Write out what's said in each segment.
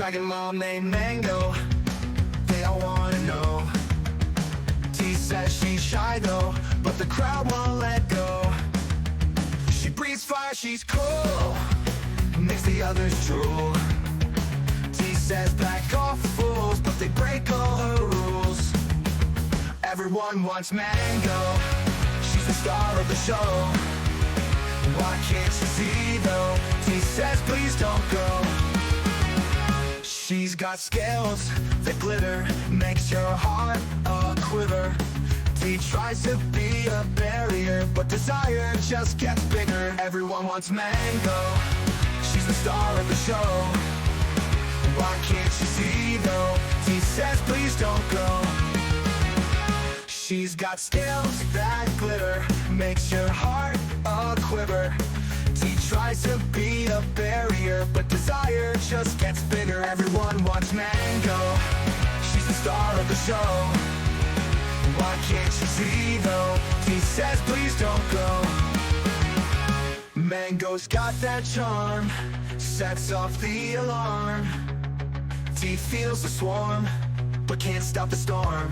dragon mom named Mango. They all wanna know. T says she's shy though, but the crowd won't let go. She breathes fire, she's cool, makes the others drool. T says back off fools, but they break all her rules. Everyone wants Mango, she's the star of the show. Why can't you see though? T says please don't go. She's got skills that glitter, makes your heart a quiver. T tries to be a barrier, but desire just gets bigger. Everyone wants Mango, she's the star of the show. Why can't you see though? T says please don't go. She's got skills that glitter, makes your heart a quiver. T tries to be a barrier, but desire just gets bigger. Everyone wants Mango, she's the star of the show. Why can't you see though? T says please don't go. Mango's got that charm, sets off the alarm. T feels the swarm, but can't stop the storm.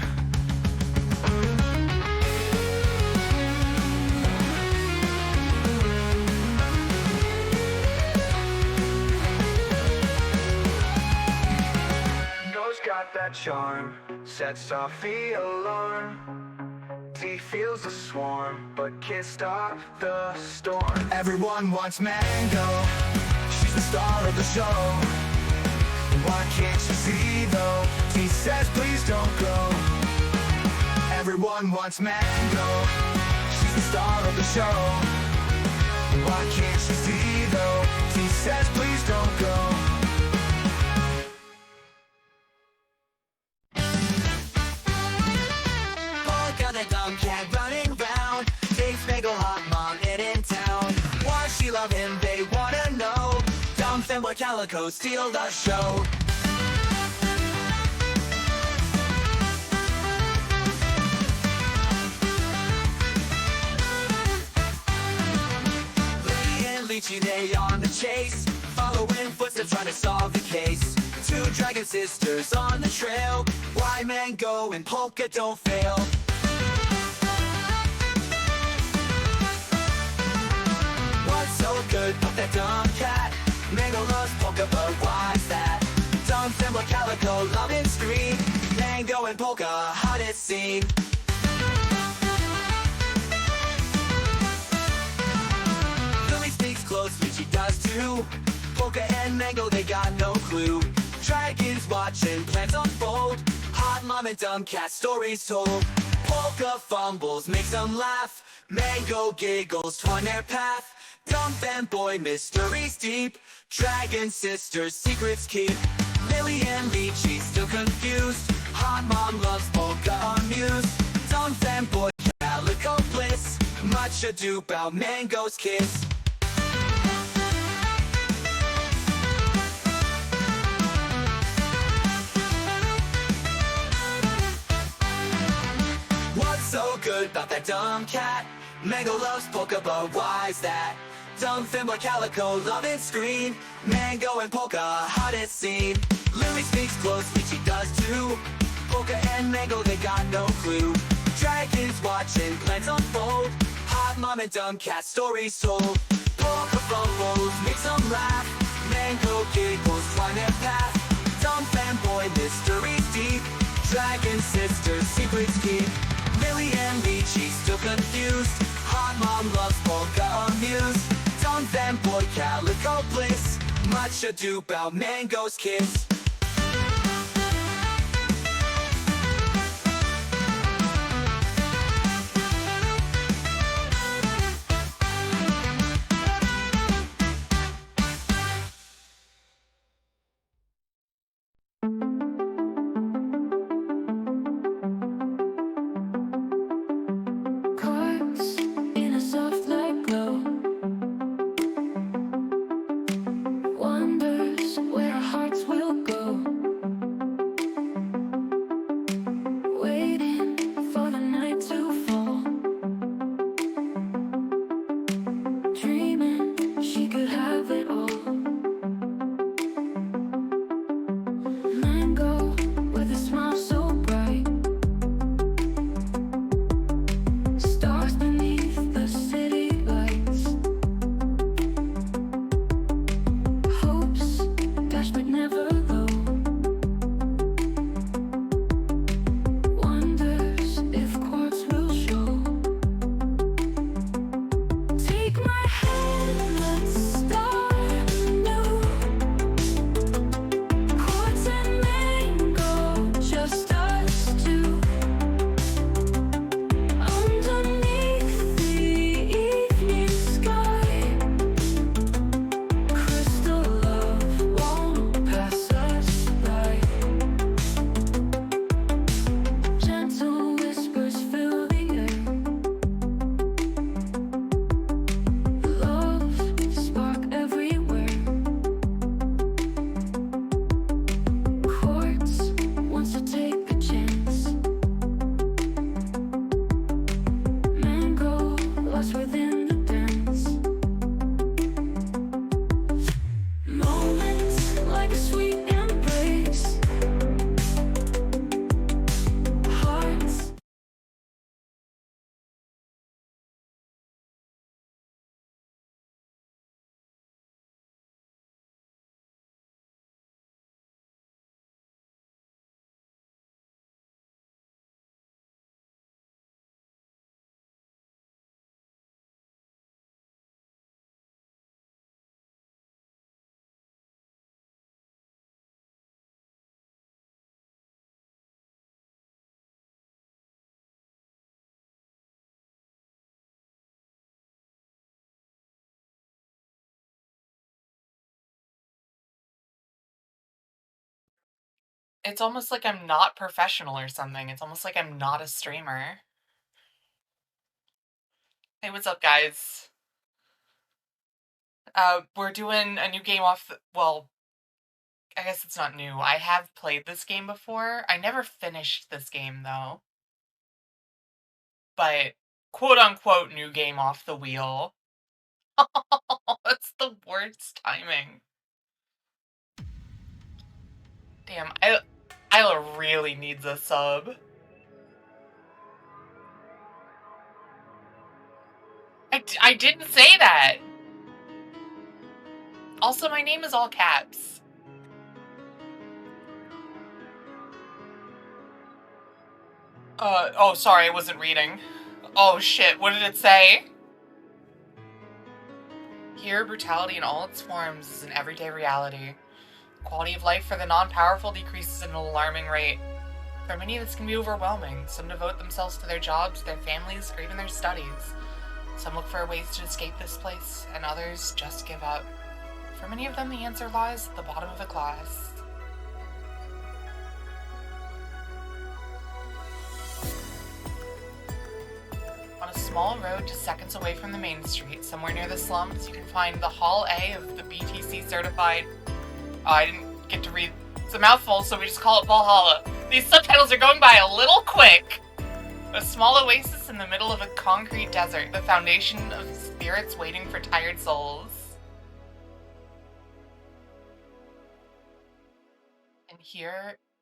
Mango's got that charm, sets off the alarm. T feels the swarm, but can't stop the storm. Everyone wants Mango, she's the star of the show. Why can't you see though? T says please don't go. Everyone wants Mango, she's the star of the show. Why can't you see though? T says please don't go. The dumb cat running round takes Mango hot mom in town. Why she love him, they wanna know. Dumb Femboy Calico steal the show. Lee and Lychee, they on the chase, following footsteps trying to solve the case. Two dragon sisters on the trail, why Mango and Polka don't fail. What's so good about that dumb cat? Mango loves Polka, but why's that? Dumb Femboy Calico loving scream, Mango and Polka hottest scene. Lily speaks closely, she does too. Polka and Mango, they got no clue. Dragons watching plans unfold, hot mom and dumb cat stories told. Polka fumbles, makes them laugh, Mango giggles toward their path. Dumb Femboy mysteries deep, dragon sisters secrets keep. Lily and Lychee still confused, hot mom loves Polka amused. Dumb Femboy Calico bliss, much ado about Mango's kiss. What's so good about that dumb cat? Mango loves Polka, but why's that? Dumb Femboy Calico loving scream, Mango and Polka hottest scene. Lily speaks closely, she does too. Polka and Mango, they got no clue. Dragons watching plans unfold, hot mom and dumb cat stories told. Polka fumbles, makes them laugh, Mango giggles trying their path. Dumb Femboy mysteries deep, dragon sisters secrets keep. Lily and Lychee still confused, hot mom loves Polka amused. Dumb Femboy Calico bliss, much ado about Mango's kiss. Cards in a soft light glow, wonders where our hearts will go. And let's start new. Quartz and mango, just us two. Underneath the evening sky, crystal love won't pass us by. Gentle whispers fill the air. Love spark everywhere. Quartz wants to take a chance. Mango lost within the dance. Moments like a sweet embrace. Hearts. It's almost like I'm not professional or something. It's almost like I'm not a streamer. Hey, what's up, guys? We're doing a new game off well, I guess it's not new. I have played this game before. I never finished this game, though. But, quote-unquote, new game off the wheel. That's the worst timing. Damn, Isla really needs a sub. I didn't say that! Also, my name is all caps. Oh, sorry, I wasn't reading. Oh shit, what did it say? Here, brutality in all its forms is an everyday reality. Quality of life for the non-powerful decreases at an alarming rate. For many, this can be overwhelming. Some devote themselves to their jobs, their families, or even their studies. Some look for ways to escape this place, and others just give up. For many of them, the answer lies at the bottom of the class. On a small road just seconds away from the main street, somewhere near the slums, you can find the Hall A of the BTC certified... Oh, I didn't get to read. It's a mouthful, so we just call it Valhalla. These subtitles are going by a little quick! A small oasis in the middle of a concrete desert, the foundation of spirits waiting for tired souls.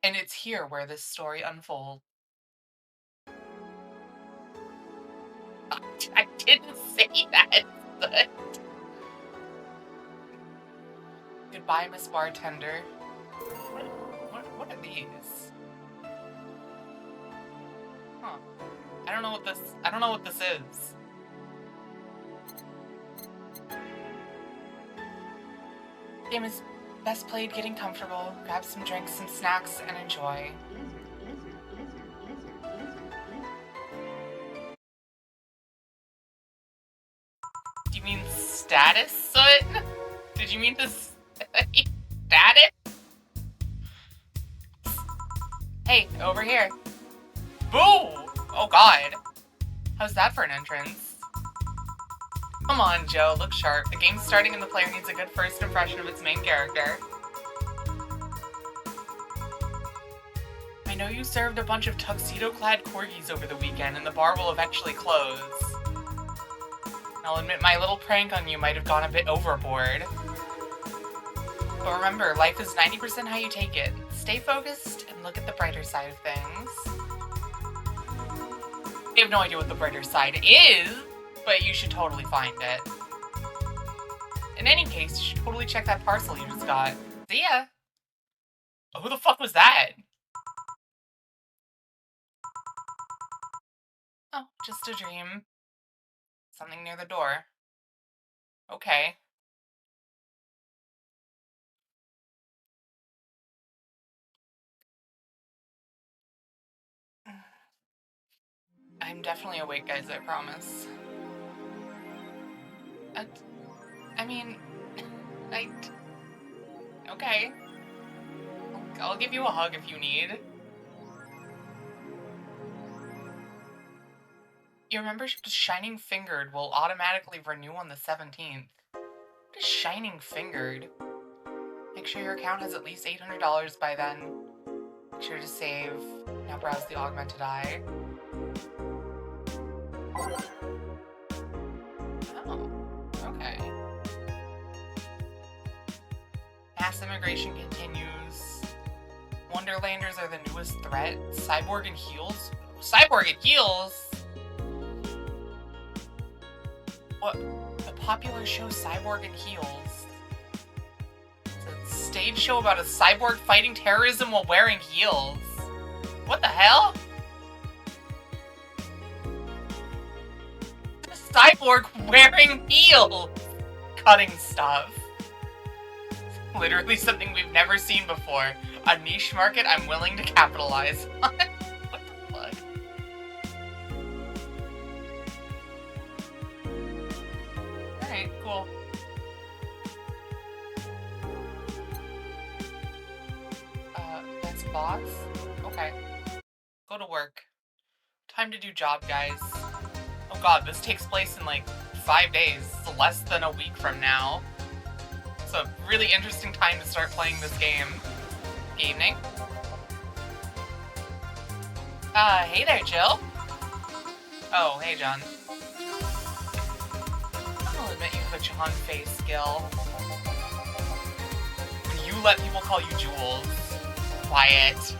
And it's here where this story unfolds. I didn't say that. Goodbye, Miss Bartender. What are these? Huh. I don't know what this is. Game is best played getting comfortable, grab some drinks, some snacks, and enjoy. Do you mean status, Soot? Did you mean to say status? Hey, over here. Boo! Oh god. How's that for an entrance? Come on, Joe, look sharp. The game's starting and the player needs a good first impression of its main character. I know you served a bunch of tuxedo-clad corgis over the weekend, and the bar will eventually close. I'll admit my little prank on you might have gone a bit overboard. But remember, life is 90% how you take it. Stay focused and look at the brighter side of things. You have no idea what the brighter side is, but you should totally find it. In any case, you should totally check that parcel you just got. See ya! Oh, who the fuck was that? Oh, just a dream. Something near the door. Okay. I'm definitely awake, guys, I promise. Uh, I mean, I... Okay. I'll give you a hug if you need. Your membership to Shining Fingered will automatically renew on the 17th. What is Shining Fingered? Make sure your account has at least $800 by then. Make sure to save. Now browse the augmented eye. Oh, okay. Mass immigration continues. Wonderlanders are the newest threat. Cyborg and Heels? Cyborg and Heels? What? The popular show Cyborg and Heels. It's a stage show about a cyborg fighting terrorism while wearing heels. What the hell? A cyborg wearing heels! Cutting stuff. Literally something we've never seen before. A niche market I'm willing to capitalize on. What the fuck? Alright, cool. That's boss? Okay. Go to work. Time to do job, guys. Oh god, this takes place in like 5 days. It's less than a week from now. It's a really interesting time to start playing this game. Evening. Hey there, Jill. Oh, hey, John. I'll admit you have a John face skill. When you let people call you Jules. Quiet.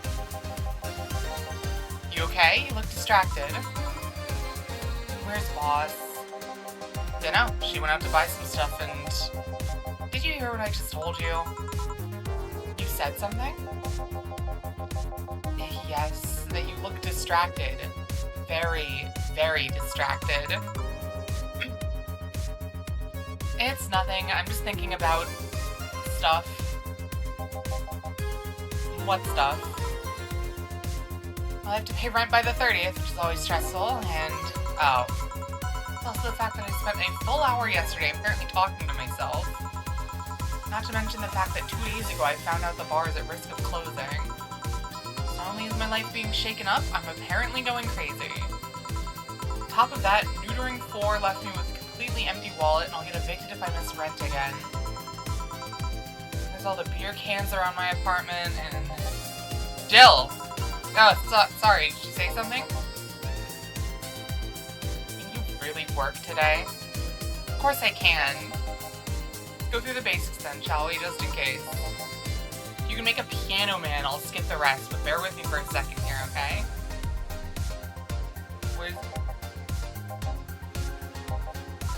You okay? You look distracted. Where's boss? Dunno. She went out to buy some stuff and... Did you hear what I just told you? You said something? Yes, that you look distracted. Very, very distracted. It's nothing. I'm just thinking about stuff. What stuff? I'll have to pay rent by the 30th, which is always stressful, and... Oh. It's also the fact that I spent a full hour yesterday apparently talking to myself. Not to mention the fact that 2 days ago I found out the bar is at risk of closing. Not only is my life being shaken up, I'm apparently going crazy. On top of that, neutering 4 left me with a completely empty wallet, and I'll get evicted if I miss rent again. There's all the beer cans around my apartment, and... Jill! Oh, sorry, did you say something? Can you really work today? Of course I can. Go through the basics then, shall we, just in case. You can make a piano man, I'll skip the rest, but bear with me for a second here, okay? Where's...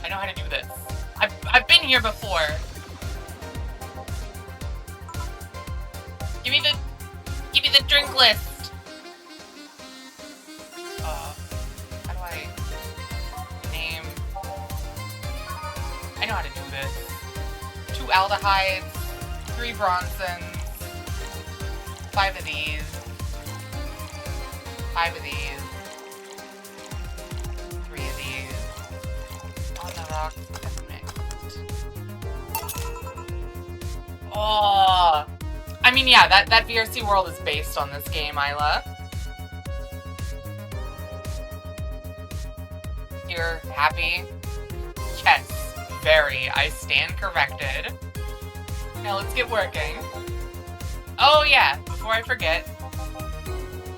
I know how to do this. I've been here before. Give me the drink list. How do I name? I know how to do this. 2 aldehydes, 3 Bronsons, 5 of these, 5 of these, 3 of these, on the rocks and mixed. Oh! I mean, yeah, that VRC world is based on this game, Isla. You're happy? Yes. Very. I stand corrected. Now let's get working. Oh yeah, before I forget,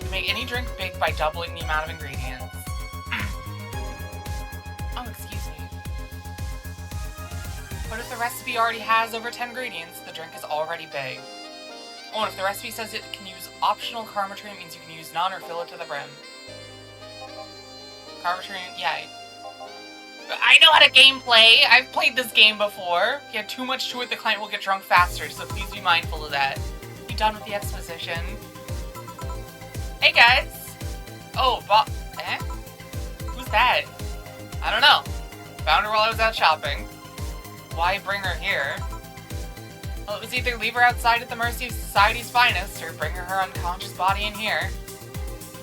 you make any drink big by doubling the amount of ingredients. Oh, excuse me. But if the recipe already has over 10 ingredients, the drink is already big. Oh, and if the recipe says it can use optional Karmotrine, it means you can use none or fill it to the brim. Karmotrine, yeah. I know how to gameplay! I've played this game before. If you have too much to it, the client will get drunk faster, so please be mindful of that. Be done with the exposition. Hey guys! Oh, eh? Who's that? I don't know. Found her while I was out shopping. why bring her here? Well, it was either leave her outside at the mercy of society's finest, or bring her unconscious body in here.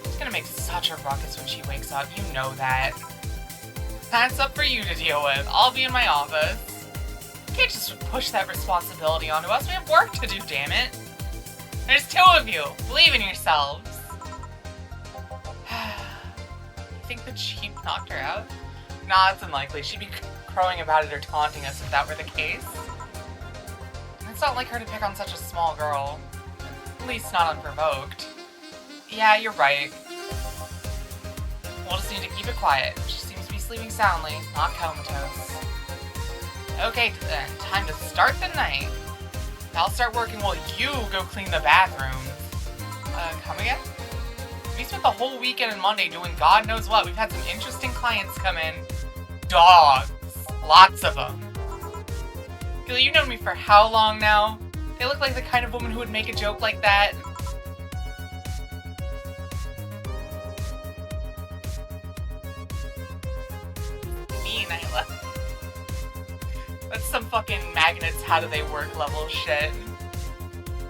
She's gonna make such a ruckus when she wakes up, you know that. That's up for you to deal with. I'll be in my office. You can't just push that responsibility onto us. We have work to do, damn it. There's 2 of you. Believe in yourselves. You think the chief knocked her out? Nah, it's unlikely. She'd be crowing about it or taunting us if that were the case. And it's not like her to pick on such a small girl. At least not unprovoked. Yeah, you're right. We'll just need to keep it quiet. She seems to be sleeping soundly, not comatose. Okay then, time to start the night. I'll start working while you go clean the bathrooms. Come again? We spent the whole weekend and Monday doing God knows what. We've had some interesting clients come in. Dogs. Lots of them. Gil, you've known me for how long now? They look like the kind of woman who would make a joke like that. Me, Nyla. That's some fucking magnets how do they work level shit.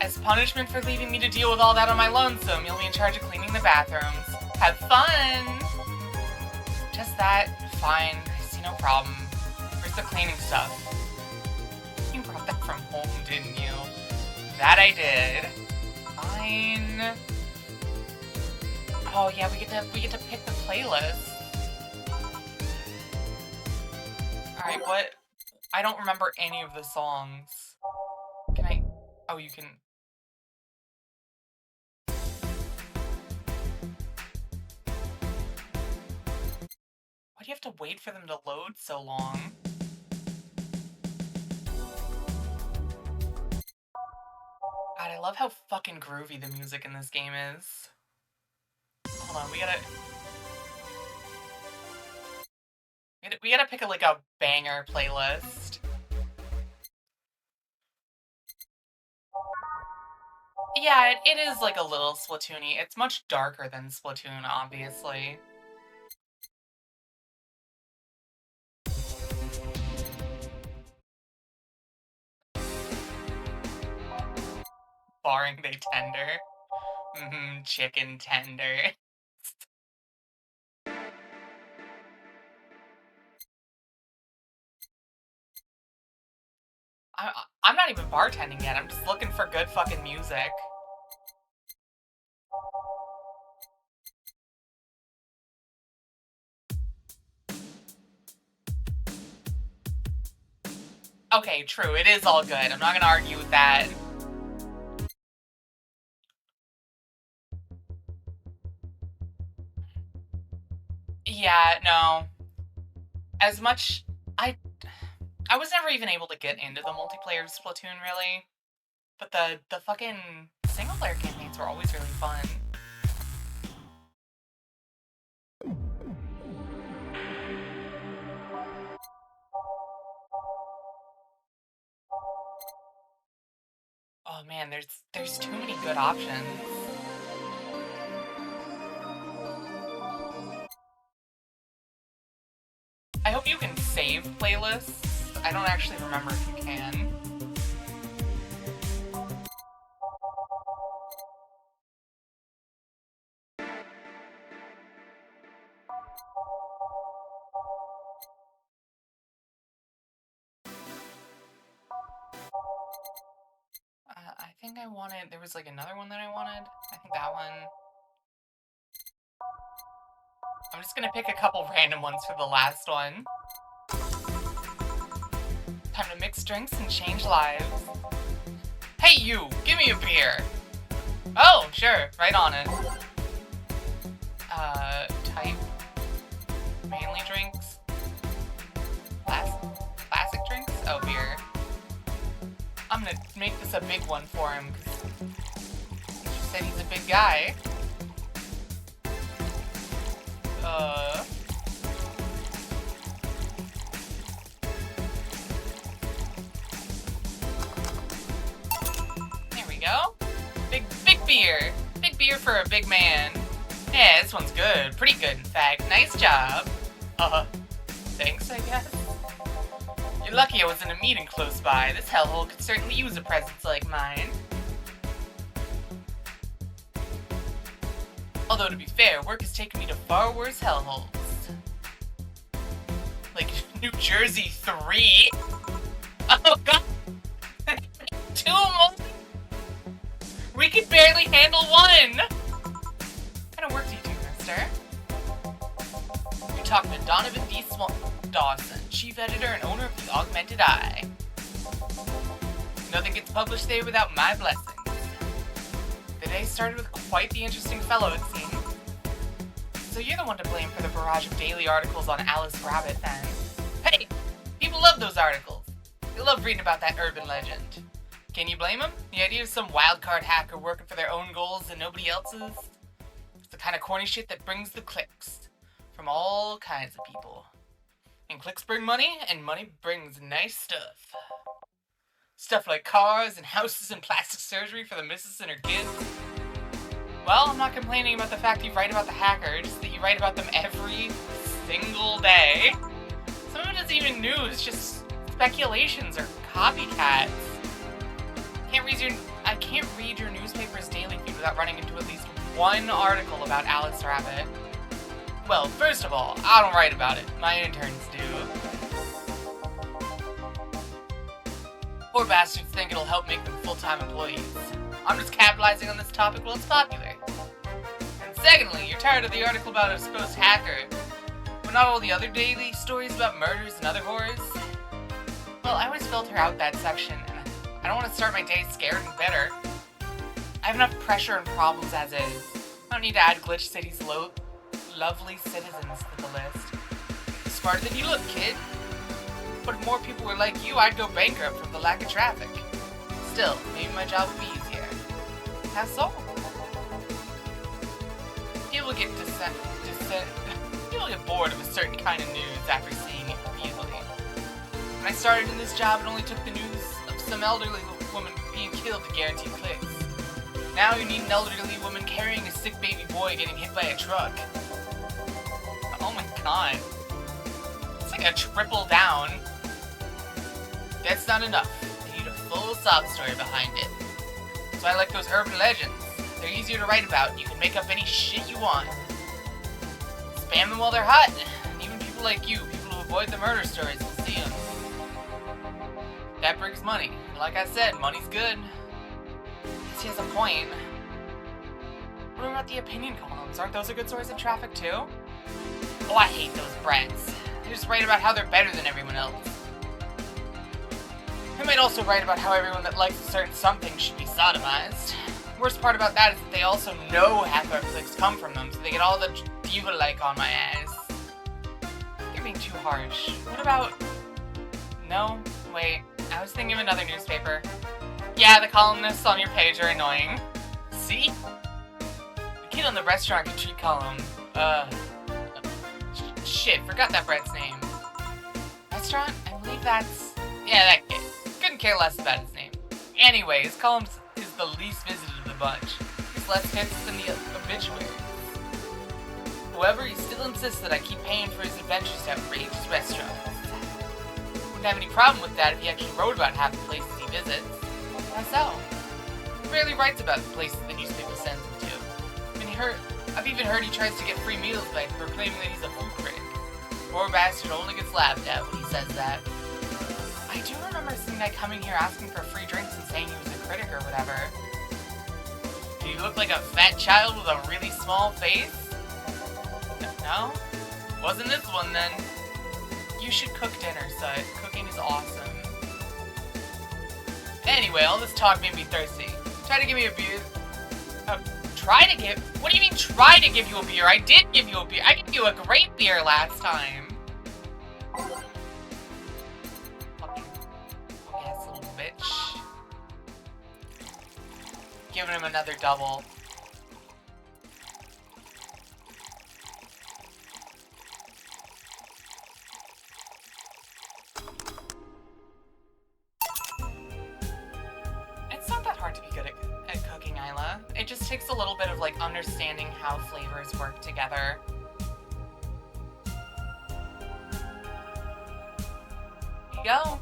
As punishment for leaving me to deal with all that on my lonesome, you'll be in charge of cleaning the bathrooms. Have fun! Just that. Fine. I see no problem. Where's the cleaning stuff? You brought that from home, didn't you? That I did. Fine. Oh yeah, we get to pick the playlist. Alright, what? I don't remember any of the songs. Can I? Oh, you can. Why do you have to wait for them to load so long? God, I love how fucking groovy the music in this game is. Hold on, we gotta pick like a banger playlist. Yeah, it is like a little Splatoon-y. It's much darker than Splatoon, obviously. Barring they tender. Chicken tender. I'm not even bartending yet. I'm just looking for good fucking music. Okay, true. It is all good. I'm not gonna argue with that. Yeah, no. As much... I was never even able to get into the multiplayer of Splatoon, really. But the fucking single-player campaigns were always really fun. Oh man, there's too many good options. I hope you can save playlists. I don't actually remember if you can. I think I wanted... There was like another one that I wanted. I think that one. I'm just gonna pick a couple random ones for the last one. Time to mix drinks and change lives. Hey you! Give me a beer! Oh, sure. Right on it. Type. Mainly drinks. Classic drinks? Oh, beer. I'm gonna make this a big one for him, because he said he's a big guy. There we go. Big beer. Big beer for a big man. Yeah, this one's good. Pretty good, in fact. Nice job. Thanks, I guess. lucky I was in a meeting close by. This hellhole could certainly use a presence like mine. Although, to be fair, work has taken me to far worse hellholes. Like, New Jersey 3? Oh god! 2 more? We could barely handle 1! What kind of work do you do, mister? You're talking to Donovan D. Dawson, chief editor and owner of the Augmented Eye. Nothing gets published there without my blessings. The day started with quite the interesting fellow, it seems. So you're the one to blame for the barrage of daily articles on Alice Rabbit, then. Hey! People love those articles. They love reading about that urban legend. Can you blame them? The idea of some wildcard hacker working for their own goals and nobody else's? It's the kind of corny shit that brings the clicks. From all kinds of people. And clicks bring money, and money brings nice stuff. Stuff like cars and houses and plastic surgery for the missus and her kids. Well, I'm not complaining about the fact you write about the hacker, just that you write about them every single day. Some of it isn't even news, it's just speculations or copycats. I can't read your newspaper's daily feed without running into at least one article about Alice Rabbit. Well, first of all, I don't write about it. My interns do. Poor bastards think it'll help make them full-time employees. I'm just capitalizing on this topic while it's popular. And secondly, you're tired of the article about a supposed hacker, but not all the other daily stories about murders and other horrors? Well, I always filter out that section, and I don't want to start my day scared and bitter. I have enough pressure and problems as is. I don't need to add Glitch City's lovely citizens to the list. You're smarter than you look, kid. But if more people were like you, I'd go bankrupt from the lack of traffic. Still, maybe my job would be easier. How so? People get people get bored of a certain kind of news after seeing it repeatedly. When I started in this job, it only took the news of some elderly woman being killed to guarantee clicks. Now you need an elderly woman carrying a sick baby boy getting hit by a truck. Oh my god. It's like a triple down. That's not enough. They need a full sob story behind it. So I like those urban legends. They're easier to write about, and you can make up any shit you want. Spam them while they're hot. And even people like you, people who avoid the murder stories, will see them. That brings money. And like I said, money's good. I guess he has a point. What about the opinion columns? Aren't those a good source of traffic too? Oh, I hate those brats. They just write about how they're better than everyone else. They might also write about how everyone that likes a certain something should be sodomized. The worst part about that is that they also know half our clicks come from them, so they get all the diva-like on my ass. You're being too harsh. What about... No? Wait. I was thinking of another newspaper. Yeah, the columnists on your page are annoying. See? The kid on the restaurant can treat column. Shit, forgot that brat's name. Restaurant? I believe that's... Yeah, that kid. Couldn't care less about his name. Anyways, Columns is the least visited of the bunch. He's less hits than the obituaries. However, he still insists that I keep paying for his adventures to outrageous restaurants. Wouldn't have any problem with that if he actually wrote about half the places he visits. Why so? He rarely writes about the places the newspaper sends him to. I've even heard he tries to get free meals by proclaiming that he's a food critic. Poor bastard only gets laughed at when he says that. I do remember seeing that coming here asking for free drinks and saying he was a critic or whatever. Did he look like a fat child with a really small face? No? Wasn't this one then? You should cook dinner, Sut. Cooking is awesome. Anyway, all this talk made me thirsty. Try to give me a beer. What do you mean try to give you a beer? I did give you a beer. I gave you a great beer last time. Fucking ass little bitch. Giving him another double. It's not that hard to be good at cooking, Isla. It just takes a little bit of, like, understanding how flavors work together. Here you go.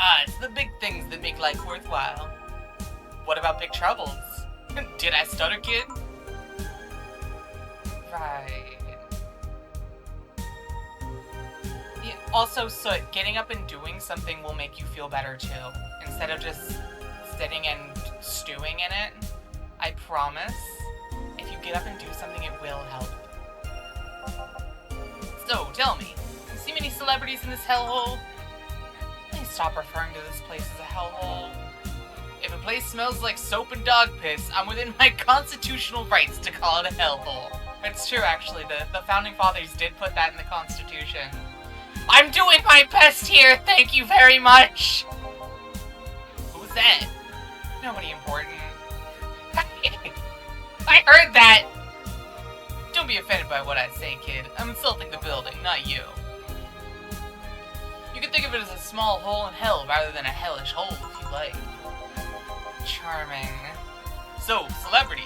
Ah, it's the big things that make life worthwhile. What about big troubles? Did I stutter, kid? Right. Yeah, also, Soot, getting up and doing something will make you feel better too. Instead of just sitting and stewing in it. I promise. If you get up and do something, it will help. So, tell me, you see many celebrities in this hellhole? Please stop referring to this place as a hellhole. If a place smells like soap and dog piss, I'm within my constitutional rights to call it a hellhole. It's true, actually. The Founding Fathers did put that in the Constitution. I'm doing my best here, thank you very much! Who's that? Nobody important. I heard that! Don't be offended by what I say, kid. I'm insulting the building, not you. You can think of it as a small hole in hell rather than a hellish hole, if you like. Charming. So, celebrities.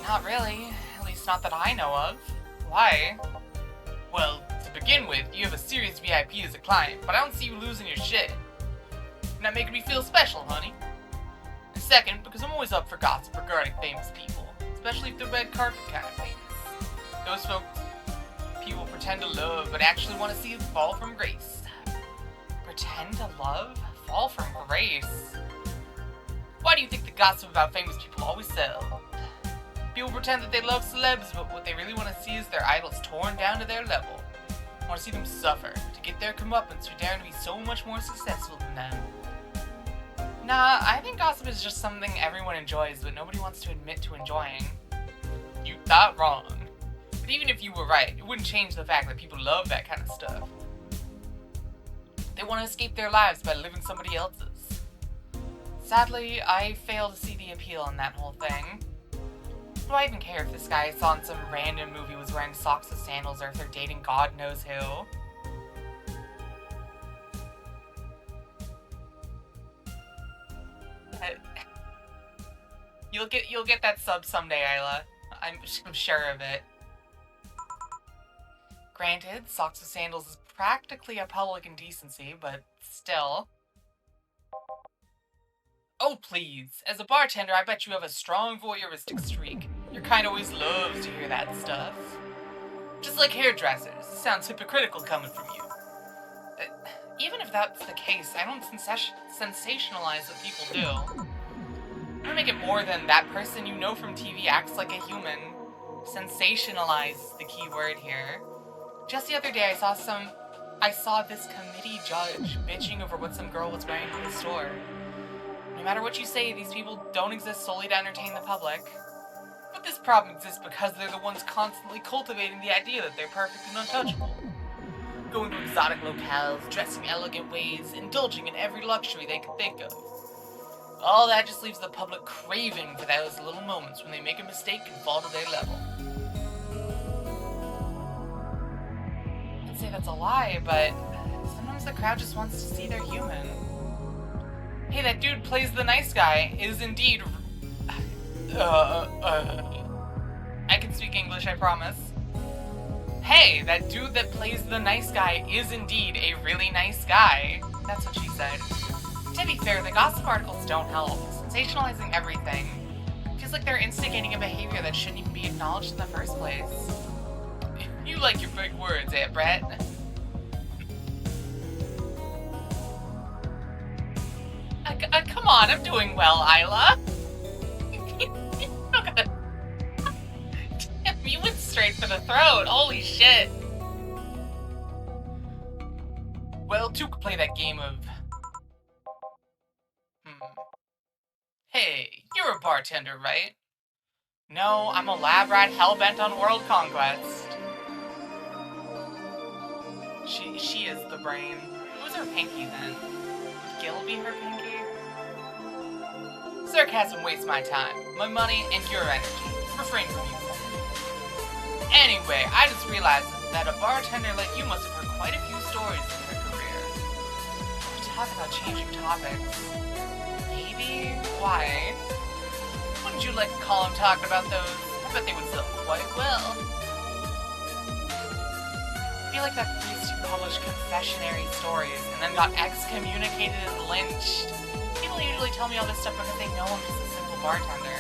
Not really. At least not that I know of. Why? Well, to begin with, you have a serious VIP as a client, but I don't see you losing your shit. You're not making me feel special, honey. And second, because I'm always up for gossip regarding famous people, especially if they're red carpet kind of famous. Those folks people pretend to love, but actually want to see it fall from grace. Pretend to love? Fall from grace? Why do you think the gossip about famous people always sell? People pretend that they love celebs, but what they really want to see is their idols torn down to their level. Want to see them suffer, to get their comeuppance who dare to be so much more successful than them. Nah, I think gossip is just something everyone enjoys, but nobody wants to admit to enjoying. You thought wrong. But even if you were right, it wouldn't change the fact that people love that kind of stuff. They want to escape their lives by living somebody else's. Sadly, I fail to see the appeal in that whole thing. Do I even care if this guy I saw in some random movie was wearing socks with sandals or if they're dating God knows who? You'll get that sub someday, Isla. I'm sure of it. Granted, socks with sandals is practically a public indecency, but still. Oh, please. As a bartender, I bet you have a strong voyeuristic streak. Your kind always loves to hear that stuff. Just like hairdressers. It sounds hypocritical coming from you. Even if that's the case, I don't sensationalize what people do. I'm gonna make it more than that person you know from TV acts like a human. Sensationalize is the key word here. Just the other day, I saw this committee judge bitching over what some girl was wearing to the store. No matter what you say, these people don't exist solely to entertain the public. But this problem exists because they're the ones constantly cultivating the idea that they're perfect and untouchable. Going to exotic locales, dressing elegant ways, indulging in every luxury they can think of. All that just leaves the public craving for those little moments when they make a mistake and fall to their level. I'd say that's a lie, but sometimes the crowd just wants to see they're human. Hey, that dude plays the nice guy is indeed... I can speak English, I promise. Hey, that dude that plays the nice guy is indeed a really nice guy. That's what she said. To be fair, the gossip articles don't help. Sensationalizing everything feels like they're instigating a behavior that shouldn't even be acknowledged in the first place. You like your big words, eh, Brett? Come on, I'm doing well, Isla. Damn, you went straight for the throat. Holy shit. Well, two could play that game of... Hey, you're a bartender, right? No, I'm a lab rat hell-bent on world conquest. She is the brain. Who was her pinky then? Would Gil be her pinky? Sarcasm wastes my time, my money, and your energy. Refrain from using it. Anyway, I just realized that a bartender like you must have heard quite a few stories in her career. We talk about changing topics. Maybe? Why? Wouldn't you like a column talking about those? I bet they would sell quite well. I feel like that published confessionary stories and then got excommunicated and lynched. People usually tell me all this stuff because they know I'm just a simple bartender. A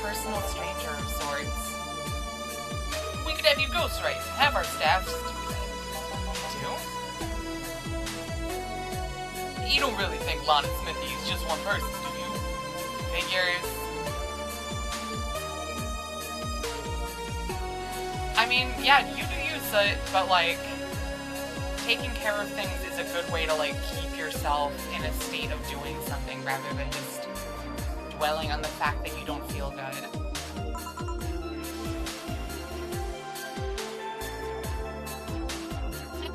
personal stranger of sorts. We could have you ghostwrite and have our staff just do that. Do? You don't really think Lon and Smithy is just one person, do you? Figures. I mean, yeah, you do use it, but like, taking care of things is a good way to like keep yourself in a state of doing something rather than just dwelling on the fact that you don't feel good.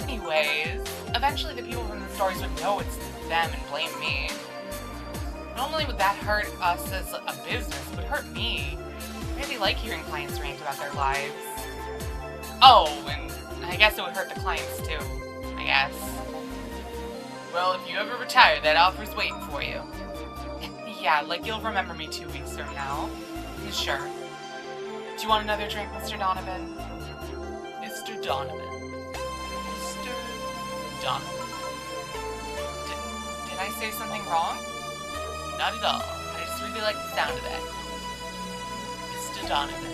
Anyways, eventually the people from the stories would know it's them and blame me. Not only would that hurt us as a business, it would hurt me. I really like hearing clients rant about their lives. Oh, and I guess it would hurt the clients too, I guess. Well, if you ever retire, that offer's waiting for you. Yeah, like you'll remember me 2 weeks from now. Sure. Do you want another drink, Mr. Donovan? Mr. Donovan. Mr. Donovan. Did I say something wrong? Not at all. I just really like the sound of that. Mr. Donovan.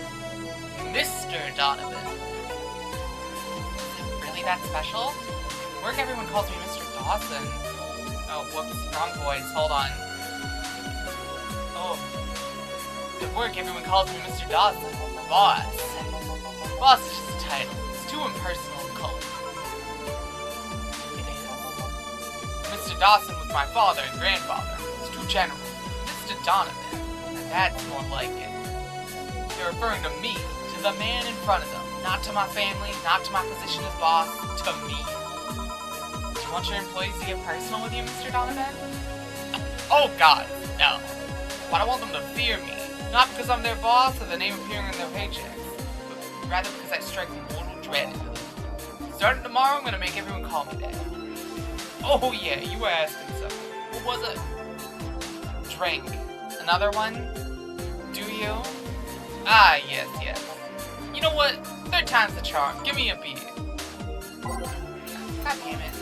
Mr. Donovan. Really that special? At work everyone calls me Mr. Dawson. Oh, whoops, wrong voice, hold on. Oh. At work everyone calls me Mr. Dawson. Boss. Boss is just a title. It's too impersonal and cold. It is. Mr. Dawson was my father and grandfather. It's too general. Mr. Donovan. And that's more like it. They're referring to me, to the man in front of them. Not to my family, not to my position as boss, to me. Do you want your employees to get personal with you, Mr. Donovan? Oh god, no. But I want them to fear me. Not because I'm their boss or the name appearing in their paychecks, but rather because I strike mortal dread into them. Starting tomorrow, I'm gonna make everyone call me that. Oh yeah, you were asking something. What was it? Drink. Another one? Do you? Ah, yes, yes. You know what? Third time's the charm. Give me a beat. God damn it.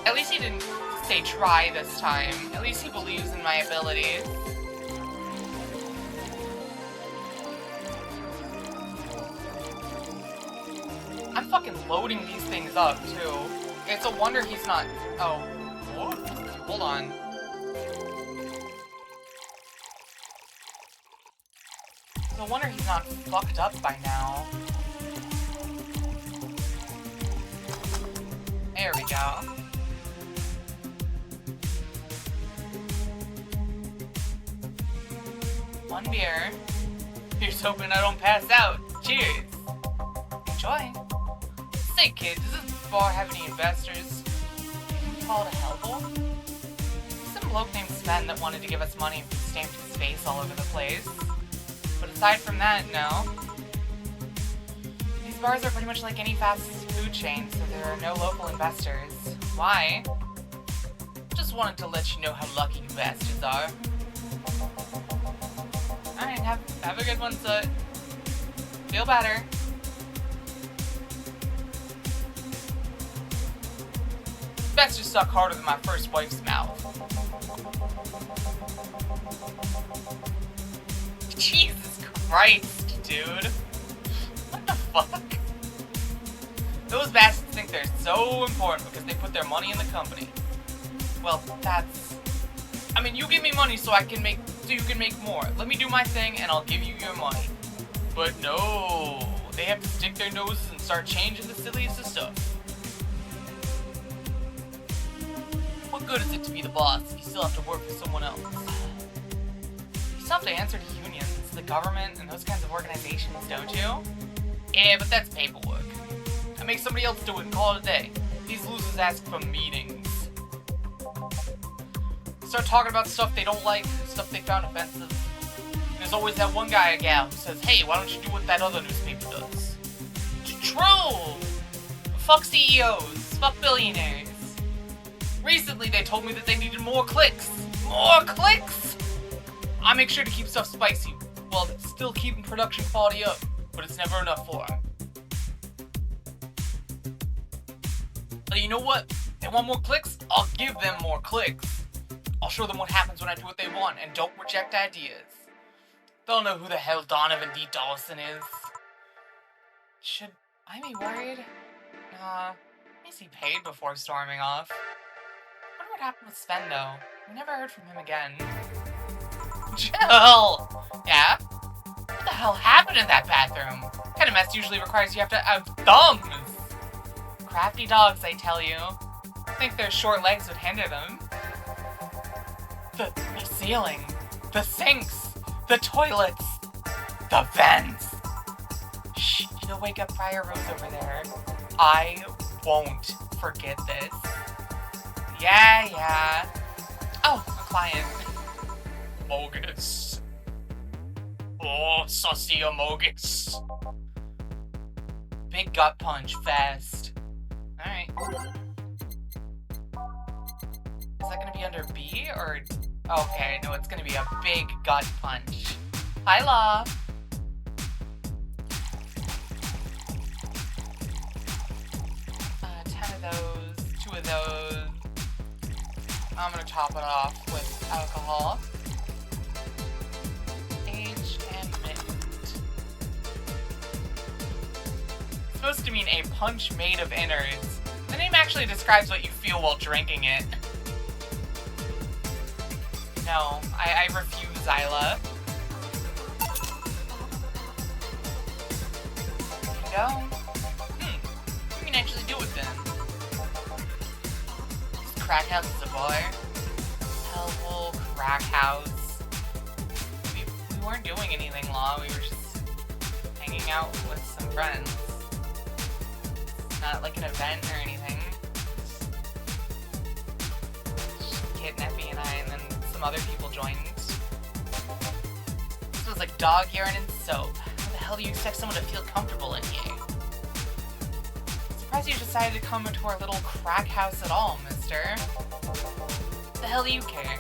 At least he didn't say try this time. At least he believes in my abilities. I'm fucking loading these things up, too. It's a wonder he's not... Oh. What? Hold on. No wonder he's not fucked up by now. There we go. One beer. Here's hoping I don't pass out. Cheers. Enjoy. Say kids, does this bar have any investors? Can we call it a hellhole? Some bloke named Sven that wanted to give us money and stamped his face all over the place. But aside from that, no. These bars are pretty much like any fast food chain, so there are no local investors. Why? Just wanted to let you know how lucky you bastards are. Alright, have a good one, Soot. Feel better. Bastards suck harder than my first wife's mouth. Jesus Christ, dude. What the fuck? Those bastards think they're so important because they put their money in the company. Well, that's... I mean, you give me money so you can make more. Let me do my thing and I'll give you your money. But no, they have to stick their noses and start changing the silliest of stuff. What good is it to be the boss if you still have to work for someone else? You still have to answer to unions, the government, and those kinds of organizations, don't you? Yeah, but that's paperwork. I make somebody else do it and call it a day. These losers ask for meetings. Start talking about stuff they don't like, stuff they found offensive. There's always that one guy or gal who says, hey, why don't you do what that other newspaper does? True! Fuck CEOs. Fuck billionaires. Recently, they told me that they needed more clicks. More clicks! I make sure to keep stuff spicy while it's still keeping production quality up, but it's never enough for them. You know what? They want more clicks? I'll give them more clicks. I'll show them what happens when I do what they want and don't reject ideas. They'll know who the hell Donovan D. Dawson is. Should I be worried? Is he paid before storming off? I wonder what happened with Sven, though. We never heard from him again. Jill! Yeah? What the hell happened in that bathroom? What kind of mess usually requires you have to have thumbs? Crafty dogs, I tell you. I think their short legs would hinder them. The ceiling. The sinks. The toilets. The vents. Shh, you'll wake up Friar Rose over there. I won't forget this. Yeah. Oh, a client. Mogus. Oh, saucy Mogus. Big gut punch fast. Alright. Is that gonna be under B or... Okay, no, it's gonna be a big gut punch. Hi, Law. Two of those. I'm gonna top it off with alcohol. Age and mint. It's supposed to mean a punch made of innards. The name actually describes what you feel while drinking it. No, I refuse, Isla. There you go. We can actually do it then. This crack house is a boy. Hellhole crack house. We weren't doing anything, Law. We were just hanging out with some friends. It's not like an event or anything. Just Kit, Neffy, and I, and then some other people joined. This was like dog urine and soap. How the hell do you expect someone to feel comfortable in here? Surprised you decided to come into our little crack house at all, mister. The hell do you care?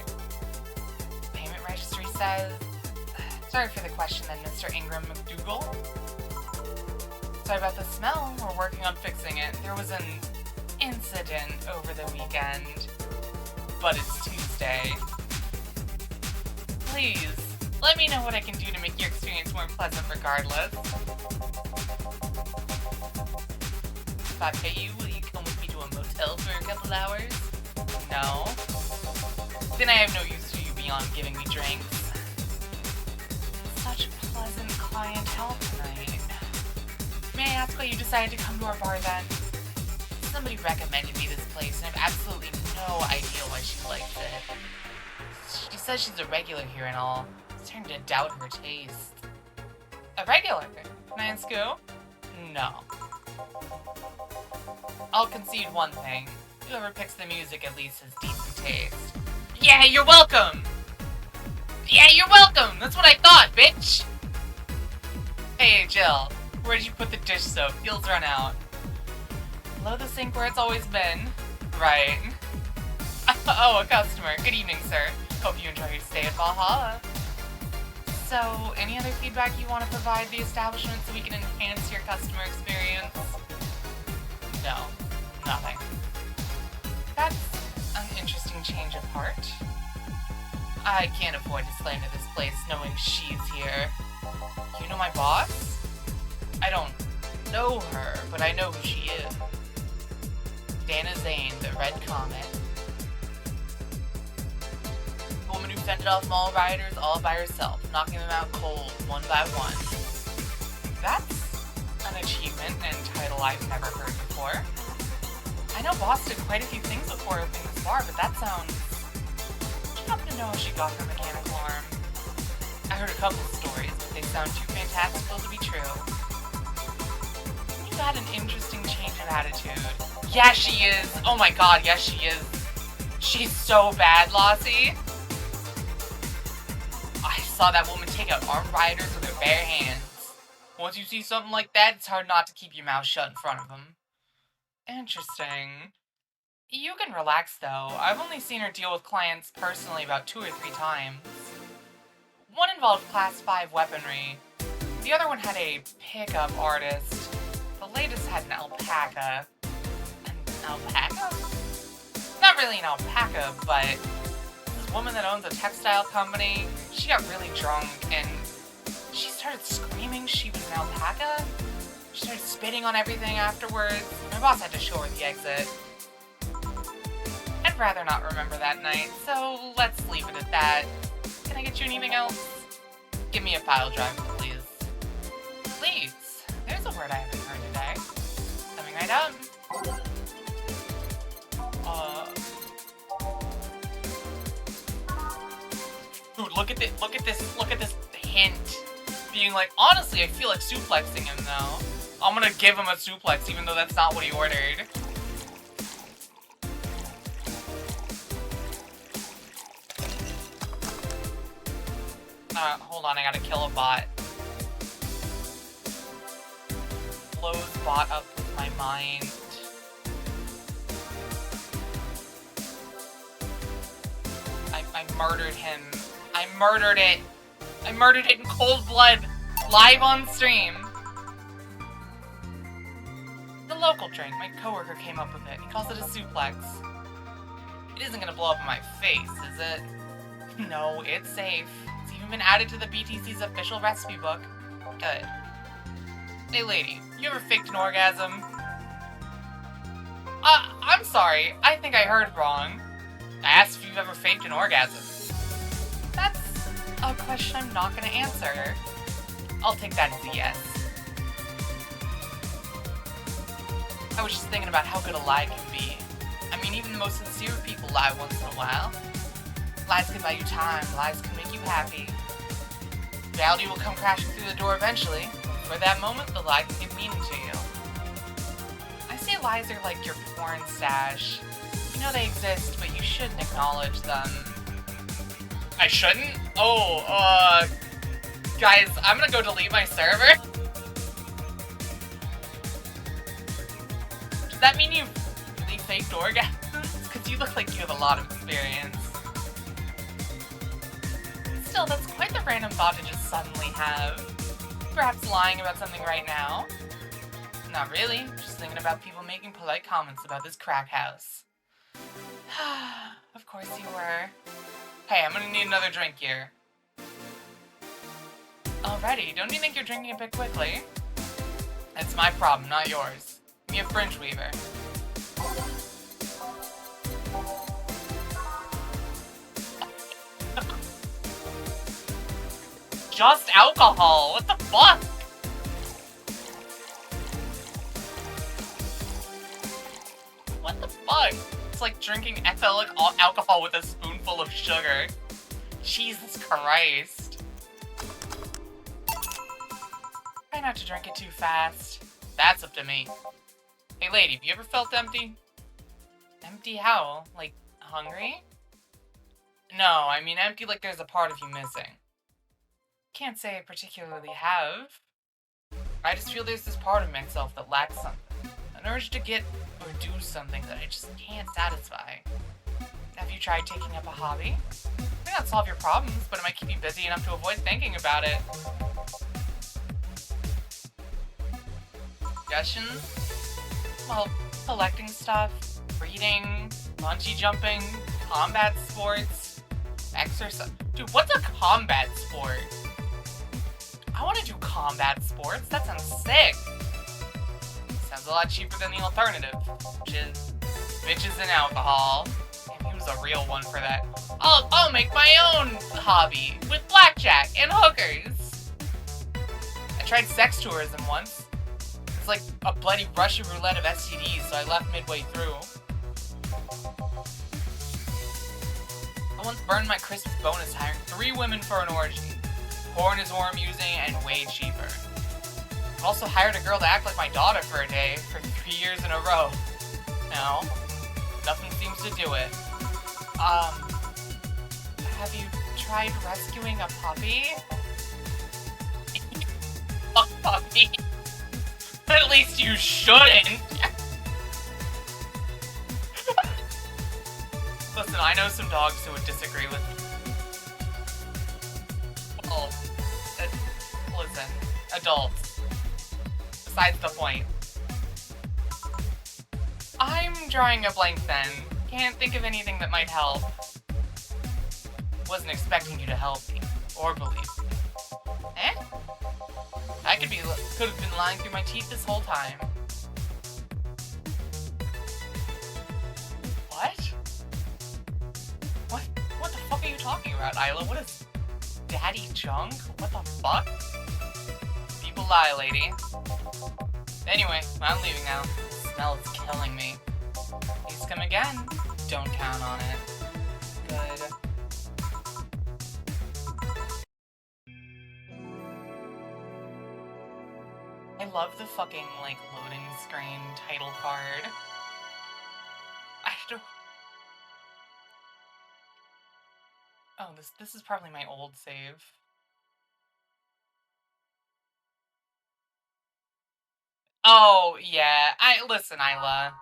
Payment registry says... Sorry for the question then, Mr. Ingram McDougal. Sorry about the smell. We're working on fixing it. There was an incident over the weekend. But it's Tuesday. Please, let me know what I can do to make your experience more pleasant regardless. If I pay you, will you come with me to a motel for a couple hours? No? Then I have no use for you beyond giving me drinks. Such pleasant clientele tonight. May I ask why you decided to come to our bar then? Somebody recommended me this place, and I have absolutely no idea why she likes it. She says she's a regular here and all. It's starting to doubt her taste. A regular? Can I ask who? No. I'll concede one thing. Whoever picks the music at least has decent taste. Yeah, you're welcome! Yeah, you're welcome! That's what I thought, bitch! Hey, Jill. Where'd you put the dish soap? Gills run out. Below the sink where it's always been. Right. Oh, a customer. Good evening, sir. Hope you enjoy your stay at Valhalla. So, any other feedback you want to provide the establishment so we can enhance your customer experience? No, nothing. That's an interesting change of heart. I can't afford to slander this place knowing she's here. You know my boss? I don't know her, but I know who she is. Dana Zane, the Red Comet. The woman who fended off mall rioters all by herself, knocking them out cold, one by one. That's an achievement and title I've never heard before. I know Boss did quite a few things before opening this bar, but that sounds... Do you happen to know how she got her mechanical arm? I heard a couple stories, but they sound too fantastical to be true. You've had an interesting change of attitude. Yeah, she is. Oh my god, yes she is. She's so bad, Lossie. I saw that woman take out armed rioters with her bare hands. Once you see something like that, it's hard not to keep your mouth shut in front of them. Interesting. You can relax, though. I've only seen her deal with clients personally about 2 or 3 times. One involved Class 5 weaponry. The other one had a pickup artist. The latest had an alpaca. And alpaca? Not really an alpaca, but this woman that owns a textile company, she got really drunk and she started screaming she was an alpaca. She started spitting on everything afterwards. My boss had to show her the exit. I'd rather not remember that night, so let's leave it at that. Can I get you anything else? Give me a pile driver, please. Please. There's a word I haven't heard today. Coming right up. Dude, look at this hint. Being like, honestly, I feel like suplexing him though. I'm gonna give him a suplex even though that's not what he ordered. Hold on, I gotta kill a bot. Blows bot up with my mind. I murdered him. I murdered it. I murdered it in cold blood. Live on stream. The local drink. My coworker came up with it. He calls it a suplex. It isn't gonna blow up in my face, is it? No, it's safe. It's even been added to the BTC's official recipe book. Good. Hey lady, you ever faked an orgasm? I'm sorry. I think I heard wrong. I asked if you've ever faked an orgasm. That's a question I'm not gonna answer. I'll take that as a yes. I was just thinking about how good a lie can be. I mean, even the most sincere people lie once in a while. Lies can buy you time, lies can make you happy. Reality will come crashing through the door eventually. For that moment, the lie can give meaning to you. I say lies are like your porn stash. You know they exist, but you shouldn't acknowledge them. I shouldn't? Oh, guys, I'm gonna go delete my server. Does that mean you've really faked orgasms? Because you look like you have a lot of experience. Still, that's quite the random thought to just suddenly have. Perhaps lying about something right now? Not really, just thinking about people making polite comments about this crack house. Of course you were. Hey, I'm gonna need another drink here. Alrighty, don't you think you're drinking a bit quickly? It's my problem, not yours. Give me a French Weaver. Just alcohol! What the fuck? What the fuck? It's like drinking ethylene alcohol with a spoonful of sugar. Jesus Christ. Try not to drink it too fast. That's up to me. Hey lady, have you ever felt empty? Empty how? Like, hungry? No, I mean empty like there's a part of you missing. Can't say I particularly have. I just feel there's this part of myself that lacks something. An urge to get or do something that I just can't satisfy. Have you tried taking up a hobby? It may not solve your problems, but it might keep you busy enough to avoid thinking about it. Suggestions? Well, collecting stuff, reading, bungee jumping, combat sports, exercise. Dude, what's a combat sport? I want to do combat sports. That sounds sick. Sounds a lot cheaper than the alternative, which is bitches and alcohol. Damn, he was a real one for that. I'll make my own hobby with blackjack and hookers. I tried sex tourism once. It's like a bloody Russian roulette of STDs, so I left midway through. I once burned my Christmas bonus hiring 3 women for an orgy. Porn is more amusing and way cheaper. I also hired a girl to act like my daughter for a day for 3 years in a row. No, nothing seems to do it. Have you tried rescuing a puppy? A puppy? At least you shouldn't! Listen, I know some dogs who would disagree with me. Well, listen, adults. Besides the point. I'm I'm drawing a blank then. Can't think of anything that might help. Wasn't expecting you to help me. Or believe me. Eh? I could have been lying through my teeth this whole time. What? What the fuck are you talking about, Isla? What is daddy junk? What the fuck? People lie, lady. Anyway, I'm leaving now. The smell is killing me. Please come again. Don't count on it. Good. I love the fucking, like, loading screen title card. I don't... Oh, this is probably my old save. Oh, yeah. Listen, Isla.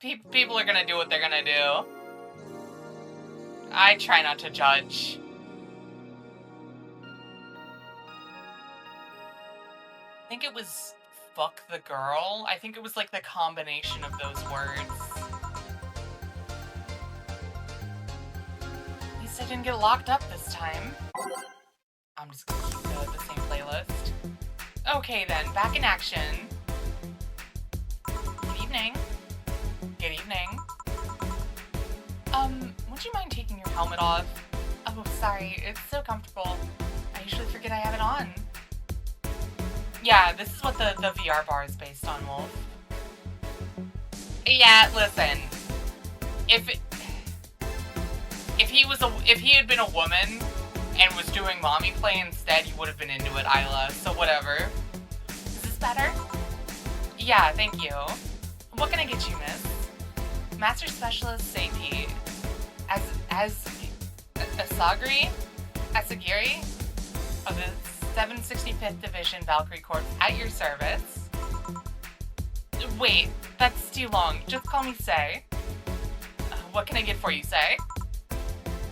People are gonna do what they're gonna do. I try not to judge. I think it was fuck the girl. I think it was like the combination of those words. At least I didn't get locked up this time. I'm just gonna keep the same playlist. Okay then, back in action. Good evening. Good evening. Would you mind taking your helmet off? Oh, sorry, it's so comfortable. I usually forget I have it on. Yeah, this is what the VR bar is based on, Wolf. Yeah, listen. If he had been a woman and was doing mommy play instead, you would have been into it, Isla. So whatever. Is this better? Yeah, thank you. What can I get you, miss? Master Specialist Seiki. Asagiri of the 765th Division Valkyrie Corps at your service. Wait, that's too long. Just call me Say. What can I get for you, Say?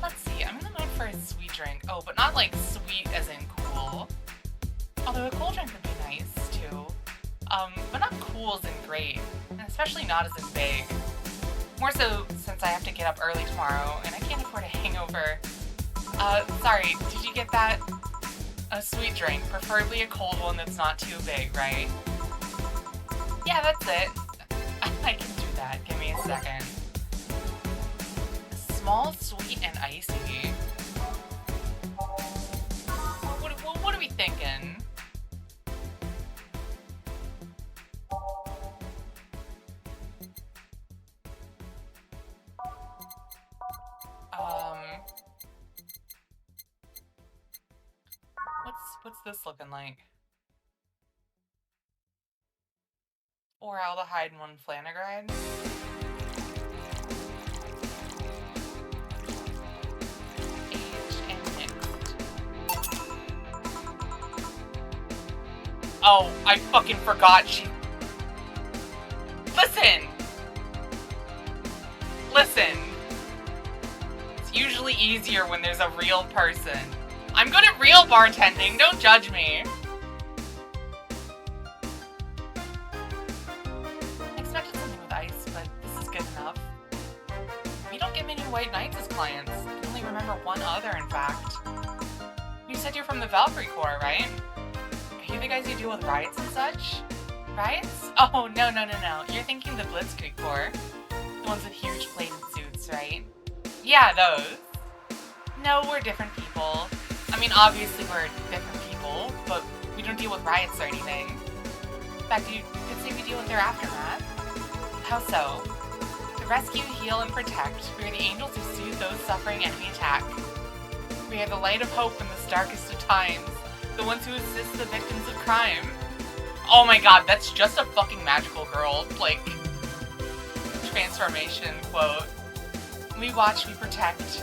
Let's see, I'm in the mood for a sweet drink. Oh, but not like sweet as in cool. Although a cool drink would be nice, too. But not cool as in great. And especially not as in big. More so since I have to get up early tomorrow, and I can't afford a hangover. Sorry, did you get that? A sweet drink, preferably a cold one that's not too big, right? Yeah, that's it. I can do that. Give me a second. Small, sweet, and icy. What are we thinking? What's this looking like? 4 aldehyde and 1 flanagride. Aged and mixed. Oh, I fucking forgot she... Listen! Listen! It's usually easier when there's a real person. I'm good at real bartending, don't judge me. I expected something with ice, but this is good enough. We don't get many white knights as clients. I can only remember one other, in fact. You said you're from the Valkyrie Corps, right? Are you the guys who deal with riots and such? Riots? Oh, no. You're thinking the Blitzkrieg Corps. The ones with huge plated suits, right? Yeah, those. No, we're different people. I mean, obviously we're different people, but we don't deal with riots or anything. In fact, you could say we deal with their aftermath. How so? To rescue, heal, and protect, we are the angels who soothe those suffering enemy attack. We are the light of hope in the darkest of times, the ones who assist the victims of crime. Oh my god, that's just a fucking magical girl, like, transformation quote. We watch, we protect.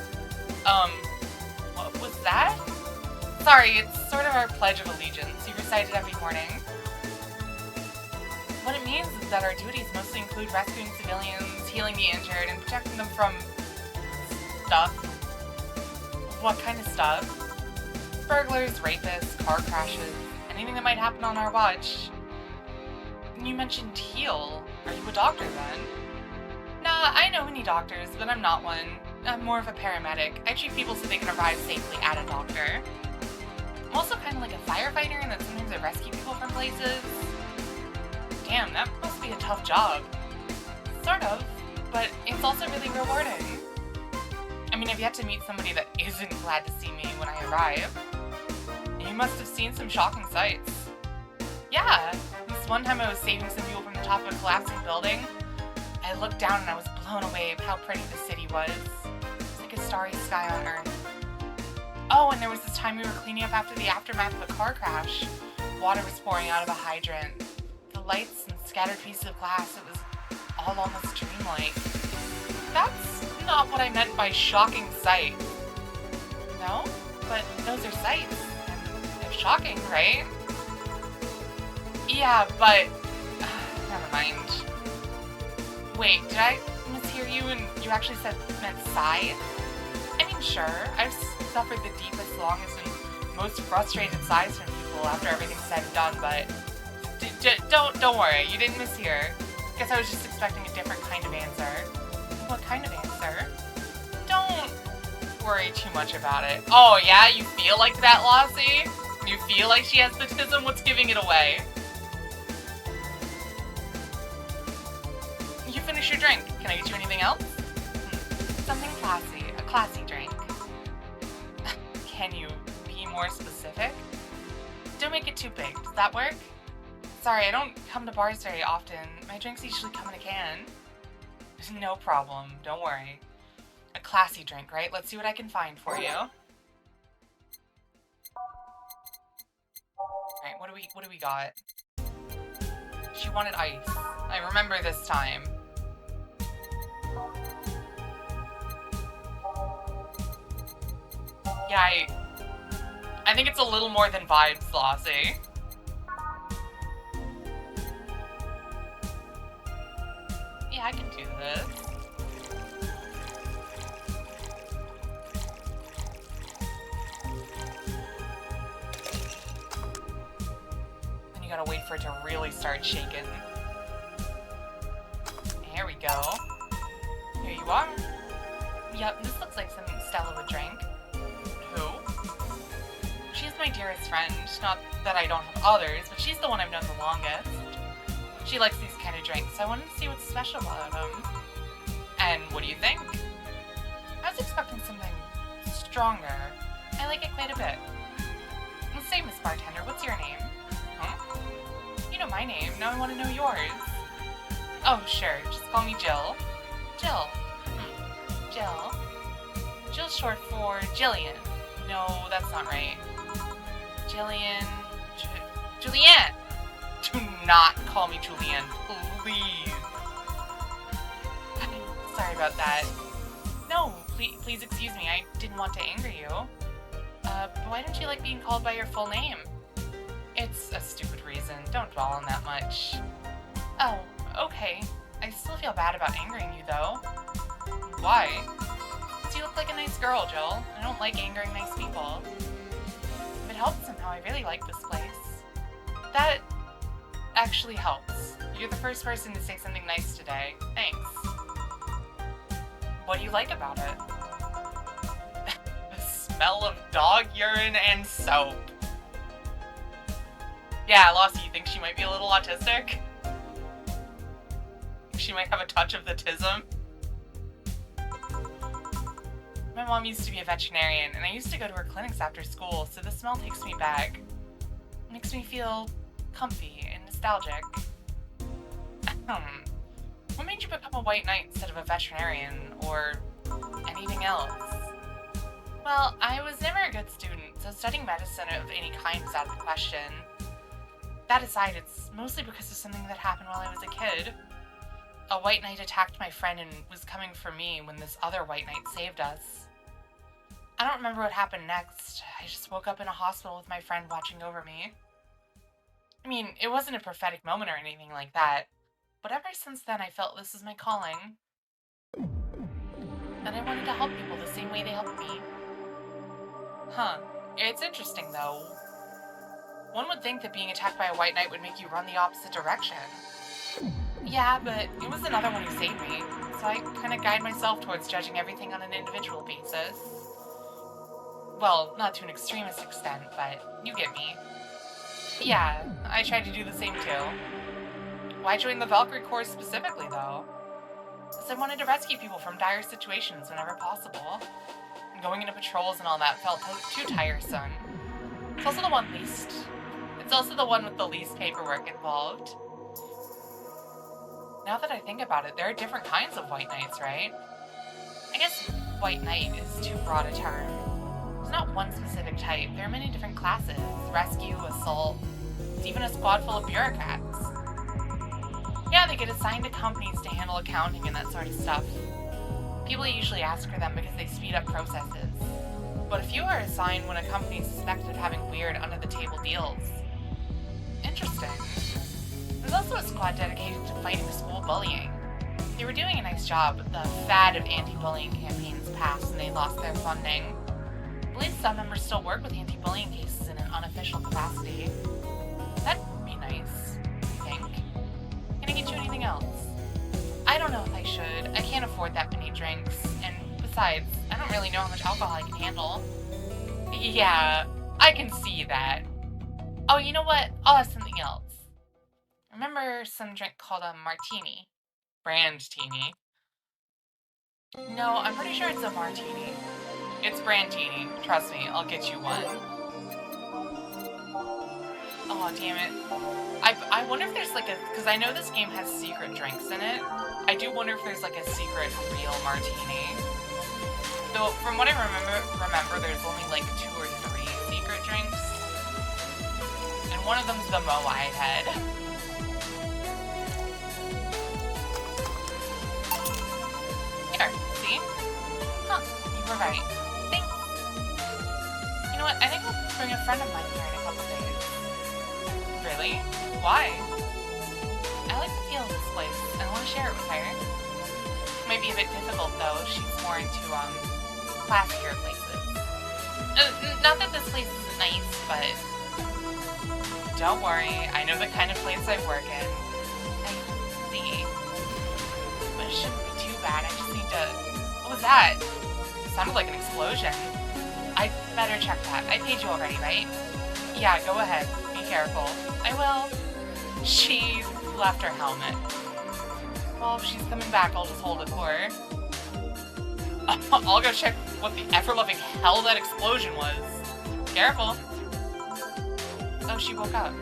What was that? Sorry, it's sort of our Pledge of Allegiance. You recite it every morning. What it means is that our duties mostly include rescuing civilians, healing the injured, and protecting them from... stuff. What kind of stuff? Burglars, rapists, car crashes, anything that might happen on our watch. You mentioned heal. Are you a doctor then? I know many doctors, but I'm not one. I'm more of a paramedic. I treat people so they can arrive safely at a doctor. I'm also kind of like a firefighter in that sometimes I rescue people from places. Damn, that must be a tough job. Sort of, but it's also really rewarding. I mean, I've yet to meet somebody that isn't glad to see me when I arrive. You must have seen some shocking sights. Yeah, this one time I was saving some people from the top of a collapsing building. I looked down and I was blown away by how pretty the city was. It's like a starry sky on Earth. Oh, and there was this time we were cleaning up after the aftermath of a car crash. Water was pouring out of a hydrant. The lights and scattered pieces of glass, it was all almost dreamlike. That's not what I meant by shocking sight. No? But those are sights. And they're shocking, right? Yeah, but... never mind. Wait, did I mishear you and you actually said meant sigh? I mean, sure, I've suffered the deepest, longest, and most frustrated sighs from people after everything's said and done, but... don't worry, you didn't mishear. Guess I was just expecting a different kind of answer. What kind of answer? Don't worry too much about it. Oh yeah, you feel like that, Lossie? You feel like she has autism? What's giving it away? You finish your drink. Can I get you anything else? Something classy. A classy drink. Can you be more specific? Don't make it too big. Does that work? Sorry, I don't come to bars very often. My drinks usually come in a can. No problem. Don't worry. A classy drink, right? Let's see what I can find for you. Alright, what do we got? She wanted ice. I remember this time. Yeah, I think it's a little more than vibes, Flossie. Yeah, I can do this. Then you gotta wait for it to really start shaking. There we go. Here you are. Yep, this looks like something Stella would drink. Who? She's my dearest friend. Not that I don't have others, but she's the one I've known the longest. She likes these kind of drinks, so I wanted to see what's special about them. And what do you think? I was expecting something stronger. I like it quite a bit. Well, say, Miss Bartender, what's your name? Huh? You know my name, now I want to know yours. Oh, sure, just call me Jill. Jill. Jill. Jill's short for Jillian. No, that's not right. Jillian... Julianne! Do not call me Julianne, please. Sorry about that. No, please excuse me, I didn't want to anger you. But why don't you like being called by your full name? It's a stupid reason, don't dwell on that much. Oh, okay. I still feel bad about angering you, though. Why? Because you look like a nice girl, Jill. I don't like angering nice people. If it helps somehow, I really like this place. That actually helps. You're the first person to say something nice today. Thanks. What do you like about it? The smell of dog urine and soap. Yeah, Lossie, you think she might be a little autistic? She might have a touch of the tism. My mom used to be a veterinarian, and I used to go to her clinics after school, so the smell takes me back. It makes me feel comfy and nostalgic. What made you become a white knight instead of a veterinarian, or anything else? Well, I was never a good student, so studying medicine of any kind was out of the question. That aside, it's mostly because of something that happened while I was a kid. A white knight attacked my friend and was coming for me when this other white knight saved us. I don't remember what happened next. I just woke up in a hospital with my friend watching over me. I mean, it wasn't a prophetic moment or anything like that, but ever since then I felt this was my calling. And I wanted to help people the same way they helped me. Huh. It's interesting, though. One would think that being attacked by a white knight would make you run the opposite direction. Yeah, but it was another one who saved me, so so I kind of guide myself towards judging everything on an individual basis. Well, not to an extremist extent, but you get me. Yeah, I tried to do the same too. Why join the Valkyrie Corps specifically, though? Because I wanted to rescue people from dire situations whenever possible. Going into patrols and all that felt too tiresome. It's also the one with the least paperwork involved. Now that I think about it, there are different kinds of White Knights, right? I guess White Knight is too broad a term. There's not one specific type. There are many different classes. Rescue, assault, it's even a squad full of bureaucrats. Yeah, they get assigned to companies to handle accounting and that sort of stuff. People usually ask for them because they speed up processes. But a few are assigned when a company is suspected of having weird, under-the-table deals. Interesting. There's also a squad dedicated to fighting school bullying. They were doing a nice job, but the fad of anti-bullying campaigns passed and they lost their funding. I believe some members still work with anti-bullying cases in an unofficial capacity. That'd be nice, I think. Can I get you anything else? I don't know if I should. I can't afford that many drinks, and besides, I don't really know how much alcohol I can handle. Yeah, I can see that. Oh, you know what? I'll have something else. Remember some drink called a martini? Brand teeny. No, I'm pretty sure it's a martini. It's brandini. Trust me, I'll get you one. Oh, damn it. I wonder if there's like a... Because I know this game has secret drinks in it. I do wonder if there's like a secret real martini. Though, from what I remember there's only like 2 or 3 secret drinks. And one of them's the Moai head. Here, see? Huh, you were right. Thanks. You know what, I think I'll bring a friend of mine here in a couple days. Really? Why? I like the feel of this place, and I want to share it with her. Might be a bit difficult though, she's more into, classier places. Not that this place isn't nice, but... Don't worry, I know the kind of place I work in. I see. But it shouldn't be too bad, I just need to... What was that? It sounded like an explosion. I'd better check that. I paid you already, right? Yeah, go ahead. Be careful. I will. She left her helmet. Well, if she's coming back, I'll just hold it for her. I'll go check what the ever-loving hell that explosion was. Careful. Oh, she woke up.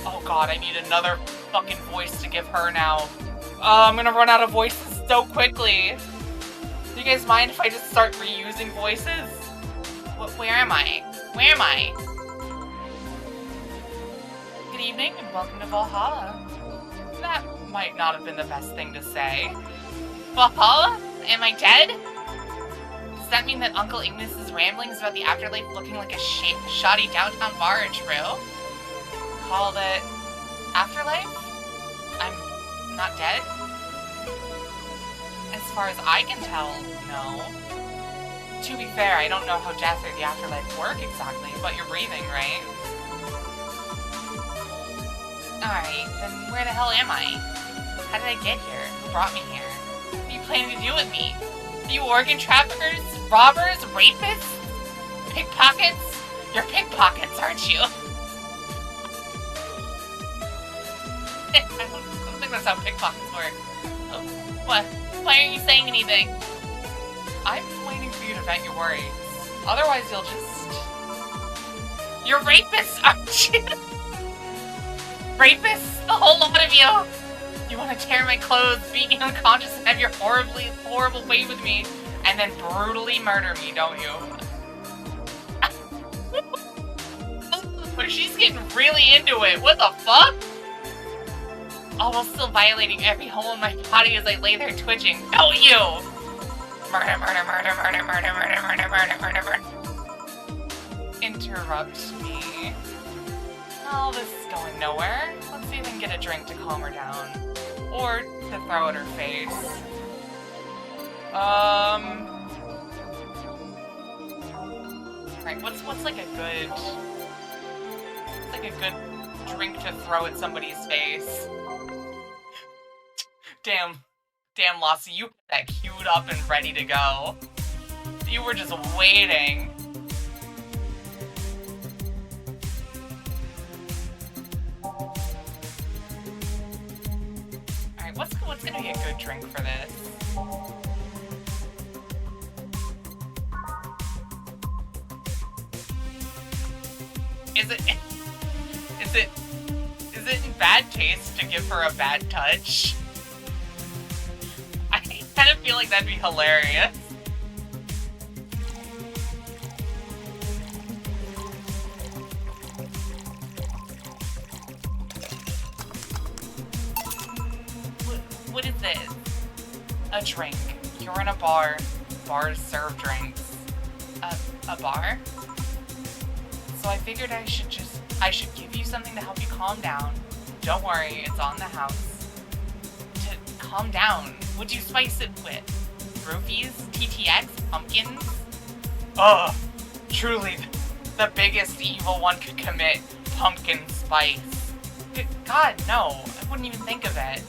Oh god, I need another fucking voice to give her now. I'm gonna run out of voices so quickly. Do you guys mind if I just start reusing voices? Where am I? Where am I? Good evening and welcome to Valhalla. That might not have been the best thing to say. Valhalla? Am I dead? Does that mean that Uncle Ignis's ramblings about the afterlife looking like a shoddy downtown bar are true? Called it afterlife? I'm not dead? As far as I can tell, no. To be fair, I don't know how death or the afterlife work exactly, but you're breathing, right? Alright, then where the hell am I? How did I get here? Who brought me here? What are you planning to do with me? Are you organ traffickers? Robbers? Rapists? Pickpockets? You're pickpockets, aren't you? I don't think that's how pickpockets work. Oh, what? Why aren't you saying anything? I'm waiting for you to vent your worries. Otherwise, you'll just... You're rapists, aren't you? Rapists? The whole lot of you! You want to tear my clothes, beat me unconscious, and have your horrible way with me, and then brutally murder me, don't you? But she's getting really into it. What the fuck? All while still violating every hole in my body as I lay there twitching. Don't you! Murder, murder, murder, murder, murder, murder, murder, murder, murder, murder. Interrupt me. Oh, this is going nowhere. Let's see if I can get a drink to calm her down. Or to throw at her face. Right, what's like a good... What's like a good drink to throw at somebody's face? Damn. Damn, Lassie, you had that queued up and ready to go. You were just waiting. Alright, what's gonna be a good drink for this? Is it in bad taste to give her a bad touch? I kind of feel like that'd be hilarious. What is this? A drink. You're in a bar. Bars serve drinks. A bar? So I figured I should give you something to help you calm down. Don't worry, it's on the house. To calm down, would you spice it with? Roofies? TTX? Pumpkins? Ugh, truly, the biggest evil one could commit. Pumpkin spice. God, no, I wouldn't even think of it.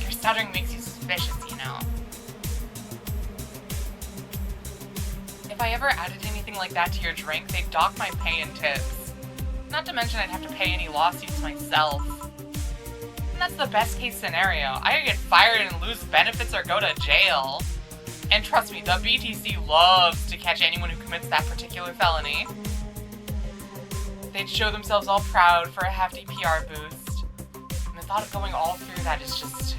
Your stuttering makes you suspicious, you know. If I ever added anything like that to your drink, they'd dock my pay and tips. Not to mention I'd have to pay any lawsuits myself. And that's the best case scenario. I could get fired and lose benefits or go to jail. And trust me, the BTC loves to catch anyone who commits that particular felony. They'd show themselves all proud for a hefty PR boost. And the thought of going all through that is just...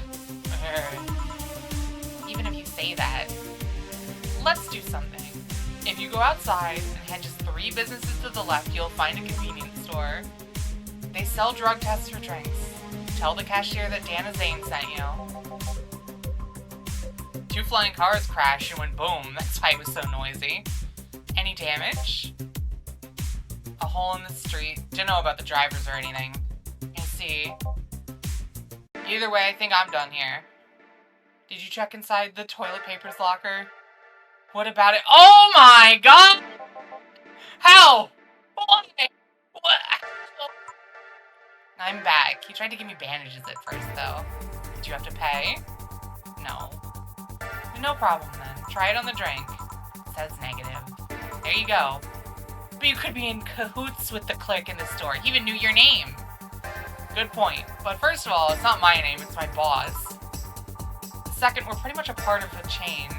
Even if you say that. Let's do something. If you go outside and head just 3 businesses to the left, you'll find a convenience store. They sell drug tests for drinks. Tell the cashier that Dana Zane sent you. 2 flying cars crashed and went boom. That's why it was so noisy. Any damage? A hole in the street. Didn't know about the drivers or anything. I see. Either way, I think I'm done here. Did you check inside the toilet paper's locker? What about it? Oh my god! How? Why? What? I'm back. He tried to give me bandages at first, though. Did you have to pay? No. No problem, then. Try it on the drink. It says negative. There you go. But you could be in cahoots with the clerk in the store. He even knew your name. Good point. But first of all, it's not my name, it's my boss. Second, we're pretty much a part of a chain.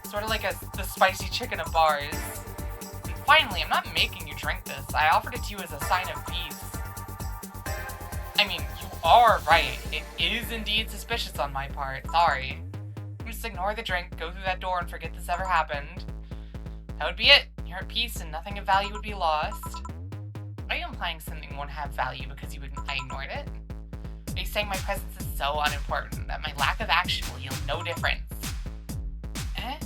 Sort of like the spicy chicken of bars. And finally, I'm not making you drink this. I offered it to you as a sign of peace. I mean, you are right. It is indeed suspicious on my part. Sorry. Just ignore the drink, go through that door, and forget this ever happened. That would be it. You're at peace, and nothing of value would be lost. Are you implying something won't have value because I ignored it? Are you saying my presence is so unimportant that my lack of action will yield no difference? Eh?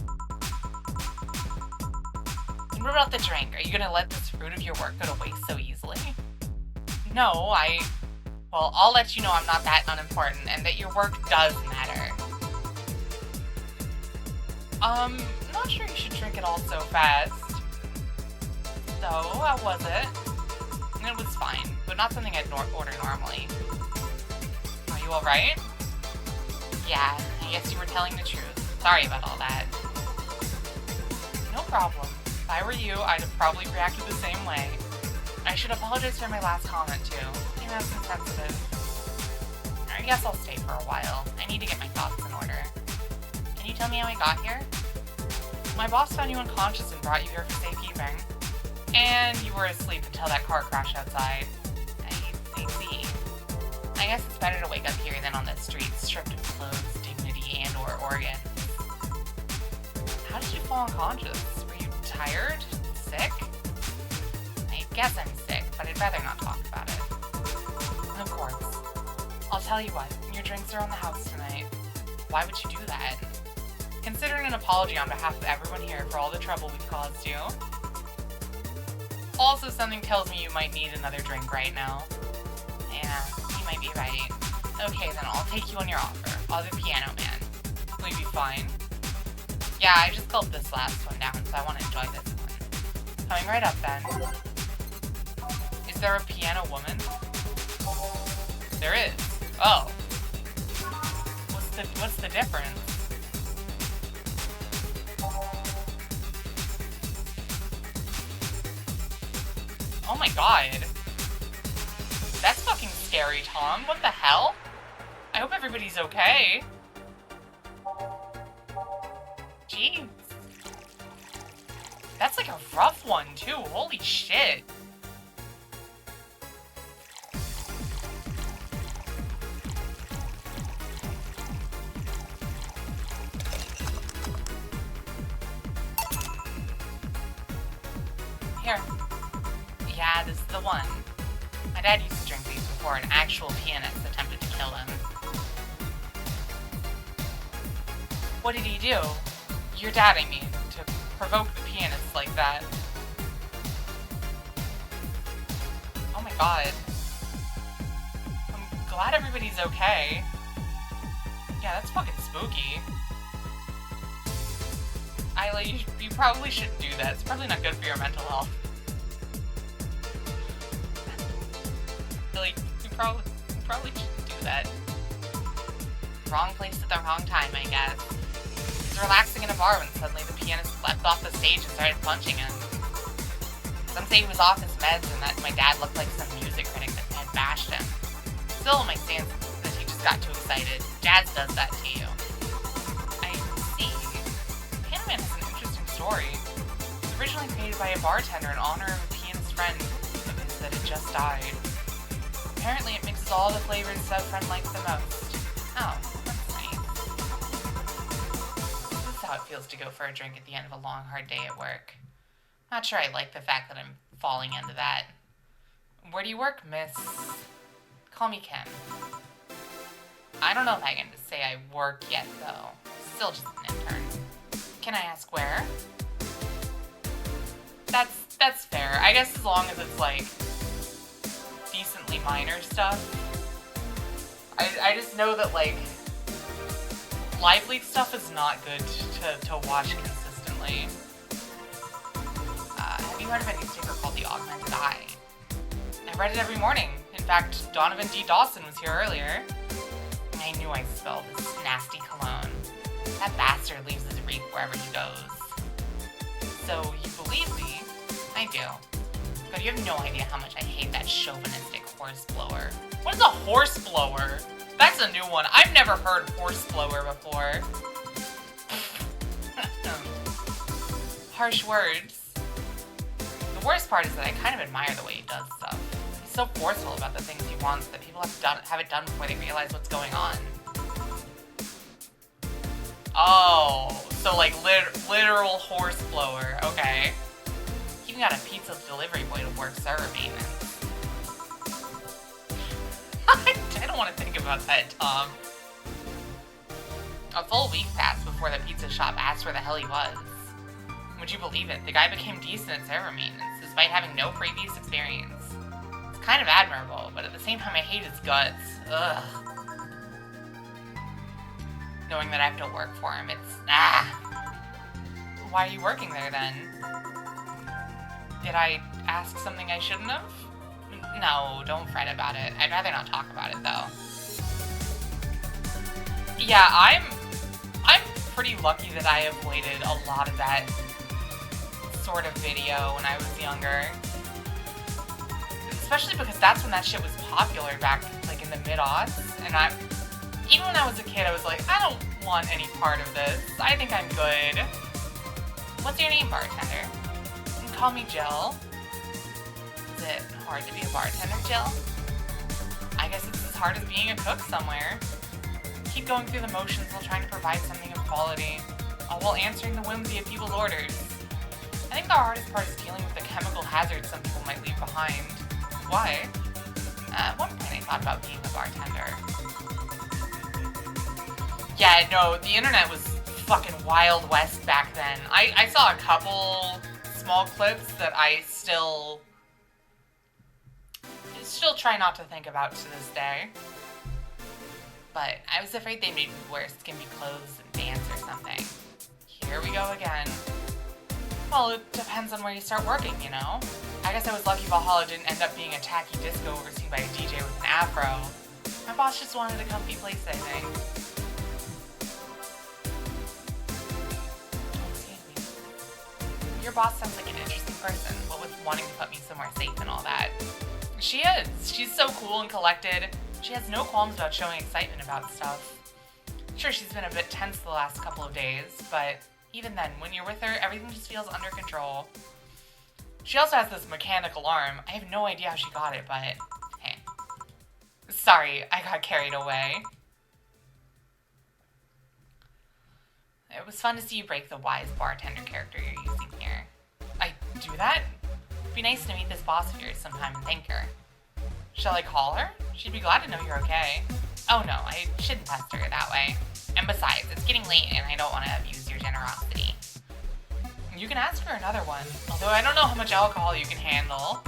And what about the drink? Are you gonna let this fruit of your work go to waste so easily? No, well, I'll let you know I'm not that unimportant and that your work does matter. Not sure you should drink it all so fast. So, how was it? It was fine, but not something I'd order normally. Are you alright? Yeah, I guess you were telling the truth. Sorry about all that. No problem. If I were you, I'd have probably reacted the same way. I should apologize for my last comment, too. You know, it's insensitive. I guess I'll stay for a while. I need to get my thoughts in order. Can you tell me how I got here? My boss found you unconscious and brought you here for safekeeping. And you were asleep until that car crashed outside. I see. I guess it's better to wake up here than on the streets, stripped of clothes, dignity, and or organs. How did you fall unconscious? Were you tired? Sick? I guess I'm sick, but I'd rather not talk about it. Of course. I'll tell you what, your drinks are on the house tonight. Why would you do that? Consider it an apology on behalf of everyone here for all the trouble we've caused you. Also, something tells me you might need another drink right now. Yeah, you might be right. Okay, then I'll take you on your offer. I'll be Piano Man. Will you be fine? Yeah, I just gulped this last one down, so I want to enjoy this one. Coming right up, then. Is there a piano woman? There is. Oh. what's the difference? Oh my god. That's fucking scary, Tom. What the hell? I hope everybody's okay. Jeez. That's like a rough one, too. Holy shit. Here. Yeah, this is the one. My dad used to drink these before an actual pianist attempted to kill him. What did he do? Your dad, I mean, to provoke the pianist like that. Oh my god. I'm glad everybody's okay. Yeah, that's fucking spooky. Isla, you probably shouldn't do that. It's probably not good for your mental health. Like, you probably shouldn't do that. Wrong place at the wrong time, I guess. He was relaxing in a bar when suddenly the pianist leapt off the stage and started punching him. Some say he was off his meds and that my dad looked like some music critic that had bashed him. Still, my stance is that he just got too excited. Jazz does that to you. I see. Panaman has an interesting story. It was originally created by a bartender in honor of a pianist friend of his that had just died. Apparently it mixes all the flavors that friend likes the most. Oh, that's nice. This is how it feels to go for a drink at the end of a long, hard day at work. Not sure I like the fact that I'm falling into that. Where do you work, miss? Call me Kim. I don't know if I can say I work yet, though. Still just an intern. Can I ask where? That's fair. I guess as long as it's, like, decently minor stuff. I just know that, like, live lead stuff is not good to watch consistently. Have you heard of a newspaper called The Augmented Eye? I read it every morning. In fact, Donovan D. Dawson was here earlier. I knew I smelled this nasty cologne. That bastard leaves his reek wherever he goes. So, you believe me? I do. But you have no idea how much I hate that chauvinistic horse blower. What is a horse blower? That's a new one. I've never heard horse blower before. Harsh words. The worst part is that I kind of admire the way he does stuff. He's so forceful about the things he wants that people have it done before they realize what's going on. Oh, so like literal horse blower. Okay. He even got a pizza delivery boy to work server maintenance. I don't want to think about that, Tom. A full week passed before the pizza shop asked where the hell he was. Would you believe it? The guy became decent at server maintenance, despite having no previous experience. It's kind of admirable, but at the same time I hate his guts. Ugh. Knowing that I have to work for him, it's... Why are you working there, then? Did I ask something I shouldn't have? No, don't fret about it. I'd rather not talk about it, though. Yeah, I'm pretty lucky that I avoided a lot of that sort of video when I was younger. Especially because that's when that shit was popular back, like, in the mid-aughts. And even when I was a kid, I was like, I don't want any part of this. I think I'm good. What's your name, bartender? You can call me Jill. Is it hard to be a bartender, Jill? I guess it's as hard as being a cook somewhere. Keep going through the motions while trying to provide something of quality, all while answering the whimsy of people's orders. I think the hardest part is dealing with the chemical hazards some people might leave behind. Why? At one point I thought about being a bartender. Yeah, no, the internet was fucking Wild West back then. I saw a couple small clips that I still try not to think about to this day. But I was afraid they made me wear skimpy clothes and dance or something. Here we go again. Well, it depends on where you start working, you know? I guess I was lucky Valhalla didn't end up being a tacky disco overseen by a DJ with an afro. My boss just wanted a comfy place, I think. Your boss sounds like an interesting person, what with wanting to put me somewhere safe and all that. She is. She's so cool and collected. She has no qualms about showing excitement about stuff. Sure, she's been a bit tense the last couple of days, but even then, when you're with her, everything just feels under control. She also has this mechanical arm. I have no idea how she got it, but hey. Sorry, I got carried away. It was fun to see you break the wise bartender character you're using here. I do that? It'd be nice to meet this boss of yours sometime and thank her. Shall I call her? She'd be glad to know you're okay. Oh no, I shouldn't pester her that way. And besides, it's getting late and I don't want to abuse your generosity. You can ask for another one, although I don't know how much alcohol you can handle.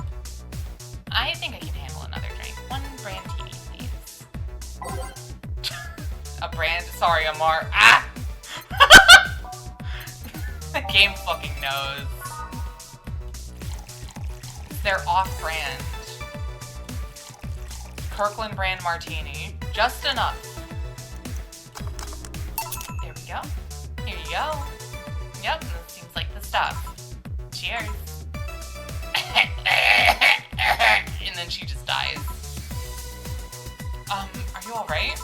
I think I can handle another drink. One brandini, please. A brand? Sorry, Amar. Ah! The game fucking knows. They're off-brand. Kirkland brand martini. Just enough. There we go. Here you go. Yep, that seems like the stuff. Cheers. And then she just dies. Are you alright?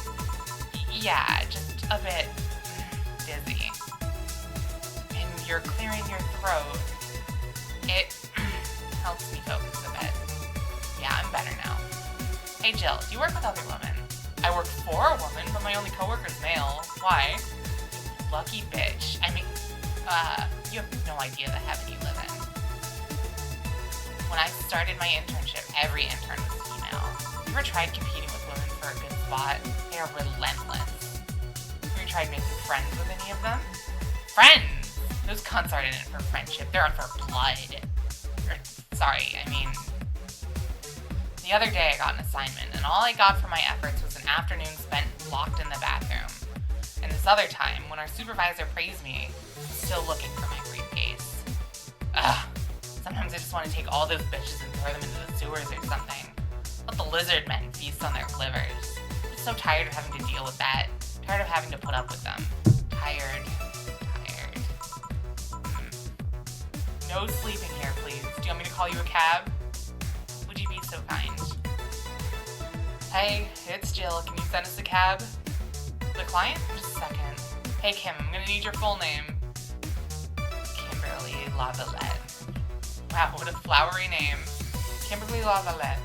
Yeah, just a bit dizzy. And you're clearing your throat. It helps me focus a bit. Yeah, I'm better now. Hey Jill, do you work with other women? I work for a woman, but my only coworker's male. Why? Lucky bitch. I mean, you have no idea the heaven you live in. When I started my internship, every intern was female. You ever tried competing with women for a good spot? They are relentless. Have you tried making friends with any of them? Friends? Those cunts aren't in it for friendship. They're in for blood. Sorry, I mean... The other day I got an assignment, and all I got for my efforts was an afternoon spent locked in the bathroom. And this other time, when our supervisor praised me, I was still looking for my briefcase. Ugh. Sometimes I just want to take all those bitches and throw them into the sewers or something. Let the lizard men feast on their livers. I'm just so tired of having to deal with that. Tired of having to put up with them. Tired. No sleeping here, please. Do you want me to call you a cab? Would you be so kind? Hey, it's Jill. Can you send us a cab? The client? Just a second. Hey, Kim, I'm gonna need your full name. Kimberly Lavalette. Wow, what a flowery name. Kimberly Lavalette.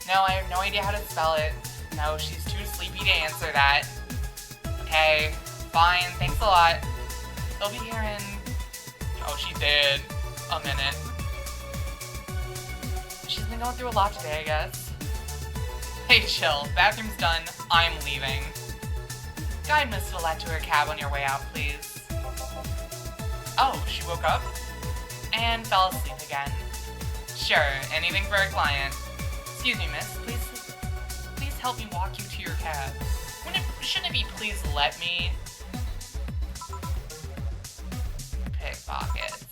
No, I have no idea how to spell it. No, she's too sleepy to answer that. Okay, fine. Thanks a lot. They'll be here in... Oh, she did. A minute. She's been going through a lot today, I guess. Hey, chill. Bathroom's done. I'm leaving. Guide Miss Villette to her cab on your way out, please. Oh, she woke up? And fell asleep again. Sure, anything for a client. Excuse me, miss. Please help me walk you to your cab. Shouldn't it be please let me? Pickpockets.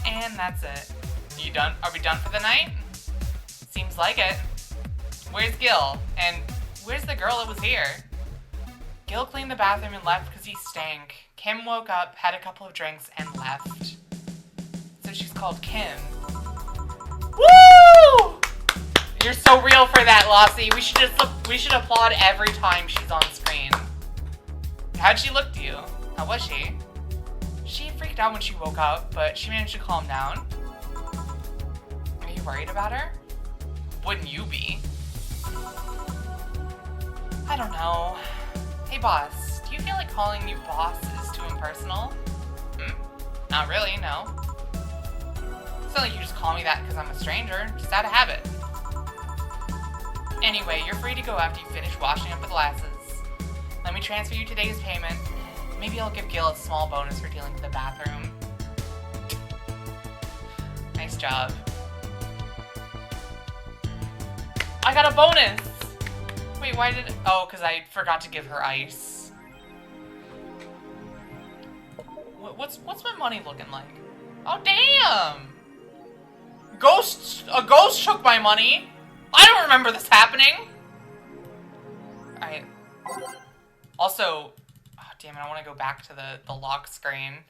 And that's it. You done? Are we done for the night? Seems like it. Where's Gil? And where's the girl that was here? Gil cleaned the bathroom and left because he stank. Kim woke up, had a couple of drinks, and left. So she's called Kim. Woo! You're so real for that, Lossie. We should applaud every time she's on screen. How'd she look to you? How was she? She freaked out when she woke up, but she managed to calm down. Are you worried about her? Wouldn't you be? I don't know. Hey boss, do you feel like calling you boss is too impersonal? Not really, no. It's not like you just call me that because I'm a stranger, just out of habit. Anyway, you're free to go after you finish washing up the glasses. Let me transfer you today's payment. Maybe I'll give Gil a small bonus for dealing with the bathroom. Nice job. I got a bonus! Wait, why did... Oh, because I forgot to give her ice. What's my money looking like? Oh, damn! A ghost took my money! I don't remember this happening! Alright. Also... Oh, damn it, I want to go back to the lock screen.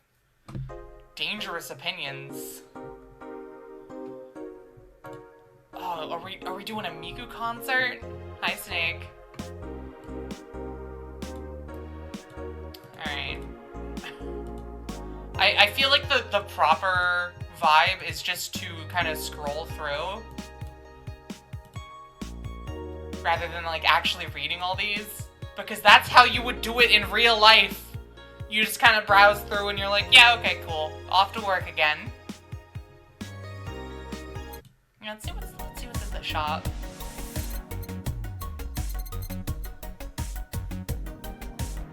dangerous opinions. Oh, are we doing a Miku concert? Hi, Snake. Alright. I feel like the proper vibe is just to kind of scroll through rather than like actually reading all these, because that's how you would do it in real life. You just kind of browse through and you're like, yeah, okay, cool, off to work again. Yeah, let's see what's at the shop.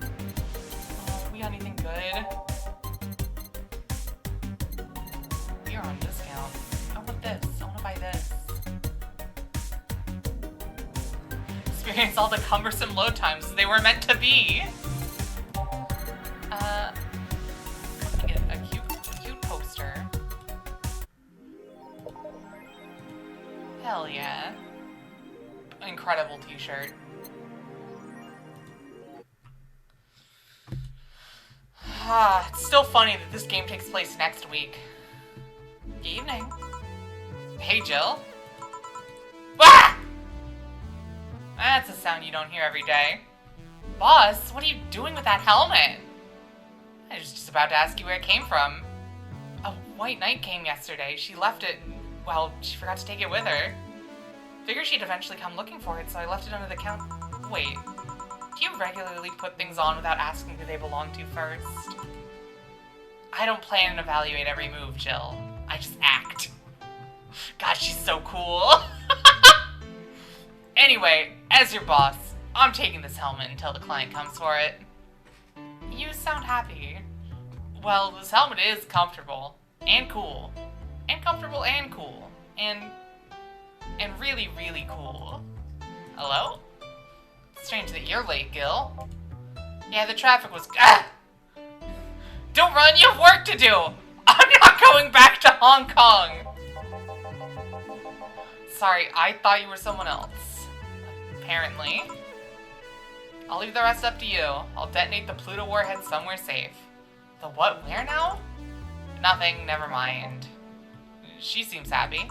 Oh, we got anything good? We are on discount. I want this. I want to buy this. Experience all the cumbersome load times as they were meant to be. Get a cute poster. Hell yeah. Incredible t-shirt. It's still funny that this game takes place next week. Good evening. Hey, Jill. Ah! That's a sound you don't hear every day. Boss, what are you doing with that helmet? I was just about to ask you where it came from. A white knight came yesterday. She left it, well, she forgot to take it with her. Figured she'd eventually come looking for it, so I left it under the counter. Wait, do you regularly put things on without asking who they belong to first? I don't plan and evaluate every move, Jill. I just act. God, she's so cool. Anyway, as your boss, I'm taking this helmet until the client comes for it. You sound happy. Well, this helmet is comfortable. And cool. And comfortable and cool. And really, really cool. Hello? Strange that you're late, Gil. Yeah, the traffic was... Ah! Don't run, you have work to do! I'm not going back to Hong Kong! Sorry, I thought you were someone else. Apparently. I'll leave the rest up to you. I'll detonate the Pluto warhead somewhere safe. The what? Where now? Nothing, never mind. She seems happy.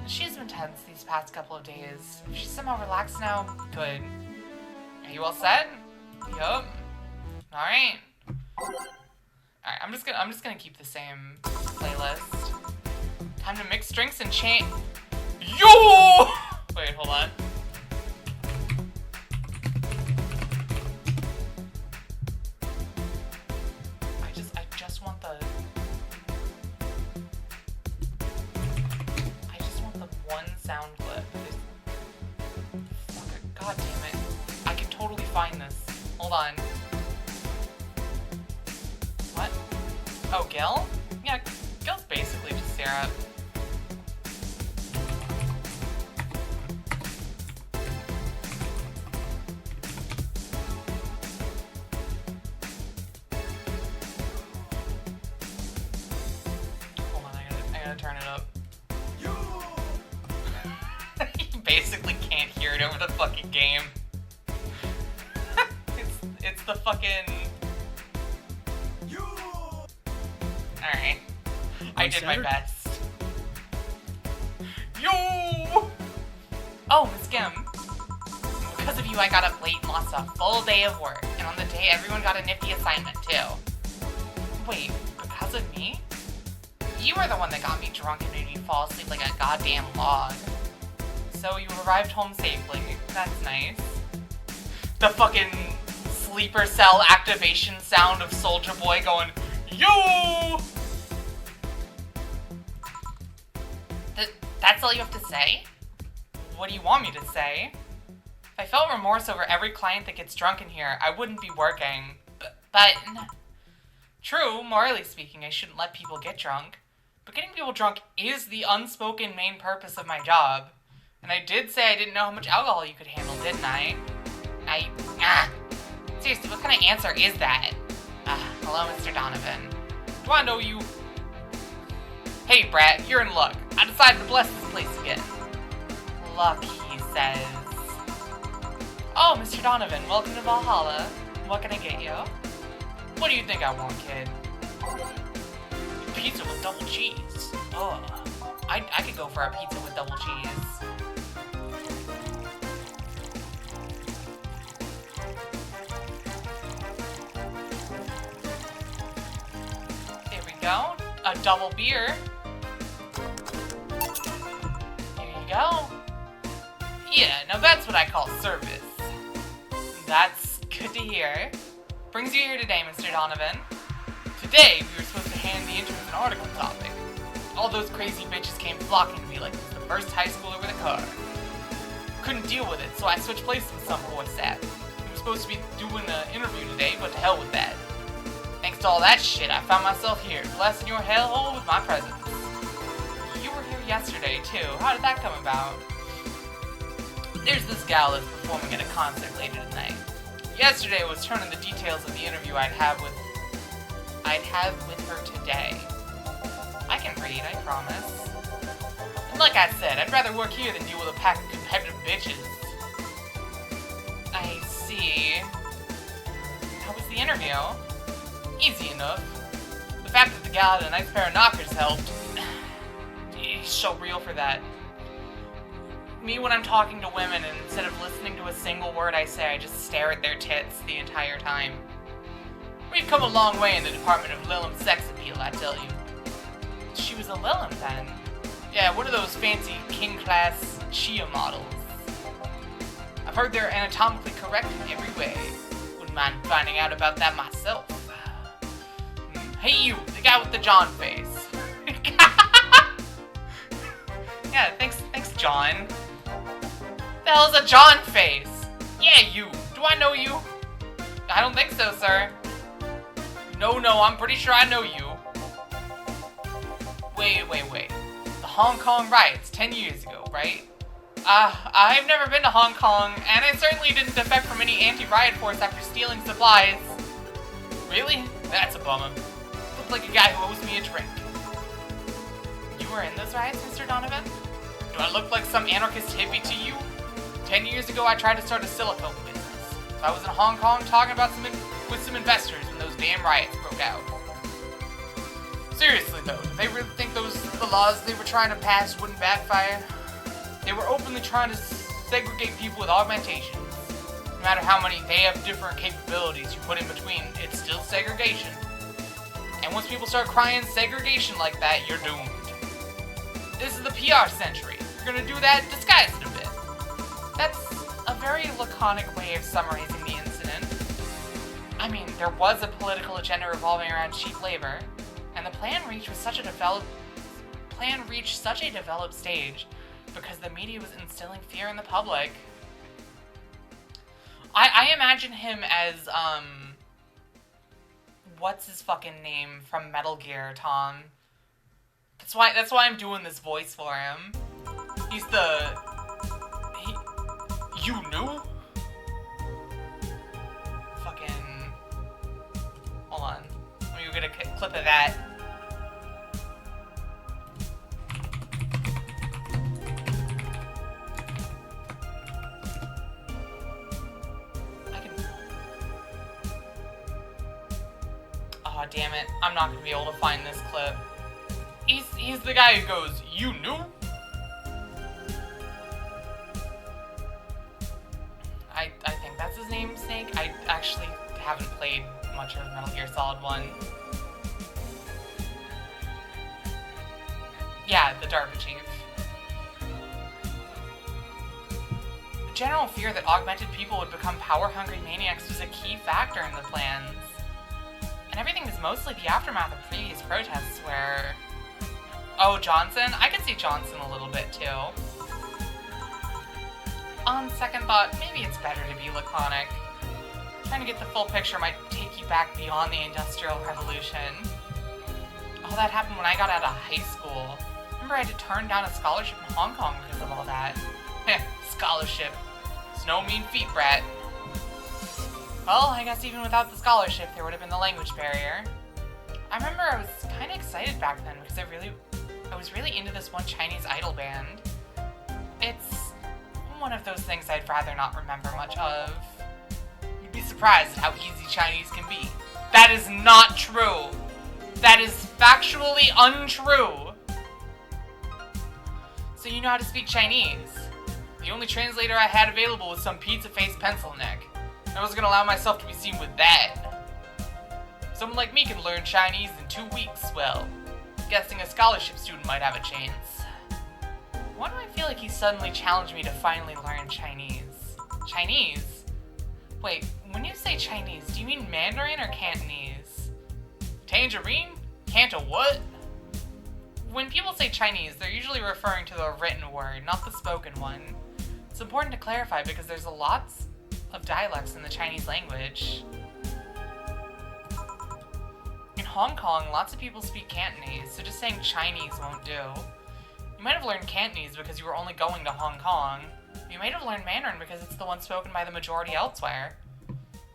She's been tense these past couple of days. If she's somehow relaxed now, good. Are you all set? Yup. Alright. Alright, I'm just gonna keep the same playlist. Time to mix drinks and chain. Yo! Wait, hold on. I just want the one sound clip. God damn it. I can totally find this. Hold on. What? Oh, Gil? Yeah, Gil's basically just syrup. Hold on, I gotta turn it up. You basically can't hear it over the fucking game. It's the fucking... Alright. I did my best. Yo! Oh, Miss Gim. Because of you, I got up late and lost a full day of work. And on the day, everyone got a nifty assignment, too. Wait, because of me? You were the one that got me drunk and made me fall asleep like a goddamn log. So you arrived home safely. That's nice. The fucking sleeper cell activation sound of Soldier Boy going, yo! That's all you have to say? What do you want me to say? If I felt remorse over every client that gets drunk in here, I wouldn't be working. But true, morally speaking, I shouldn't let people get drunk. But getting people drunk is the unspoken main purpose of my job. And I did say I didn't know how much alcohol you could handle, didn't I? Seriously, what kind of answer is that? Hello, Mr. Donovan. Do I know you? Hey, Brad, you're in luck. I decided to bless this place again. Luck, he says. Oh, Mr. Donovan, welcome to Valhalla. What can I get you? What do you think I want, kid? pizza with double cheese. Ugh. I could go for a pizza with double cheese. There we go. A double beer. Here you go. Yeah, now that's what I call service. That's good to hear. Brings you here today, Mr. Donovan. Today, we were supposed to hand the interns an article topic. All those crazy bitches came flocking to me like it was the first high schooler with a car. Couldn't deal with it, so I switched places with some poor sap. We were supposed to be doing an interview today, but to hell with that. Thanks to all that shit, I found myself here, blasting your hellhole with my presence. You were here yesterday, too. How did that come about? There's this gal that's performing at a concert later tonight. Yesterday was turning the details of the interview I'd have with her today. I can read, I promise. And like I said, I'd rather work here than deal with a pack of competitive bitches. I see. How was the interview? Easy enough. The fact that the gal had a nice pair of knockers helped. He's so real for that. Me when I'm talking to women, and instead of listening to a single word I say, I just stare at their tits the entire time. We've come a long way in the department of Lilum sex appeal, I tell you. She was a Lilum then? Yeah, one of those fancy king-class Chia models. I've heard they're anatomically correct in every way. Wouldn't mind finding out about that myself. Hey you, the guy with the John face. Yeah, thanks John. The hell's a John face? Yeah, you. Do I know you? I don't think so, sir. No, I'm pretty sure I know you. Wait. The Hong Kong riots 10 years ago, right? I've never been to Hong Kong, and I certainly didn't defect from any anti-riot force after stealing supplies. Really? That's a bummer. Looked like a guy who owes me a drink. You were in those riots, Mr. Donovan? Do I look like some anarchist hippie to you? 10 years ago, I tried to start a silicone business. So I was in Hong Kong talking about with some investors when those damn riots broke out. Seriously though, did they really think the laws they were trying to pass wouldn't backfire? They were openly trying to segregate people with augmentations. No matter how many they have different capabilities you put in between, it's still segregation. And once people start crying segregation like that, you're doomed. This is the PR century. You're gonna do that, disguise it a bit. That's a very laconic way of summarizing the incident. I mean, there was a political agenda revolving around cheap labor, and the plan reached such a developed stage because the media was instilling fear in the public. I imagine him as, what's his fucking name from Metal Gear, Tom? That's why I'm doing this voice for him. He's you knew? Fucking... Hold on. Let me get a clip of that. Aw, damn it. I'm not gonna be able to find this clip. He's the guy who goes, "You knew?" I think that's his name, Snake. I actually haven't played much of Metal Gear Solid 1. Yeah, the DARPA chief. The general fear that augmented people would become power-hungry maniacs was a key factor in the plans. And everything was mostly the aftermath of previous protests where... Oh, Johnson? I could see Johnson a little bit, too. On second thought, maybe it's better to be laconic. Trying to get the full picture might take you back beyond the Industrial Revolution. All that happened when I got out of high school. Remember I had to turn down a scholarship in Hong Kong because of all that. Heh, scholarship. It's no mean feat, brat. Well, I guess even without the scholarship, there would have been the language barrier. I remember I was kind of excited back then because I was really into this one Chinese idol band. It's one of those things I'd rather not remember much of. You'd be surprised at how easy Chinese can be. That is not true. That is factually untrue. So you know how to speak Chinese? The only translator I had available was some pizza-faced pencil neck. I wasn't gonna allow myself to be seen with that. Someone like me can learn Chinese in 2 weeks, well, guessing a scholarship student might have a chance. Why do I feel like he suddenly challenged me to finally learn Chinese? Chinese? Wait, when you say Chinese, do you mean Mandarin or Cantonese? Tangerine? Canto what? When people say Chinese, they're usually referring to the written word, not the spoken one. It's important to clarify because there's lots of dialects in the Chinese language. In Hong Kong, lots of people speak Cantonese, so just saying Chinese won't do. You might have learned Cantonese because you were only going to Hong Kong. You might have learned Mandarin because it's the one spoken by the majority elsewhere.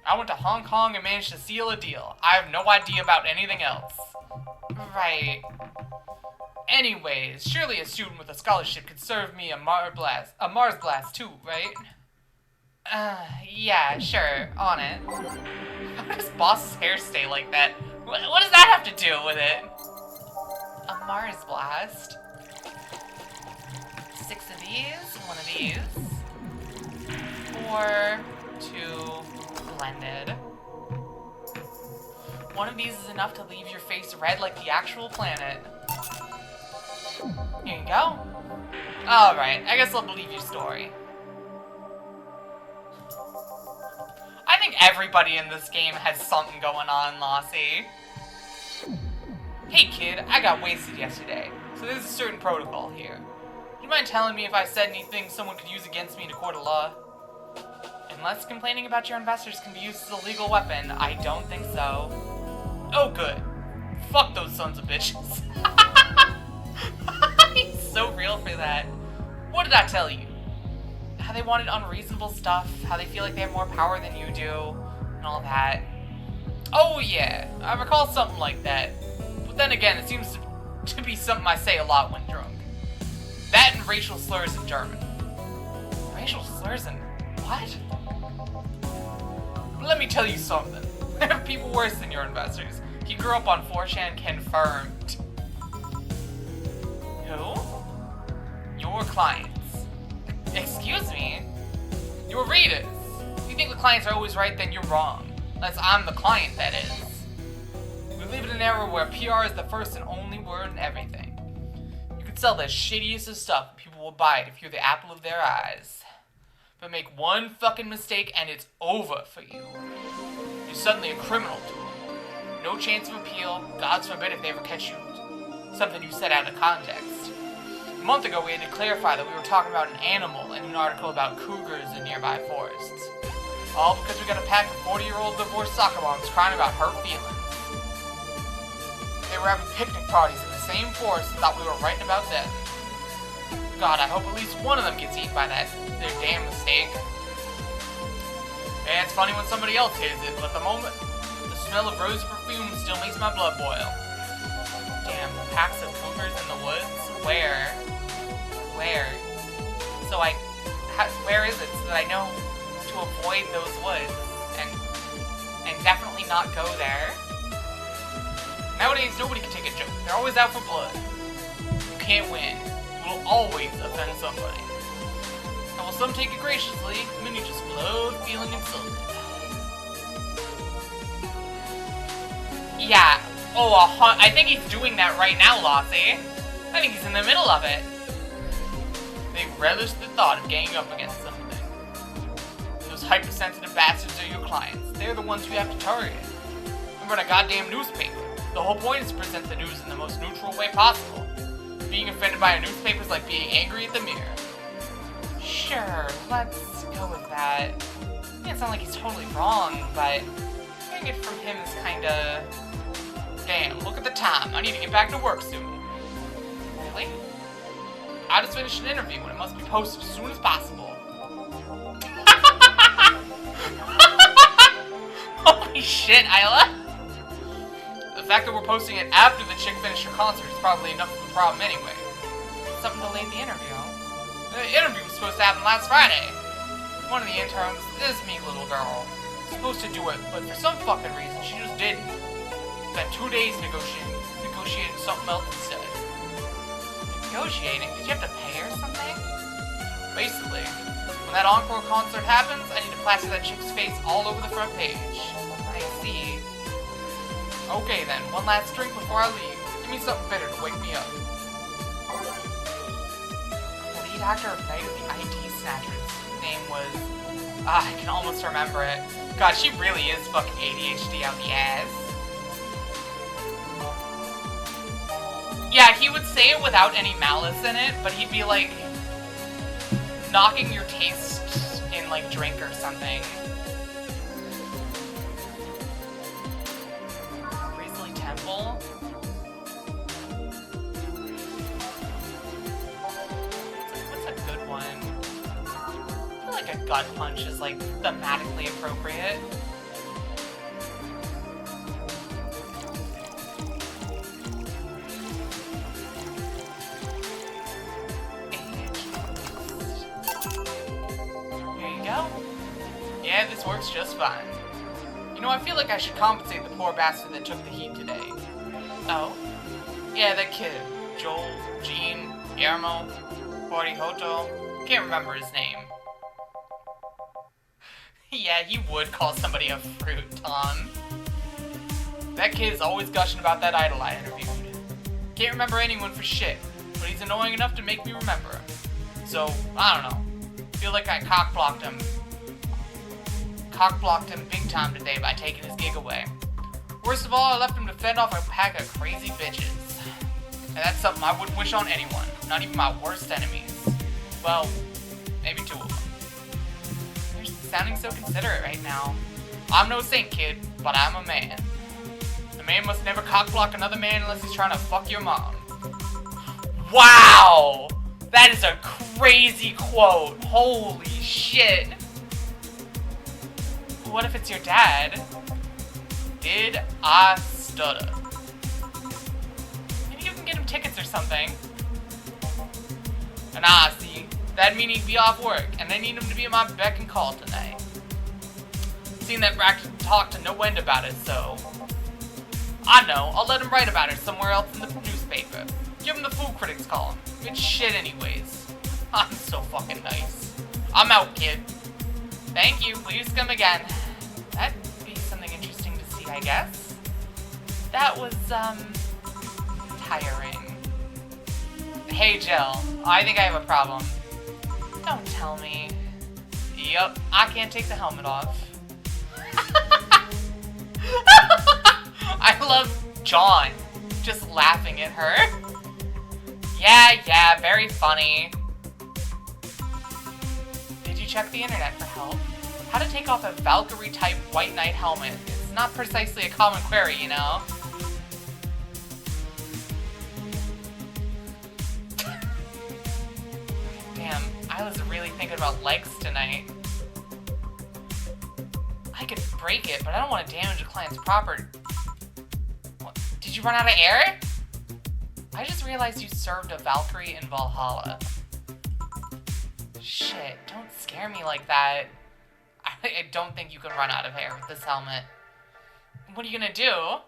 I went to Hong Kong and managed to seal a deal. I have no idea about anything else. Right. Anyways, surely a student with a scholarship could serve me a Mars Blast too, right? Yeah, sure, on it. How does Boss's hair stay like that? What does that have to do with it? A Mars Blast. 6 of these, 1 of these. 4, 2, blended. 1 of these is enough to leave your face red like the actual planet. Here you go. Alright, I guess I'll believe your story. I think everybody in this game has something going on, Lassie. Hey kid, I got wasted yesterday, so there's a certain protocol here. You mind telling me if I said anything someone could use against me in a court of law? Unless complaining about your investors can be used as a legal weapon, I don't think so. Oh good. Fuck those sons of bitches. He's so real for that. What did I tell you? How they wanted unreasonable stuff, how they feel like they have more power than you do, and all that. Oh yeah, I recall something like that. But then again, it seems to be something I say a lot when drunk. That and racial slurs in German. Racial slurs in what? Let me tell you something. There are people worse than your investors. He grew up on 4chan confirmed. Who? Your clients. Excuse me? Your readers. If you think the clients are always right, then you're wrong. Unless I'm the client, that is. We live in an era where PR is the first and only word in everything. You could sell the shittiest of stuff and people will buy it if you're the apple of their eyes. But make one fucking mistake and it's over for you. You're suddenly a criminal to them. No chance of appeal, God's forbid if they ever catch you something you said out of context. A month ago we had to clarify that we were talking about an animal in an article about cougars in nearby forests. All because we got a pack of 40-year-old divorced soccer moms crying about hurt feelings. They were having picnic parties in the same forest and thought we were writing about them. God, I hope at least one of them gets eaten by their damn mistake. Yeah, it's funny when somebody else hears it, but at the moment, the smell of rose perfume still makes my blood boil. Damn, packs of cougars in the woods? Where? So where is it so that I know to avoid those woods and definitely not go there? Nowadays, nobody can take a joke. They're always out for blood. You can't win. You will always offend somebody. And while some take it graciously, many just blow feeling insulted. Yeah. I think he's doing that right now, Lassie. I think he's in the middle of it. They relish the thought of ganging up against something. Those hypersensitive bastards are your clients. They're the ones you have to target. We run a goddamn newspaper. The whole point is to present the news in the most neutral way possible. Being offended by a newspaper is like being angry at the mirror. Sure, let's go with that. It doesn't sound like he's totally wrong, but hearing it from him is kinda... Damn, look at the time. I need to get back to work soon. Really? I just finished an interview and it must be posted as soon as possible. Holy shit, Isla! The fact that we're posting it after the chick finished her concert is probably enough of a problem anyway. Something delayed the interview. The interview was supposed to happen last Friday. One of the interns, this meek little girl, was supposed to do it, but for some fucking reason she just didn't. Spent 2 days negotiating negotiating something else instead. Negotiating? Did you have to pay or something? Basically, when that encore concert happens, I need to plaster that chick's face all over the front page. I see. Okay then, one last drink before I leave. Give me something bitter to wake me up. The lead actor of Night of the IT Snatchers' name was... I can almost remember it. God, she really is fucking ADHD out the ass. Yeah, he would say it without any malice in it, but he'd be like... knocking your taste in, like, drink or something. Grizzly Temple? What's a good one? I feel like a gut punch is, like, thematically appropriate. Yeah, this works just fine. You know, I feel like I should compensate the poor bastard that took the heat today. Oh? Yeah, that kid. Joel, Gene, Guillermo, Horihoto. Can't remember his name. Yeah, he would call somebody a fruit, Tom. That kid's always gushing about that idol I interviewed. Can't remember anyone for shit, but he's annoying enough to make me remember him. So, I don't know. Feel like I cock-blocked him big time today by taking his gig away. Worst of all, I left him to fend off a pack of crazy bitches. And that's something I wouldn't wish on anyone, not even my worst enemies. Well, maybe two of them. You're sounding so considerate right now. I'm no saint, kid, but I'm a man. A man must never cock-block another man unless he's trying to fuck your mom. Wow! That is a crazy quote. Holy shit. What if it's your dad? Did I stutter? Maybe you can get him tickets or something. And see, that'd mean he'd be off work, and I need him to be at my beck and call tonight. Seen that Rack talk to no end about it, so... I know, I'll let him write about it somewhere else in the newspaper. Give him the Food Critics column. It's shit anyways. I'm so fucking nice. I'm out, kid. Thank you, please come again. That'd be something interesting to see, I guess. That was, tiring. Hey, Jill, I think I have a problem. Don't tell me. Yup, I can't take the helmet off. I love John just laughing at her. Yeah, very funny. Did you check the internet for help? How to take off a Valkyrie-type White Knight helmet. It's not precisely a common query, you know? Damn, I was really thinking about legs tonight. I could break it, but I don't want to damage a client's property. What? Did you run out of air? I just realized you served a Valkyrie in Valhalla. Shit, don't scare me like that. I don't think you can run out of air with this helmet. What are you gonna do?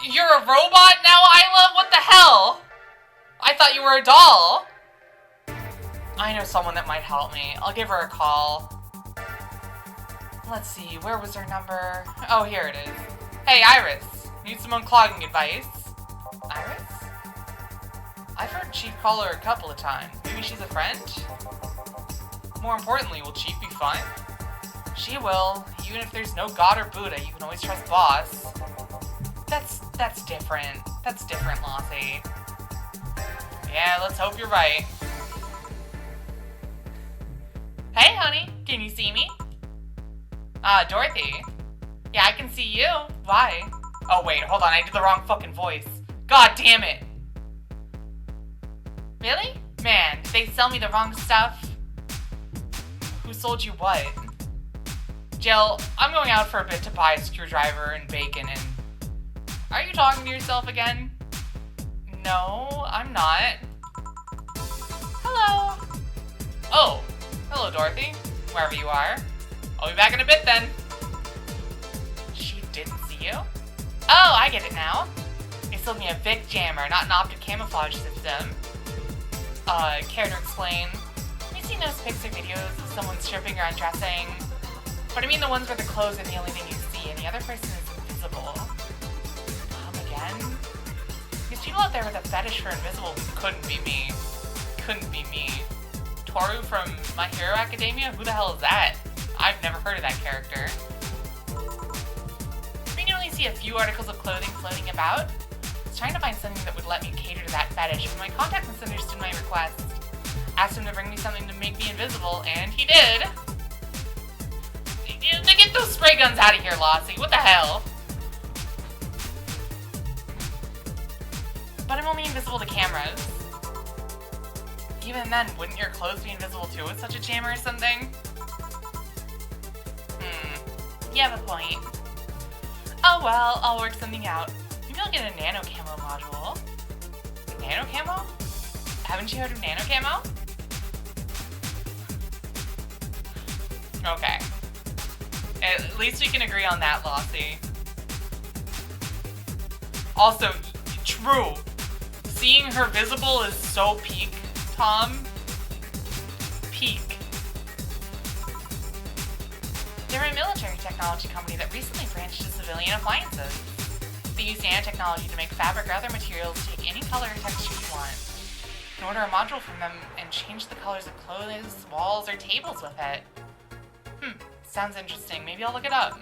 You're a robot now, Isla? What the hell? I thought you were a doll. I know someone that might help me. I'll give her a call. Let's see, where was her number? Oh, here it is. Hey, Iris. Need some unclogging advice? Iris? I've heard Chief call her a couple of times. Maybe she's a friend? More importantly, will Chief be fun? She will. Even if there's no God or Buddha, you can always trust Boss. That's different. That's different, Lottie. Yeah, let's hope you're right. Hey, honey. Can you see me? Dorothy. Yeah, I can see you. Why? Oh, wait. Hold on. I did the wrong fucking voice. God damn it. Really? Man, did they sell me the wrong stuff? Who sold you what? Jill, I'm going out for a bit to buy a screwdriver and bacon and... Are you talking to yourself again? No, I'm not. Hello. Oh, hello, Dorothy. Wherever you are. I'll be back in a bit then. She didn't see you? Oh, I get it now. They sold me a Vic jammer, not an optic camouflage system. Care to explain? Have you seen those pics or videos of someone stripping or undressing? But I mean the ones where the clothes are the only thing you see and the other person is invisible. Again? There's people out there with a fetish for invisible. Couldn't be me. Couldn't be me. Toru from My Hero Academia? Who the hell is that? I've never heard of that character. We can only see a few articles of clothing floating about. I was trying to find something that would let me cater to that fetish, but my contact misunderstood my request. Asked him to bring me something to make me invisible, and he did. Get those spray guns out of here, Lossie. What the hell? But I'm only invisible to cameras. Even then, wouldn't your clothes be invisible too with such a jammer or something? You have a point. Oh well, I'll work something out. Maybe I'll get a nano camo module. Nano camo? Haven't you heard of nano camo? Okay. At least we can agree on that, Lossie. Also, true. Seeing her visible is so peak, Tom. Peak. They're a military technology company that recently branched to civilian appliances. They use nanotechnology to make fabric or other materials take any color or texture you want. You can order a module from them and change the colors of clothes, walls, or tables with it. Sounds interesting. Maybe I'll look it up.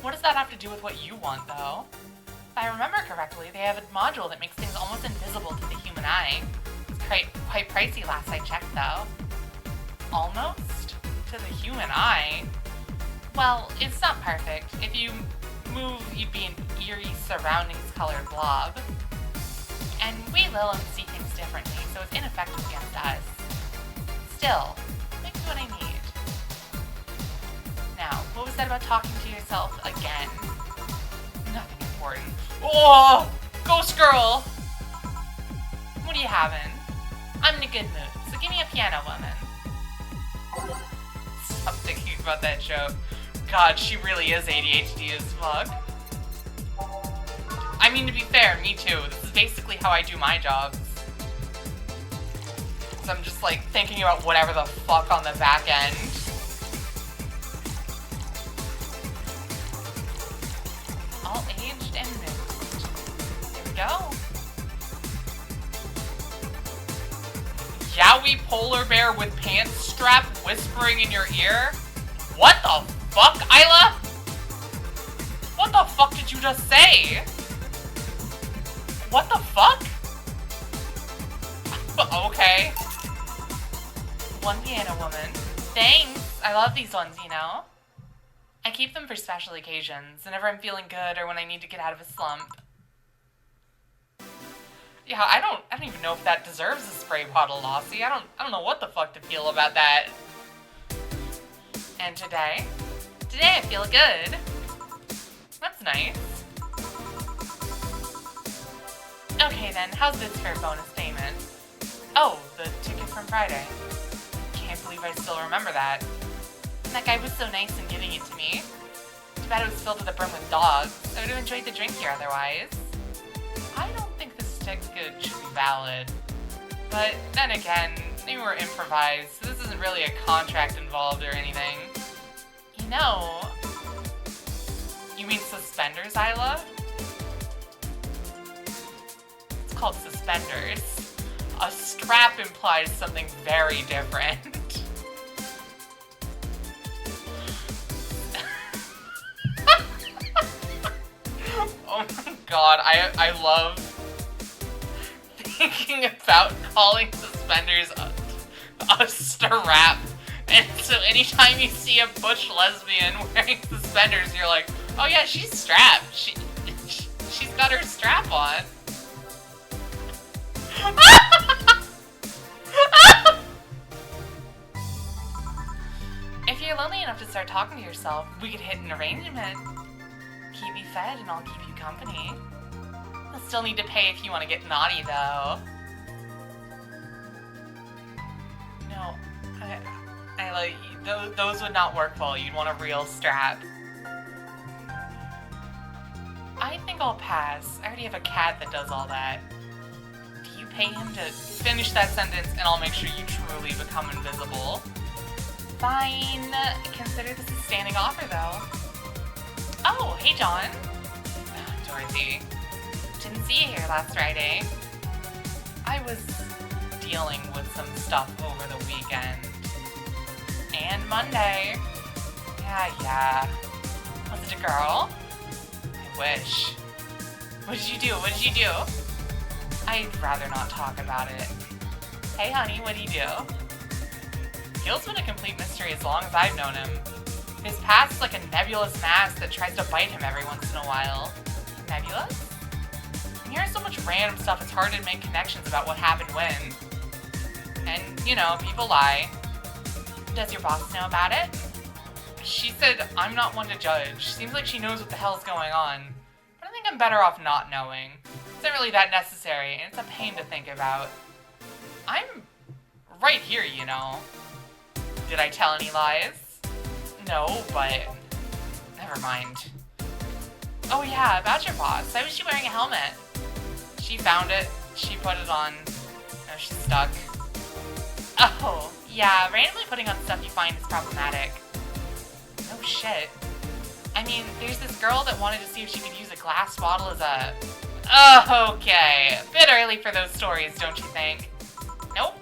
What does that have to do with what you want, though? If I remember correctly, they have a module that makes things almost invisible to the human eye. It's quite pricey last I checked, though. Almost? To the human eye? Well, it's not perfect. If you move, you'd be an eerie, surroundings-colored blob. And we Lilith see things differently, so it's ineffective against us. Still, maybe what I need. Now, what was that about talking to yourself again? Nothing important. Oh! Ghost girl! What are you having? I'm in a good mood, so give me a piano woman. Stop thinking about that joke. God, she really is ADHD as fuck. I mean, to be fair, me too. This is basically how I do my jobs. So I'm just like thinking about whatever the fuck on the back end. All aged and mixed. There we go. Yowie polar bear with pants strap whispering in your ear? What the fuck, Isla? What the fuck did you just say? What the fuck? Okay. One piano woman. Thanks. I love these ones, you know? I keep them for special occasions, whenever I'm feeling good or when I need to get out of a slump. Yeah, I don't even know if that deserves a spray bottle, Lossie. I don't know what the fuck to feel about that. And today I feel good. That's nice. Okay then, how's this for bonus payment? Oh, the ticket from Friday. Can't believe I still remember that. That guy was so nice in giving it to me. Too bad it was filled to the brim with dogs. I would have enjoyed the drink here otherwise. I don't think this ticket should be valid. But then again, they were improvised, so this isn't really a contract involved or anything. You know... You mean suspenders, Isla? It's called suspenders. A strap implies something very different. Oh my god, I love thinking about calling suspenders a strap. And so anytime you see a butch lesbian wearing suspenders, you're like, oh yeah, she's strapped. She's got her strap on. If you're lonely enough to start talking to yourself, we could hit an arrangement. Keep me fed and I'll keep you company. I'll still need to pay if you want to get naughty, though. No, I like those would not work well. You'd want a real strap. Doorbell pass. I already have a cat that does all that. Do you pay him to finish that sentence and I'll make sure you truly become invisible? Fine. Consider this a standing offer, though. Oh, hey, John. Dorothy. Didn't see you here last Friday. I was dealing with some stuff over the weekend. And Monday. Yeah. Was it a girl? I wish. What did you do? I'd rather not talk about it. Hey, honey, what do you do? Gil's been a complete mystery as long as I've known him. His past is like a nebulous mass that tries to bite him every once in a while. Nebulous? You hear so much random stuff, it's hard to make connections about what happened when. And, you know, people lie. Does your boss know about it? She said I'm not one to judge. Seems like she knows what the hell's going on. But I think I'm better off not knowing. It's not really that necessary, and it's a pain to think about. I'm right here, you know. Did I tell any lies? No, but never mind. Oh yeah, about your boss. Why was she wearing a helmet? She found it. She put it on. Now she's stuck. Oh, yeah, randomly putting on stuff you find is problematic. Oh shit. I mean, there's this girl that wanted to see if she could use a glass bottle as a... Oh, okay. A bit early for those stories, don't you think? Nope.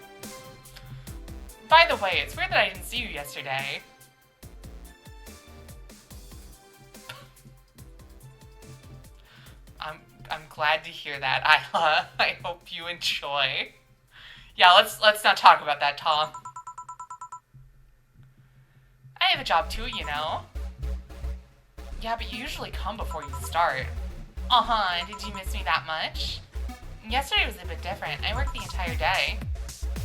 By the way, it's weird that I didn't see you yesterday. I'm glad to hear that, Isla. I hope you enjoy. Yeah, let's not talk about that, Tom. I have a job too, you know. Yeah, but you usually come before you start. Uh-huh, did you miss me that much? Yesterday was a bit different. I worked the entire day.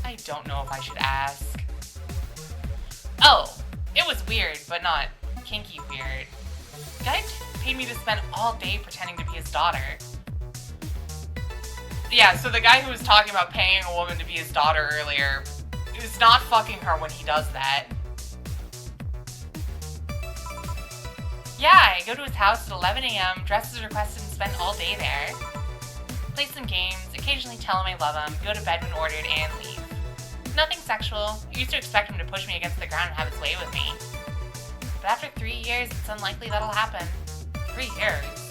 I don't know if I should ask. Oh, it was weird, but not kinky weird. The guy paid me to spend all day pretending to be his daughter. Yeah, so the guy who was talking about paying a woman to be his daughter earlier is not fucking her when he does that. Yeah, I go to his house at 11 a.m., dress as requested, and spend all day there. Play some games, occasionally tell him I love him, go to bed when ordered, and leave. Nothing sexual. I used to expect him to push me against the ground and have his way with me. But after 3 years, it's unlikely that'll happen. 3 years?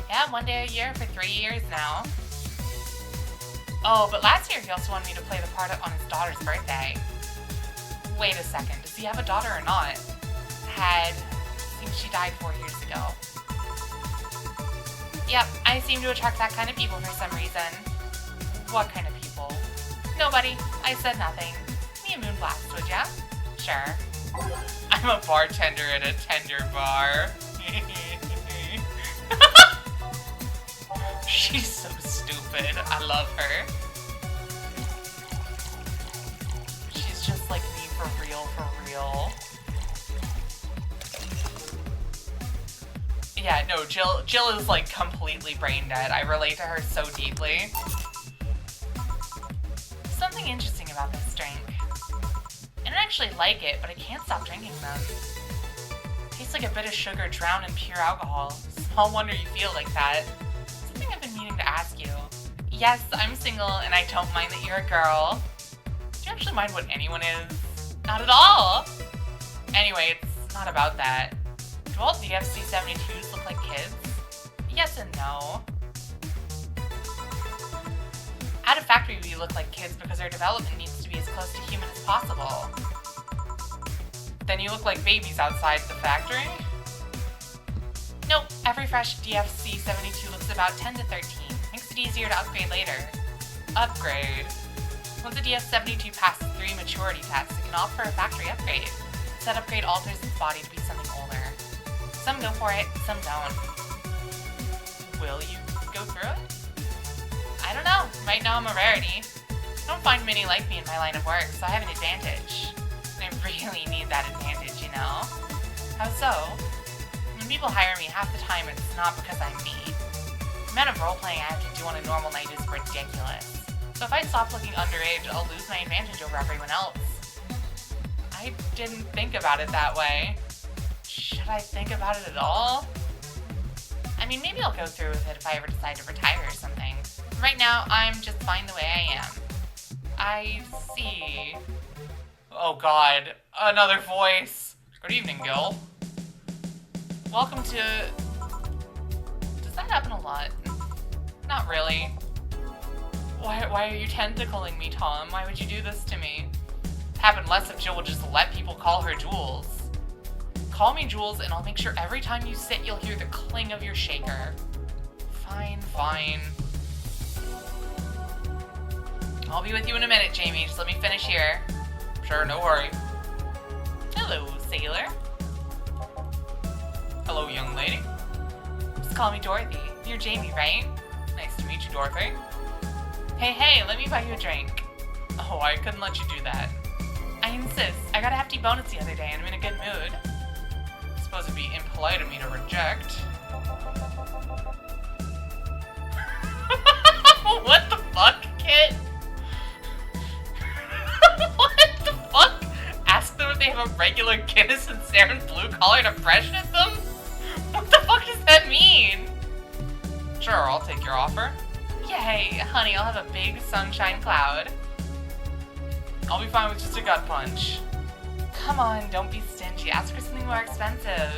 Yeah, 1 day a year for 3 years now. Oh, but last year he also wanted me to play the part on his daughter's birthday. Wait a second, does he have a daughter or not? Seems she died 4 years ago. Yep, I seem to attract that kind of people for some reason. What kind of people? Nobody. I said nothing. Me a moon blast, would ya? Sure. I'm a bartender at a tender bar. She's so stupid. I love her. She's just like me for real, for real. Yeah, no, Jill is like completely brain dead. I relate to her so deeply. Something interesting about this drink. I don't actually like it, but I can't stop drinking them. Tastes like a bit of sugar drowned in pure alcohol. Small wonder you feel like that. Something I've been meaning to ask you. Yes, I'm single, and I don't mind that you're a girl. Do you actually mind what anyone is? Not at all! Anyway, it's not about that. Do all DFC-72s look like kids? Yes and no. At a factory, we look like kids because our development needs to be as close to human as possible. Then you look like babies outside the factory? Nope, every fresh DFC-72 looks about 10 to 13. Makes it easier to upgrade later. Upgrade? Once a DF-72 passes 3 maturity tests, it can opt for a factory upgrade. Said upgrade alters its body to be something older. Some go for it, some don't. Will you go through it? I don't know. Right now I'm a rarity. I don't find many like me in my line of work, so I have an advantage. And I really need that advantage, you know? How so? When people hire me, half the time it's not because I'm me. The amount of role-playing I have to do on a normal night is ridiculous. So if I stop looking underage, I'll lose my advantage over everyone else. I didn't think about it that way. Should I think about it at all? I mean, maybe I'll go through with it if I ever decide to retire or something. Right now, I'm just fine the way I am. I see. Oh god, another voice. Good evening, Gil. Welcome to... Does that happen a lot? Not really. Why are you tentacling me, Tom? Why would you do this to me? It'd happen less if Jill would just let people call her Jules. Call me Jules, and I'll make sure every time you sit, you'll hear the cling of your shaker. Fine, fine. I'll be with you in a minute, Jamie. Just let me finish here. Sure, no worry. Hello, sailor. Hello, young lady. Just call me Dorothy. You're Jamie, right? Nice to meet you, Dorothy. Hey, let me buy you a drink. Oh, I couldn't let you do that. I insist. I got a hefty bonus the other day and I'm in a good mood. I suppose it'd be impolite of me to reject. What the fuck, kid? What the fuck? Ask them if they have a regular Guinness and Sarin blue collar to freshen them? What the fuck does that mean? Sure, I'll take your offer. Yay, honey, I'll have a big sunshine cloud. I'll be fine with just a gut punch. Come on, don't be stingy. Ask for something more expensive.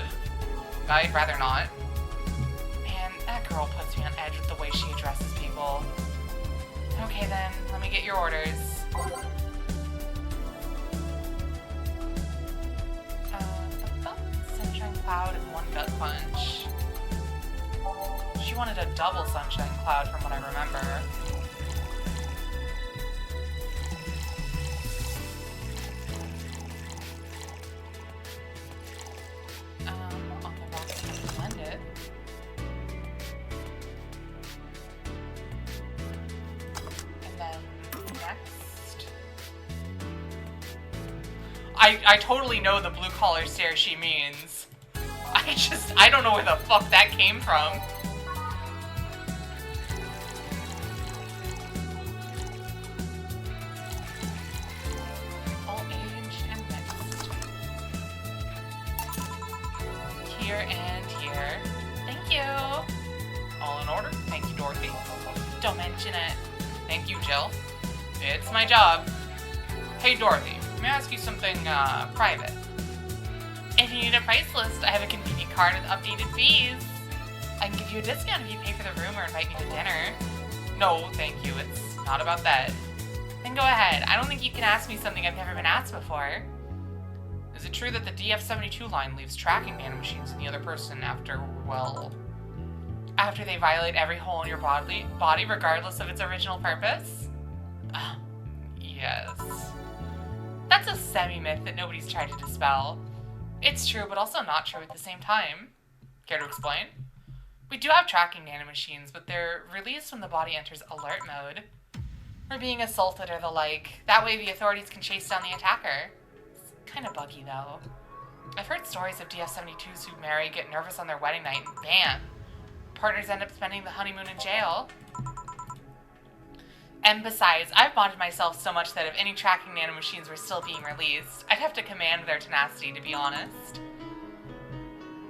I'd rather not. Man, that girl puts me on edge with the way she addresses people. Okay then, let me get your orders. Sunshine cloud and one gut punch. She wanted a double sunshine cloud from what I remember. I'll go back and blend it. And then next... I totally know the blue collar stare she means. I don't know where the fuck that came from. All aged and mixed. Here and here. Thank you. All in order. Thank you, Dorothy. Don't mention it. Thank you, Jill. It's my job. Hey, Dorothy, may I ask you something, private? If you need a price list, I have a convenient card with updated fees. I can give you a discount if you pay for the room or invite me to dinner. No, thank you. It's not about that. Then go ahead. I don't think you can ask me something I've never been asked before. Is it true that the DF-72 line leaves tracking nanomachines in the other person after they violate every hole in your body regardless of its original purpose? Yes. That's a semi-myth that nobody's tried to dispel. It's true, but also not true at the same time. Care to explain? We do have tracking nanomachines, but they're released when the body enters alert mode. Or being assaulted or the like. That way the authorities can chase down the attacker. It's kind of buggy, though. I've heard stories of DF-72s who marry, get nervous on their wedding night, and bam! Partners end up spending the honeymoon in jail. And besides, I've bonded myself so much that if any tracking nanomachines were still being released, I'd have to command their tenacity, to be honest.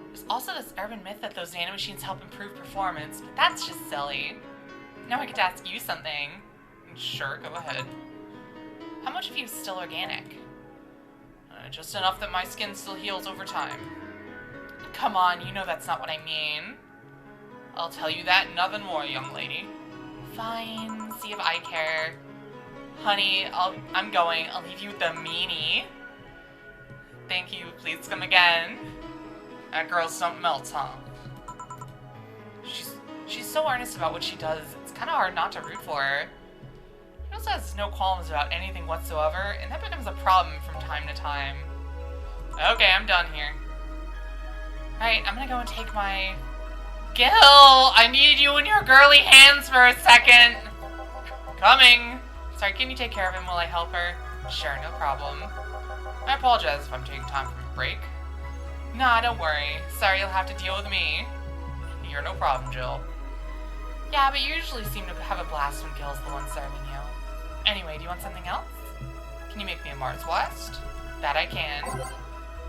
There's also this urban myth that those nanomachines help improve performance, but that's just silly. Now I get to ask you something. Sure, go ahead. How much of you is still organic? Just enough that my skin still heals over time. Come on, you know that's not what I mean. I'll tell you that and nothing more, young lady. Fine, see if I care. Honey, I'm going. I'll leave you with the meanie. Thank you, please come again. That girl's something else, huh? She's so earnest about what she does, it's kind of hard not to root for her. She also has no qualms about anything whatsoever, and that becomes a problem from time to time. Okay, I'm done here. Alright, I'm gonna go and take my... Gil! I needed you in your girly hands for a second! Coming! Sorry, can you take care of him while I help her? Sure, no problem. I apologize if I'm taking time from a break. Nah, don't worry. Sorry, you'll have to deal with me. You're no problem, Jill. Yeah, but you usually seem to have a blast when Gil's the one serving you. Anyway, do you want something else? Can you make me a Mars West? That I can.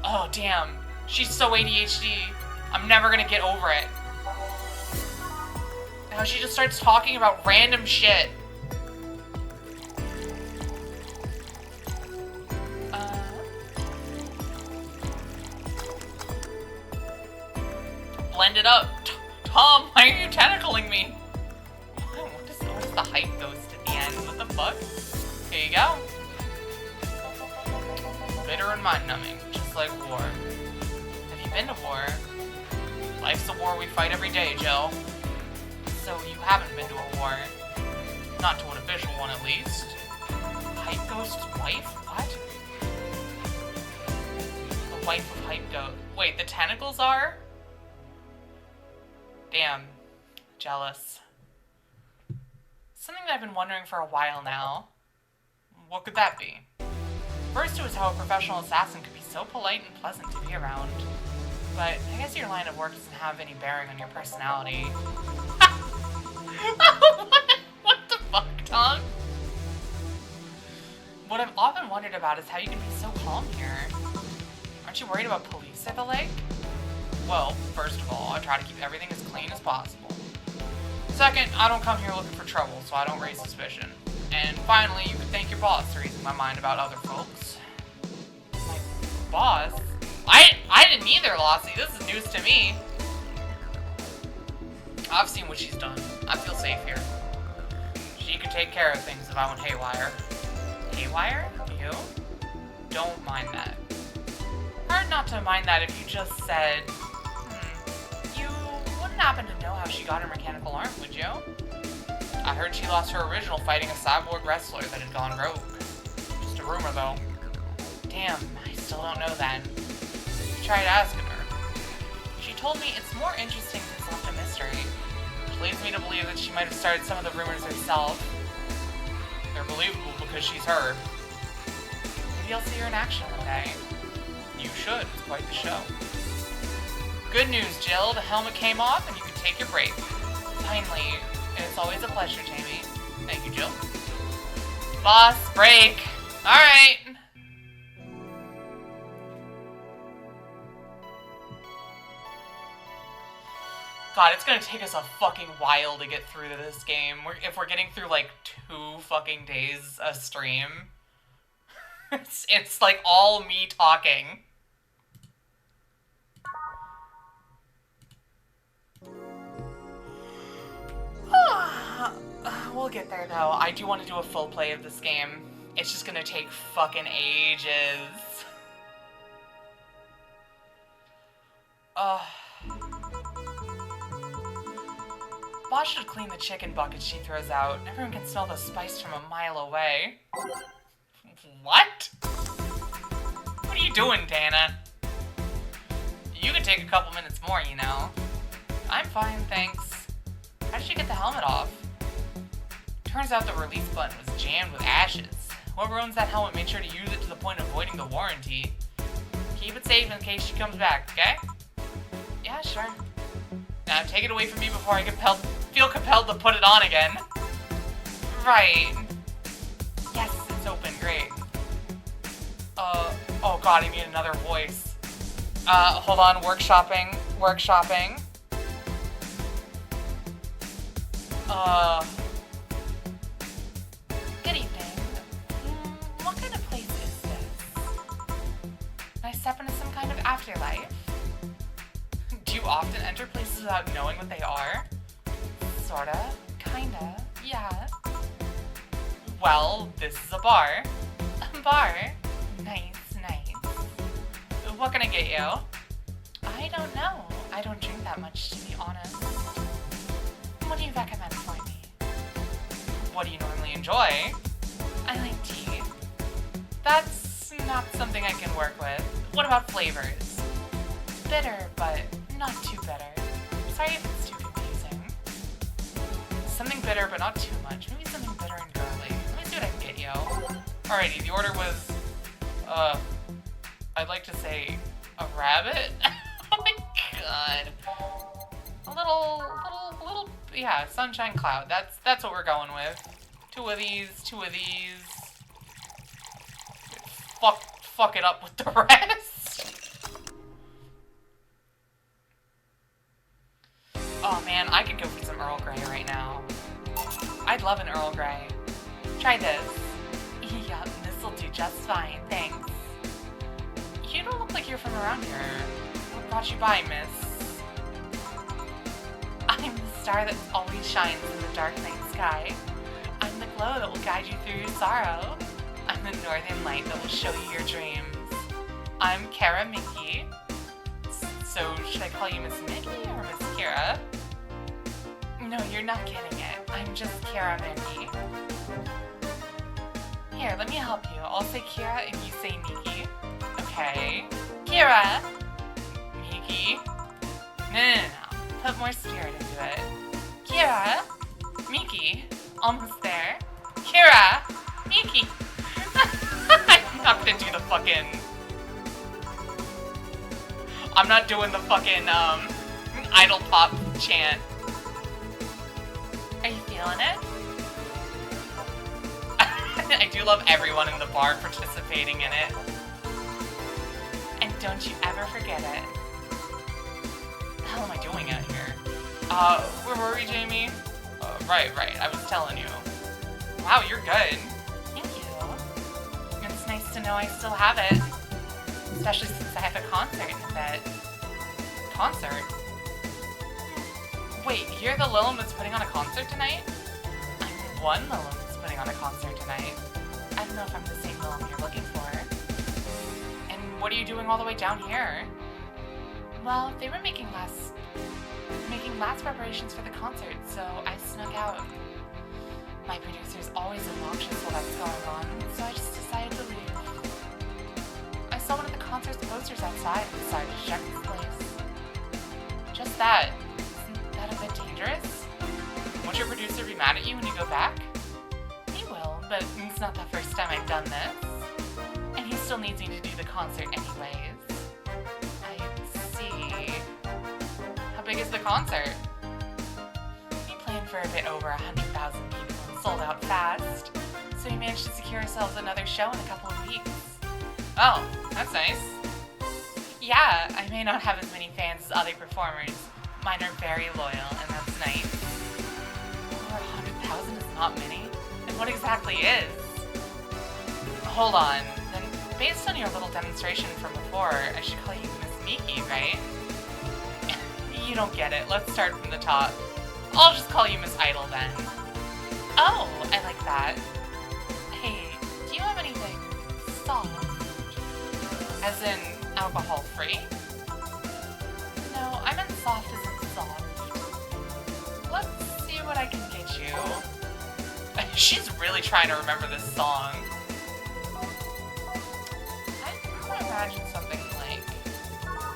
Oh, damn. She's so ADHD. I'm never gonna get over it. Now she just starts talking about random shit. Blend it up. Tom, why are you tentacling me? What is the hype ghost at the end? What the fuck? Here you go. Bitter and mind-numbing, just like war. Have you been to war? Life's a war we fight every day, Jill. So you haven't been to a war. Not to an official one, at least. Hype Ghost's wife? What? The wife of Hype Ghost. Wait, the tentacles are? Damn. Jealous. Something that I've been wondering for a while now. What could that be? First, it was how a professional assassin could be so polite and pleasant to be around. But I guess your line of work doesn't have any bearing on your personality. What the fuck, Tom? What I've often wondered about is how you can be so calm here. Aren't you worried about police at the lake? Well, first of all, I try to keep everything as clean as possible. Second, I don't come here looking for trouble, so I don't raise suspicion. And finally, you could thank your boss for easing my mind about other folks. My boss? I didn't either, Lossie. This is news to me. I've seen what she's done. I feel safe here. She could take care of things if I went haywire. Haywire? You? Don't mind that. Hard not to mind that if you just said, you wouldn't happen to know how she got her mechanical arm, would you? I heard she lost her original fighting a cyborg wrestler that had gone rogue. Just a rumor, though. Damn, I still don't know then. You tried asking her. She told me it's more interesting than it's left a mystery. Which leads me to believe that she might have started some of the rumors herself. They're believable because she's her. Maybe I'll see her in action one day. You should. It's quite the show. Good news, Jill. The helmet came off and you can take your break. Finally. It's always a pleasure, Jamie. Thank you, Jill. Boss, break. Alright. God, it's gonna take us a fucking while to get through this game. If we're getting through, like, 2 fucking days a stream. It's like all me talking. We'll get there, though. I do want to do a full play of this game. It's just gonna take fucking ages. Boss should clean the chicken bucket she throws out. Everyone can smell the spice from a mile away. What? What are you doing, Dana? You could take a couple minutes more, you know. I'm fine, thanks. How did you get the helmet off? Turns out the release button was jammed with ashes. Whoever owns that helmet made sure to use it to the point of voiding the warranty. Keep it safe in case she comes back, okay? Yeah, sure. Now take it away from me before I feel compelled to put it on again. Right. Yes, it's open, great. Oh god, I need another voice. Hold on, workshopping. Good evening. What kind of place is this? Can I step into some kind of afterlife? Do you often enter places without knowing what they are? Sorta. Kinda. Yeah. Well, this is a bar. A bar? Nice. What can I get you? I don't know. I don't drink that much, to be honest. What do you recommend for me? What do you normally enjoy? I like tea. That's not something I can work with. What about flavors? Bitter, but not too bitter. Sorry if it's too confusing. Something bitter, but not too much. Maybe something bitter and girly. Let me see what I can get you. Alrighty, the order was, I'd like to say a rabbit. Oh my god. A little, yeah, sunshine cloud. That's what we're going with. Two of these. Fuck it up with the rest. Oh man, I could go for some Earl Grey right now. I'd love an Earl Grey. Try this. Yup, this'll do just fine, thanks. You don't look like you're from around here. What brought you by, miss? I'm the star that always shines in the dark night sky. I'm the glow that will guide you through your sorrow. I'm the northern light that will show you your dreams. I'm Kara Mickey. So, should I call you Miss Mickey or Miss Kira? No, you're not getting it. I'm just Kara Mickey. Here, let me help you. I'll say Kira and you say Mickey. Okay. Kira! Mickey. No. Put more spirit into it. Kira! Mickey. Almost there. Kira! Mickey! I'm not gonna do the fucking... I'm not doing the fucking, idol pop chant. Are you feeling it? I do love everyone in the bar participating in it. And don't you ever forget it. What the hell am I doing out here? Where were we, Jamie? Right, I was telling you. Wow, you're good. Thank you. It's nice to know I still have it. Especially since I have a concert in a bit. Concert? Wait, you're the Lilum that's putting on a concert tonight? I'm one Lilum that's putting on a concert tonight. I don't know if I'm the same Lilum you're looking for. And what are you doing all the way down here? Well, they were making last preparations for the concert, so I snuck out. My producer's always obnoxious while that's going on, so I just decided to leave. I saw one of the concert's posters outside and decided to check this place. Just that. Isn't that a bit dangerous? Won't your producer be mad at you when you go back? He will, but it's not the first time I've done this. And he still needs me to do the concert anyways. I see. How big is the concert? We planned for a bit over 100,000 people and sold out fast. So we managed to secure ourselves another show in a couple of weeks. Oh, that's nice. Yeah, I may not have as many fans as other performers. Mine are very loyal, and that's nice. Over 100,000 is not many. And what exactly is? Hold on. Then, based on your little demonstration from before, I should call you Miss Miki, right? You don't get it. Let's start from the top. I'll just call you Miss Idol then. Oh, I like that. Hey, do you have anything soft? As in, alcohol-free? No, I meant soft as in soft. Let's see what I can get you. She's really trying to remember this song. I'm gonna imagine something like...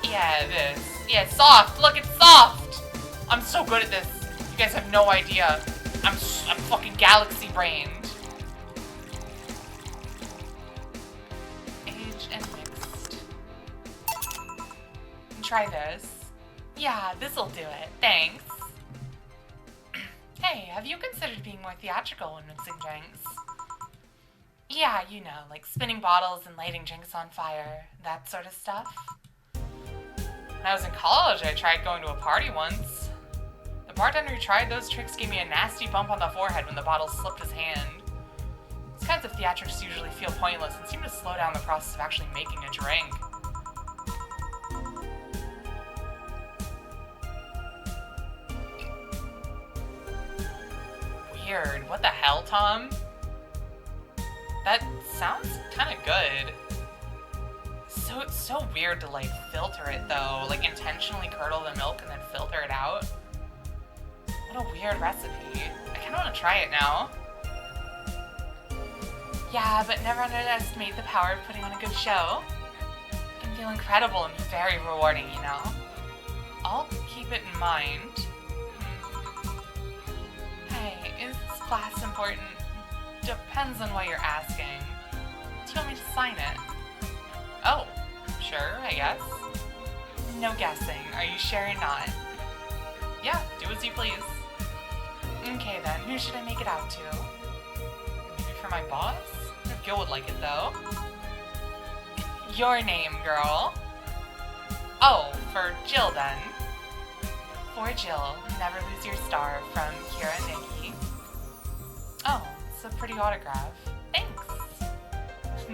Yeah, this. Yeah, soft! Look, it's soft! I'm so good at this. You guys have no idea. I'm fucking galaxy-brained. Try this. Yeah, this'll do it. Thanks. Hey, have you considered being more theatrical when mixing drinks? Yeah, you know, like spinning bottles and lighting drinks on fire, that sort of stuff. When I was in college, I tried going to a party once. The bartender who tried those tricks gave me a nasty bump on the forehead when the bottle slipped his hand. These kinds of theatrics usually feel pointless and seem to slow down the process of actually making a drink. Weird. What the hell, Tom? That sounds kind of good. It's so weird to, like, filter it, though. Like, intentionally curdle the milk and then filter it out. What a weird recipe. I kind of want to try it now. Yeah, but never underestimate the power of putting on a good show. It can feel incredible and very rewarding, you know? I'll keep it in mind. Hey, is this class important? Depends on what you're asking. Do you want me to sign it? Oh, sure, I guess. No guessing. Are you sure or not? Yeah, do as you please. Okay then, who should I make it out to? Maybe for my boss? Gil would like it though. Your name, girl. Oh, for Jill then. For Jill, Never Lose Your Star from Kira Nikki. Oh, it's a pretty autograph. Thanks.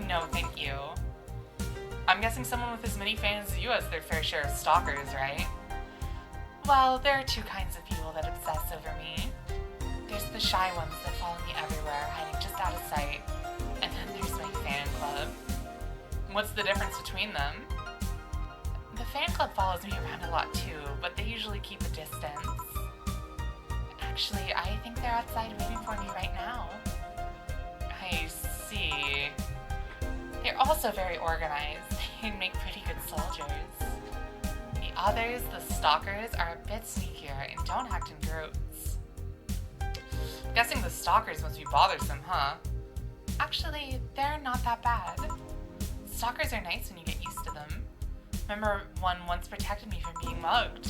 No, thank you. I'm guessing someone with as many fans as you has their fair share of stalkers, right? Well, there are two kinds of people that obsess over me. There's the shy ones that follow me everywhere, hiding just out of sight. And then there's my fan club. What's the difference between them? The fan club follows me around a lot too, but they usually keep a distance. Actually, I think they're outside waiting for me right now. I see. They're also very organized. They make pretty good soldiers. The others, the stalkers, are a bit sneakier and don't act in groups. I'm guessing the stalkers must be bothersome, huh? Actually, they're not that bad. Stalkers are nice when you get used to them. Remember, one once protected me from being mugged.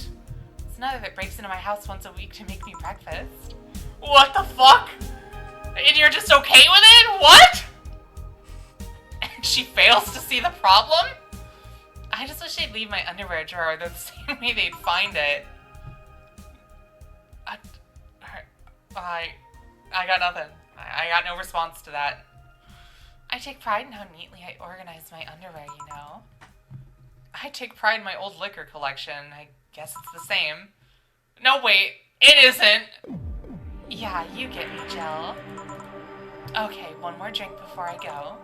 There's another that breaks into my house once a week to make me breakfast. What the fuck? And you're just okay with it? What? And she fails to see the problem? I just wish they'd leave my underwear drawer the same way they'd find it. I got nothing. I got no response to that. I take pride in how neatly I organize my underwear, you know. I take pride in my old liquor collection. I guess it's the same. No, wait. It isn't. Yeah, you get me, Jill. Okay, one more drink before I go.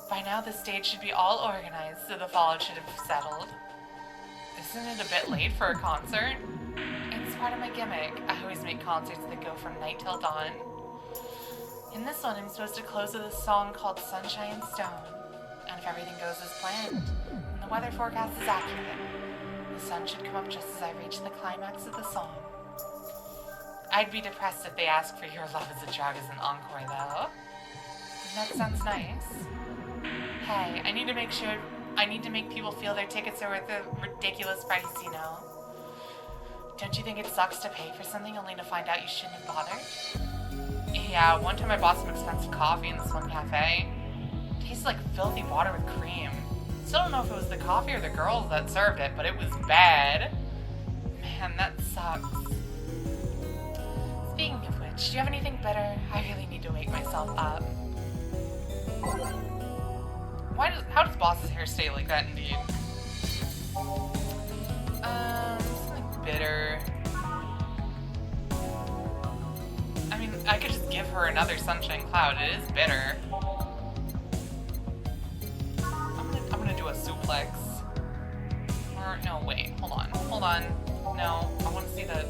By now, the stage should be all organized, so the fallout should have settled. Isn't it a bit late for a concert? It's part of my gimmick. I always make concerts that go from night till dawn. In this one, I'm supposed to close with a song called Sunshine Stone. And if everything goes as planned, and the weather forecast is accurate, the sun should come up just as I reach the climax of the song. I'd be depressed if they asked for Your Love Is a Drug as an encore, though. That sounds nice. Hey, I need to make people feel their tickets are worth a ridiculous price, you know? Don't you think it sucks to pay for something only to find out you shouldn't have bothered? Yeah, one time I bought some expensive coffee in this one cafe. It tasted like filthy water with cream. Still don't know if it was the coffee or the girls that served it, but it was bad. Man, that sucks. Speaking of which, do you have anything better? I really need to wake myself up. How does Boss's hair stay like that, indeed? Something bitter. I mean, I could just give her another sunshine cloud. It is bitter. I'm gonna do a suplex. Or, no, wait, hold on. No, I wanna see the...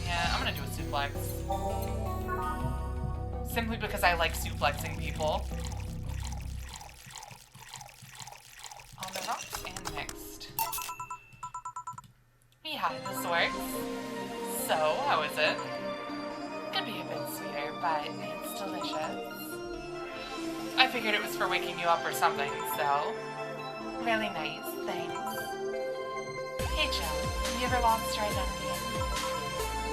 Yeah, I'm gonna do a suplex. Simply because I like suplexing people. On the rocks and mixed. Yeah, this works. So, how is it? Could be a bit sweeter, but it's delicious. I figured it was for waking you up or something, so... Really nice, thanks. Hey, Jill, have you ever lost your identity?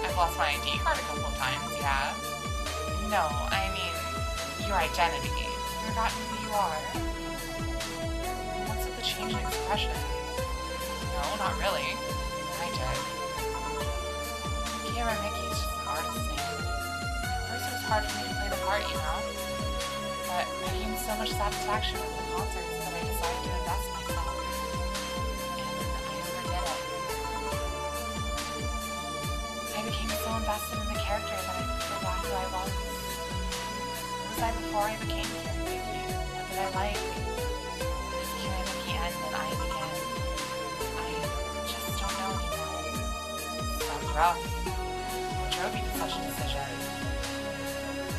I've lost my ID card a couple of times, yeah. No, I mean, your identity. You've forgotten who you are. What's with the change in expression? No, not really. I did. Kira Mickey is just an artist's name. At first it was hard for me to play the part, you know? But I gained so much satisfaction with the concerts that I decided to invest in myself. And I overdid it. I became so invested in the character that I forgot who I was. Who was I before I became Kira Mickey? What did I like? Does Kira Mickey end and I begin? I just don't know anymore. Sounds rough. What drove you to such a decision?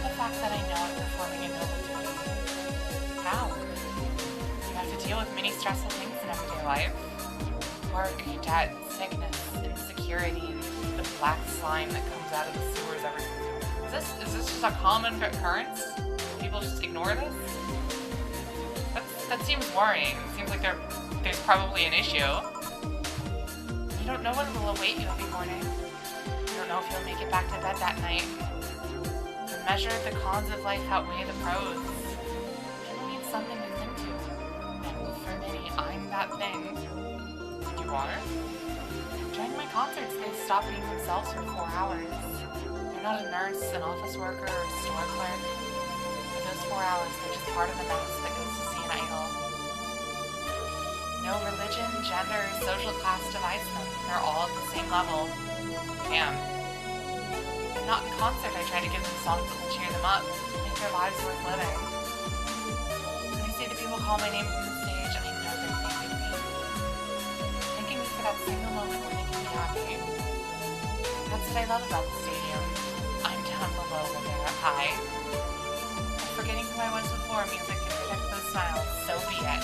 The fact that I know I'm performing a noble duty. How? You have to deal with many stressful things in everyday life. Work, debt, sickness, insecurity, the black slime that comes out of the sewers every... Is this just a common occurrence? People just ignore this? That seems worrying. It seems like there's probably an issue. You don't know what will await you every morning. You don't know if you'll make it back to bed that night. The measure of the cons of life outweigh the pros. People need something to cling to. And for many, I'm that thing. before. During my concerts, they stop being themselves for 4 hours. They're not a nurse, an office worker, or a store clerk. For those 4 hours, they're just part of the mass that goes to see an idol. No religion, gender, or social class divides them. They're all at the same level. Damn. And not in concert, I try to give them songs that will cheer them up, make their lives worth living. When I see the people call my name from the stage, I know they're thanking me. Thanking me for that single moment where they can be happy. That's what I love about the stadium. I'm down below while they're up high. Forgetting who I was before means I can protect those smiles, so be it.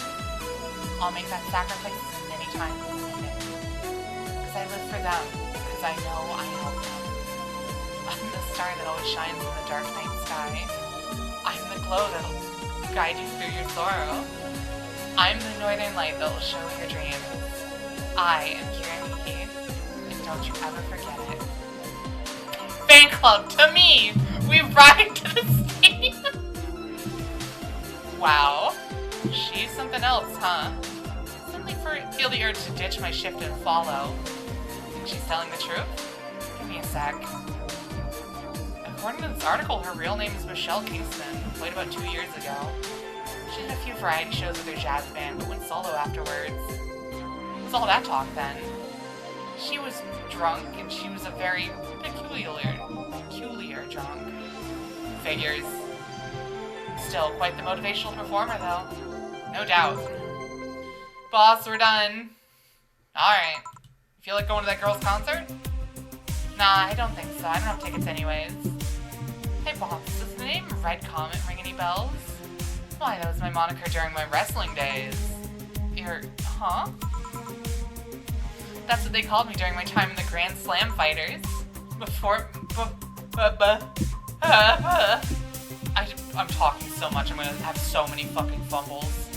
I'll make that sacrifice as many times as needed. Because I live for them, because I know I help them. I'm the star that always shines in the dark night sky. I'm the glow that'll guide you through your sorrow. I'm the northern light that'll show your dreams. I am Karmotrine, and don't you ever forget it. Fan club, to me! We ride to the stadium! Wow. She's something else, huh? Suddenly feel the urge to ditch my shift and follow. Think she's telling the truth? Give me a sec. According to this article, her real name is Michelle Kingston, played about 2 years ago. She did a few variety shows with her jazz band, but went solo afterwards. What's all that talk then? She was drunk, and she was a very peculiar drunk. Figures. Still quite the motivational performer, though. No doubt. Boss, we're done. Alright. You feel like going to that girl's concert? Nah, I don't think so. I don't have tickets anyways. Hey, boss, does the name Red Comet ring any bells? Why, that was my moniker during my wrestling days. Huh? That's what they called me during my time in the Grand Slam Fighters. I'm talking so much, I'm gonna have so many fucking fumbles.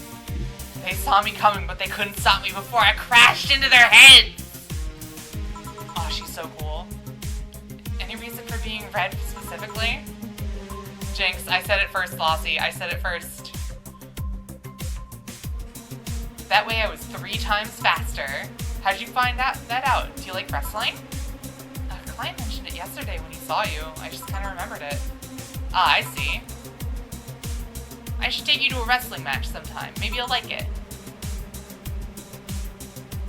They saw me coming, but they couldn't stop me before I crashed into their heads! Oh, she's so cool. Any reason for being red specifically? Jinx, I said it first, Flossie. I said it first. That way I was 3 times faster. How'd you find that out? Do you like wrestling? A client mentioned it yesterday when he saw you. I just kind of remembered it. Ah, I see. I should take you to a wrestling match sometime. Maybe you'll like it.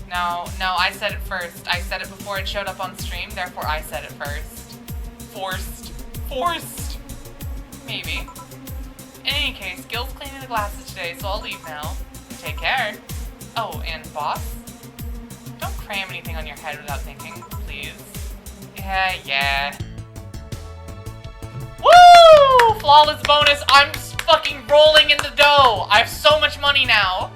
No, I said it first. I said it before it showed up on stream, therefore I said it first. Forced. Maybe. In any case, Gil's cleaning the glasses today, so I'll leave now. Take care. Oh, and boss? Don't cram anything on your head without thinking, please. Yeah. Woo! Flawless bonus. I'm fucking rolling in the dough. I have so much money now.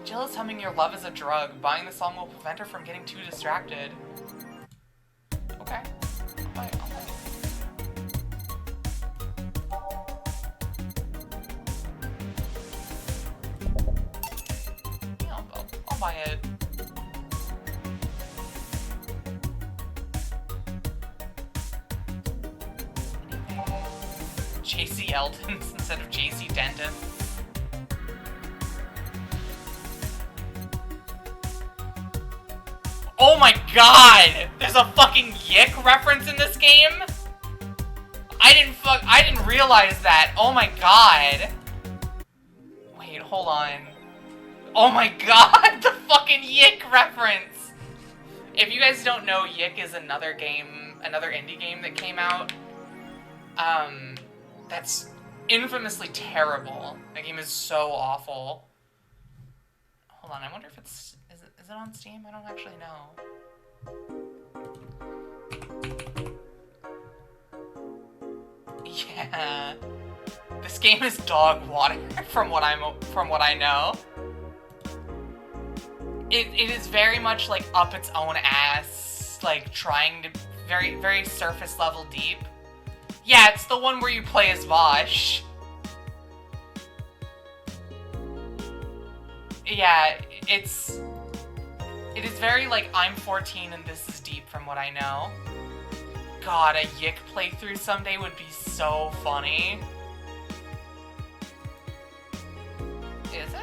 Jill is humming Your Love is a Drug. Buying the song will prevent her from getting too distracted. Okay. I'll buy it. Yeah, I'll buy it. JC Eldons instead of JC Dentons. Oh my god! There's a fucking Yick reference in this game? I didn't realize that. Oh my god. Wait, hold on. Oh my god, the fucking Yick reference! If you guys don't know, Yick is another indie game that came out. That's infamously terrible. That game is so awful. Hold on, I wonder if it's... Is it on Steam? I don't actually know. Yeah. This game is dog water from what I know. It is very much like up its own ass, like trying to very surface level deep. Yeah, it's the one where you play as Vosh. Yeah, it is very like, I'm 14 and this is deep from what I know. God, a Yick playthrough someday would be so funny. Is it?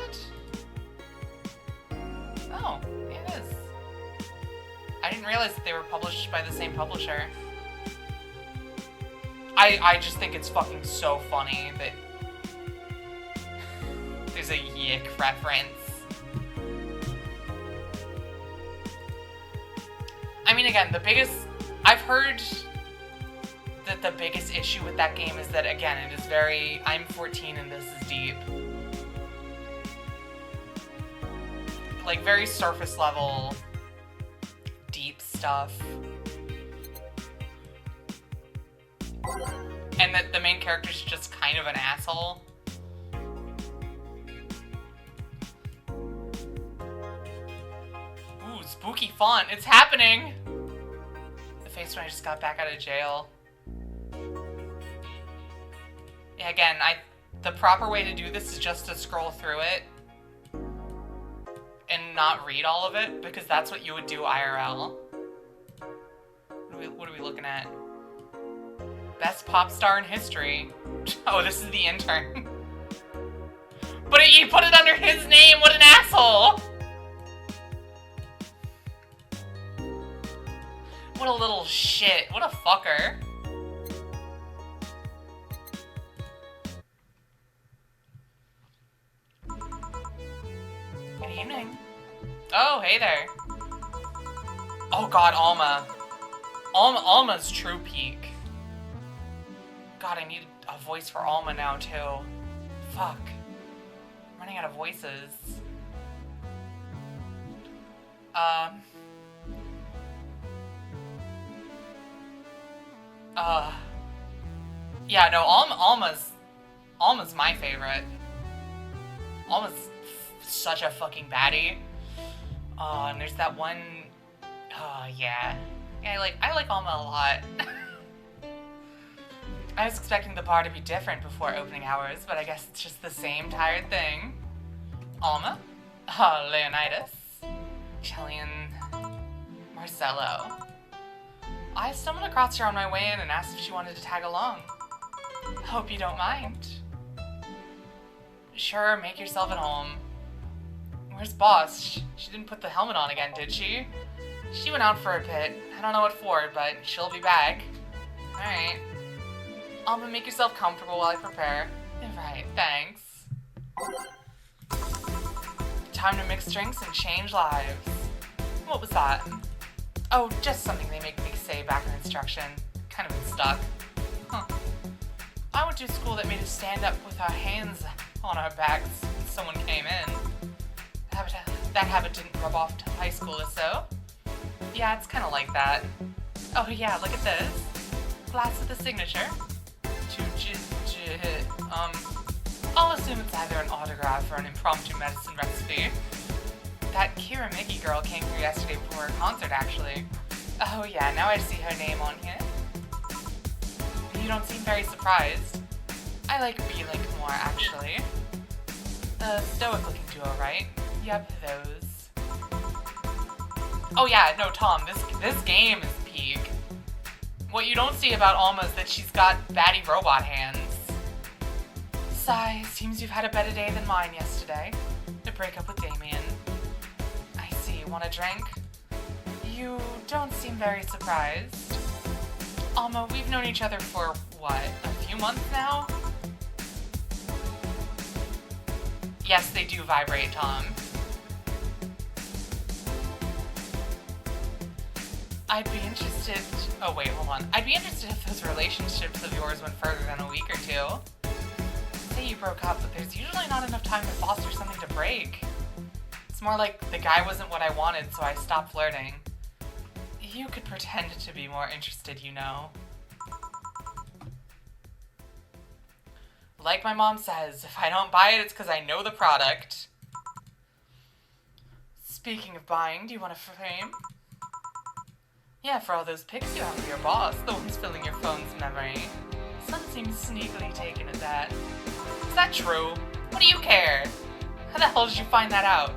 didn't realize that they were published by the same publisher. I just think it's fucking so funny that there's a Yick reference. I mean, again, I've heard that the biggest issue with that game is that, again, it is very, I'm 14 and this is deep. Like, very surface level, deep stuff. And that the main character's just kind of an asshole. Ooh, spooky font. It's happening! The face when I just got back out of jail. Yeah, again, the proper way to do this is just to scroll through it and not read all of it, because that's what you would do IRL. What are we looking at? Best pop star in history. Oh, this is the intern. But he put it under his name. What an asshole! What a little shit. What a fucker. Good evening. Oh, hey there. Oh god, Alma. Alma's true peak. God, I need a voice for Alma now, too. Fuck. I'm running out of voices. Yeah, no, Alma's my favorite. Alma's such a fucking baddie. And there's that one, yeah. Yeah, I like Alma a lot. I was expecting the bar to be different before opening hours, but I guess it's just the same tired thing. Alma, Leonidas, Shelly, and Marcello. I stumbled across her on my way in and asked if she wanted to tag along. Hope you don't mind. Sure, make yourself at home. Where's Boss? She didn't put the helmet on again, did she? She went out for a bit. I don't know what for, but she'll be back. Alright. Alma, make yourself comfortable while I prepare. Right, thanks. Time to mix drinks and change lives. What was that? Oh, just something they make me say back in instruction. Kind of been stuck. Huh. I went to a school that made us stand up with our hands on our backs when someone came in. That habit didn't rub off to high schoolers, so. Yeah, it's kind of like that. Oh yeah, look at this. Glass with a signature. I'll assume it's either an autograph or an impromptu medicine recipe. That Kira Mickey girl came through yesterday before her concert, actually. Oh yeah, now I see her name on here. You don't seem very surprised. I like B-Link more, actually. The stoic-looking duo, right? Yep, those. Oh yeah, no, Tom, this game is peak. What you don't see about Alma is that she's got baddie robot hands. Sigh, seems you've had a better day than mine yesterday. To break up with Damien. I see, want a drink? You don't seem very surprised. Alma, we've known each other for, what, a few months now? Yes, they do vibrate, Tom. I'd be interested... Oh, wait, hold on. I'd be interested if those relationships of yours went further than a week or two. Say you broke up, but there's usually not enough time to foster something to break. It's more like the guy wasn't what I wanted, so I stopped flirting. You could pretend to be more interested, you know. Like my mom says, if I don't buy it, it's because I know the product. Speaking of buying, do you want a frame? Yeah, for all those pics you have of your boss, the ones filling your phone's memory. Son seems sneakily taken at that. Is that true? What do you care? How the hell did you find that out?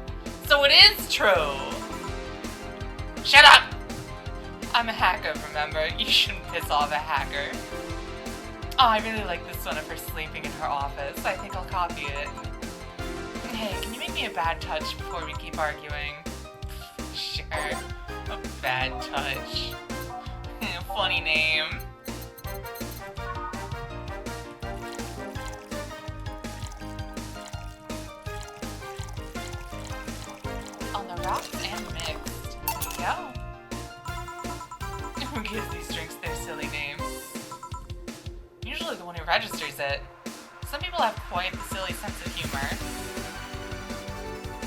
So it is true! Shut up! I'm a hacker, remember? You shouldn't piss off a hacker. Oh, I really like this one of her sleeping in her office. I think I'll copy it. Hey, can you make me a bad touch before we keep arguing? Sure. A bad touch. silly name. On the rocks and mixed. There you go. Who gives these drinks their silly names? Usually the one who registers it. Some people have quite a silly sense of humor.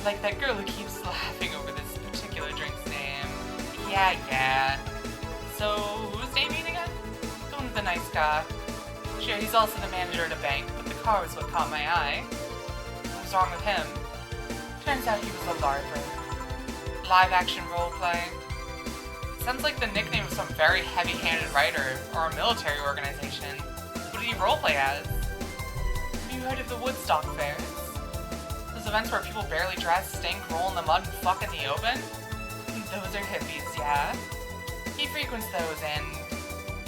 Like that girl who keeps laughing over this particular drink's name. Yeah. So, who's Damien again? The one with the nice car. Sure, he's also the manager at a bank, but the car was what caught my eye. What was wrong with him? Turns out he was a LARPer. Live-action roleplay. Sounds like the nickname of some very heavy-handed writer or a military organization. What did he roleplay as? Have you heard of the Woodstock fairs? Those events where people barely dress, stink, roll in the mud, and fuck in the open? Those are hippies, yeah. He frequents those, and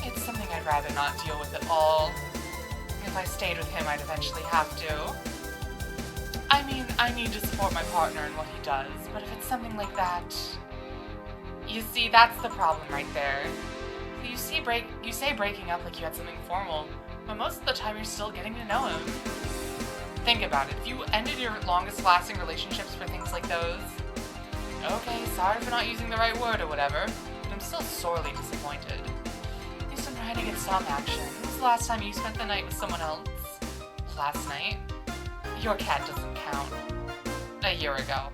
it's something I'd rather not deal with at all. If I stayed with him, I'd eventually have to. I mean, I need to support my partner in what he does, but if it's something like that... You see, that's the problem right there. You say breaking up like you had something formal, but most of the time you're still getting to know him. Think about it. If you ended your longest-lasting relationships for things like those... Okay, sorry for not using the right word or whatever, but I'm still sorely disappointed. At least I'm trying to get some action. When was the last time you spent the night with someone else? Last night? Your cat doesn't count. A year ago.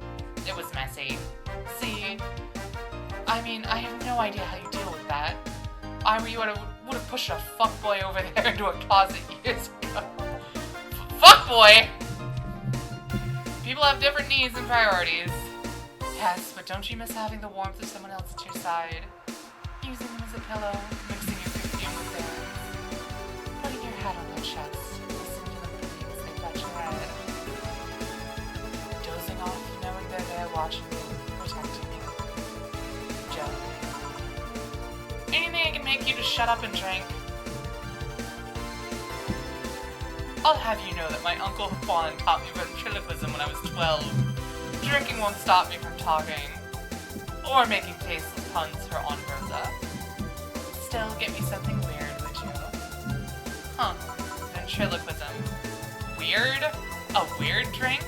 It was messy. See? I mean, I have no idea how you deal with that. I would have pushed a fuckboy over there into a closet years ago. Fuckboy! People have different needs and priorities. Yes, but don't you miss having the warmth of someone else at your side? Using them as a pillow, mixing your perfume with theirs. Putting your head on their chest, listening to the breeze they touch your head. Dozing off, knowing they're there watching you, protecting you. Joe. Anything I can make you to shut up and drink? I'll have you know that my Uncle Juan taught me ventriloquism when I was 12. Drinking won't stop me from talking. Or making tasteless puns for Aunt Rosa. Still, get me something weird, would you? Huh. Ventriloquism. Weird? A weird drink?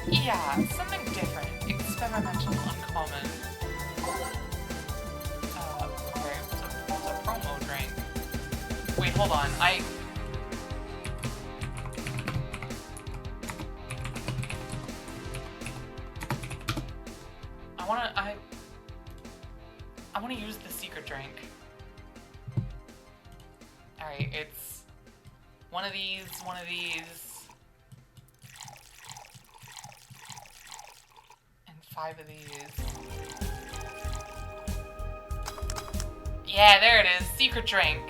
Yeah, something different. Experimental, uncommon. Okay, it's a promo drink. Wait, hold on. I wanna use the secret drink. Alright, it's one of these, and 5 of these. Yeah, there it is, secret drink.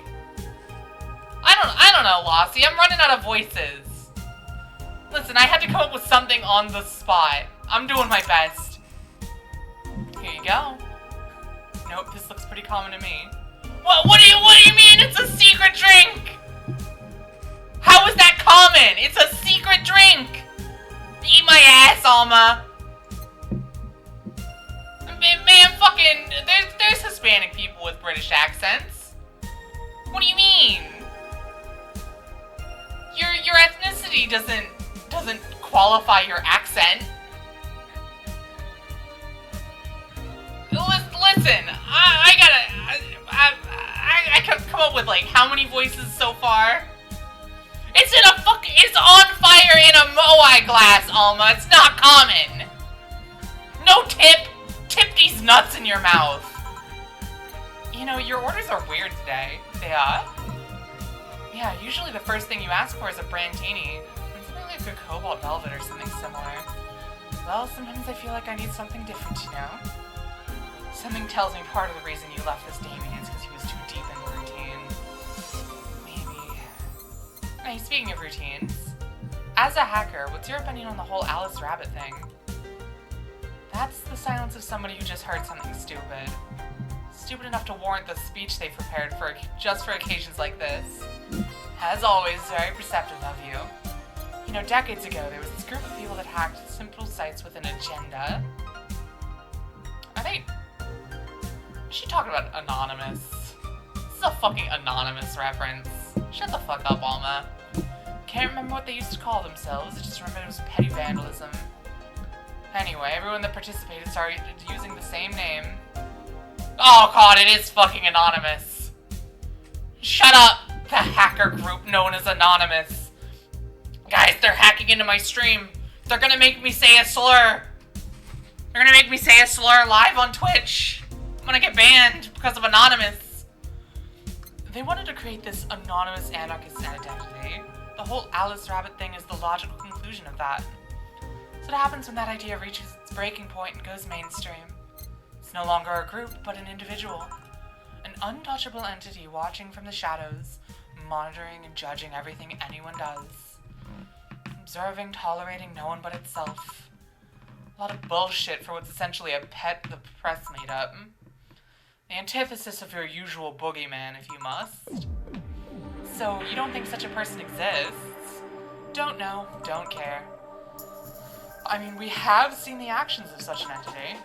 I don't know, Lassie, I'm running out of voices. Listen, I had to come up with something on the spot. I'm doing my best. Here you go. Nope, this looks pretty common to me. What do you mean it's a secret drink? How is that common? It's a secret drink! Eat my ass, Alma! Man, fucking, there's Hispanic people with British accents. What do you mean? Your ethnicity doesn't qualify your accent. Listen, I can come up with like how many voices so far? It's on fire in a moai glass, Alma. It's not common. No tip. Tip these nuts in your mouth. You know, your orders are weird today. They are? Yeah, usually the first thing you ask for is a brandini. And something like a cobalt velvet or something similar. Well, sometimes I feel like I need something different, you know? Something tells me part of the reason you left this Damien is because he was too deep into routine. Maybe. Hey, speaking of routines, as a hacker, what's your opinion on the whole Alice Rabbit thing? That's the silence of somebody who just heard something stupid. Stupid enough to warrant the speech they prepared just for occasions like this. As always, very perceptive of you. You know, decades ago, there was this group of people that hacked simple sites with an agenda. Are they... Is she talking about Anonymous? This is a fucking anonymous reference. Shut the fuck up, Alma. Can't remember what they used to call themselves, I just remember it was petty vandalism. Anyway, everyone that participated started using the same name. Oh god, it is fucking anonymous. Shut up! The hacker group known as Anonymous. Guys, they're hacking into my stream. They're gonna make me say a slur. They're gonna make me say a slur live on Twitch. I'm gonna get banned because of Anonymous. They wanted to create this anonymous anarchist identity. The whole Alice Rabbit thing is the logical conclusion of that. So what happens when that idea reaches its breaking point and goes mainstream? It's no longer a group, but an individual. An untouchable entity watching from the shadows, monitoring and judging everything anyone does. Observing, tolerating no one but itself. A lot of bullshit for what's essentially a pet the press made up. The antithesis of your usual boogeyman, if you must. So, you don't think such a person exists? Don't know, don't care. I mean, we have seen the actions of such an entity.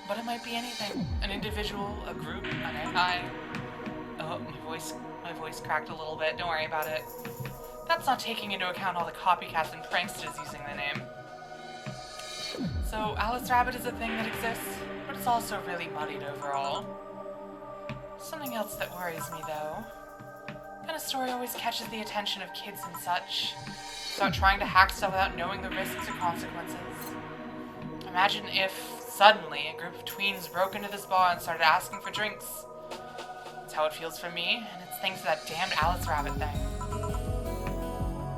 But it might be anything. An individual, a group, an AI. Oh, my voice cracked a little bit, don't worry about it. That's not taking into account all the copycats and pranksters using the name. So, Alice Rabbit is a thing that exists, but it's also really muddied overall. Something else that worries me, though. That kind of story always catches the attention of kids and such. About trying to hack stuff without knowing the risks or consequences. Imagine if, suddenly, a group of tweens broke into this bar and started asking for drinks. That's how it feels for me, and it's thanks to that damned Alice Rabbit thing.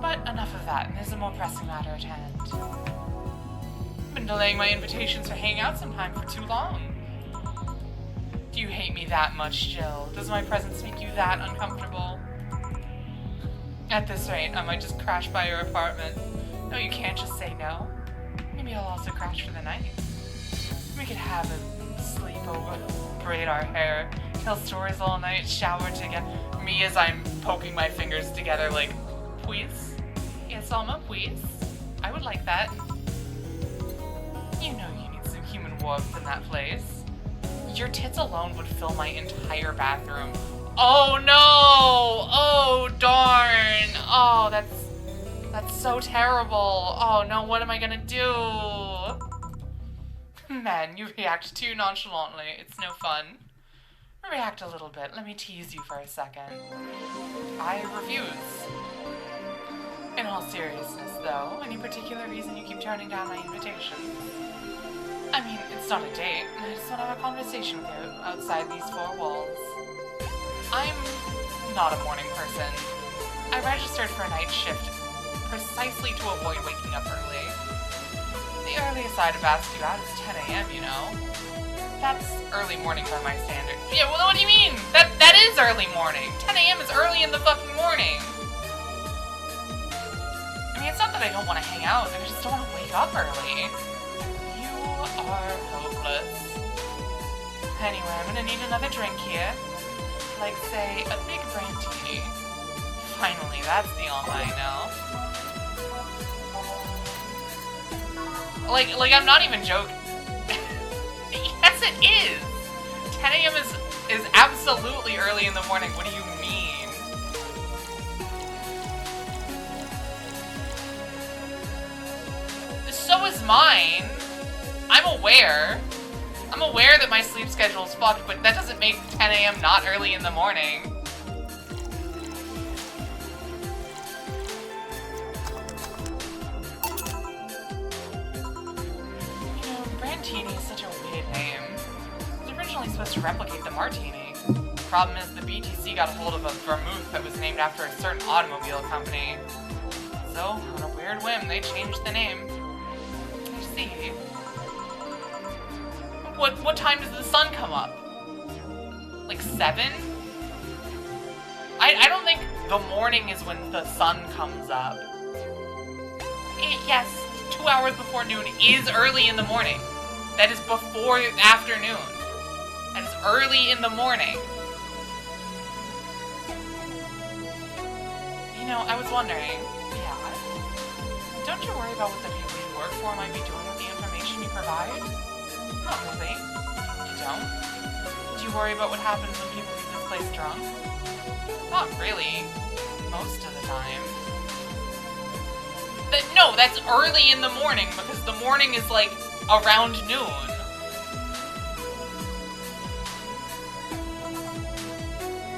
But enough of that, there's a more pressing matter at hand. I've been delaying my invitations for hanging out sometime for too long. Do you hate me that much, Jill? Does my presence make you that uncomfortable? At this rate, I might just crash by your apartment. No, you can't just say no. Maybe I'll also crash for the night. We could have a sleepover, braid our hair, tell stories all night, shower together. Me as I'm poking my fingers together like, please? Yes, Alma, please? I would like that. You know you need some human warmth in that place. Your tits alone would fill my entire bathroom. Oh no! Oh darn! Oh, that's so terrible. Oh no, what am I gonna do? Man, you react too nonchalantly. It's no fun. React a little bit. Let me tease you for a second. I refuse. In all seriousness, though, any particular reason you keep turning down my invitation? I mean, it's not a date. I just want to have a conversation with you outside these four walls. I'm not a morning person. I registered for a night shift precisely to avoid waking up early. The earliest I'd have asked you out is 10 a.m., you know. That's early morning by my standard. Yeah, well, what do you mean? That is early morning. 10 a.m. is early in the fucking morning. I mean, it's not that I don't want to hang out. I just don't want to wake up early. You are hopeless. Anyway, I'm gonna need another drink here. Like, say, a big brandy. Finally, that's the Alma I know. Like, I'm not even joking. Yes, it is! 10 a.m. is absolutely early in the morning. What do you mean? So is mine. I'm aware that my sleep schedule is fucked, but that doesn't make 10 a.m. not early in the morning. You know, Brandtini is such a weird name. It was originally supposed to replicate the Martini. The problem is the BTC got a hold of a vermouth that was named after a certain automobile company. So, on a weird whim, they changed the name. I see. What time does the sun come up? Like 7? I don't think the morning is when the sun comes up. Yes, 2 hours before noon is early in the morning. That is before afternoon. That is early in the morning. You know, I was wondering, don't you worry about what the people you work for might be doing with the information you provide? Not really. You don't? Do you worry about what happens when people read this place drunk? Not really. Most of the time. No, that's early in the morning, because the morning is, like, around noon.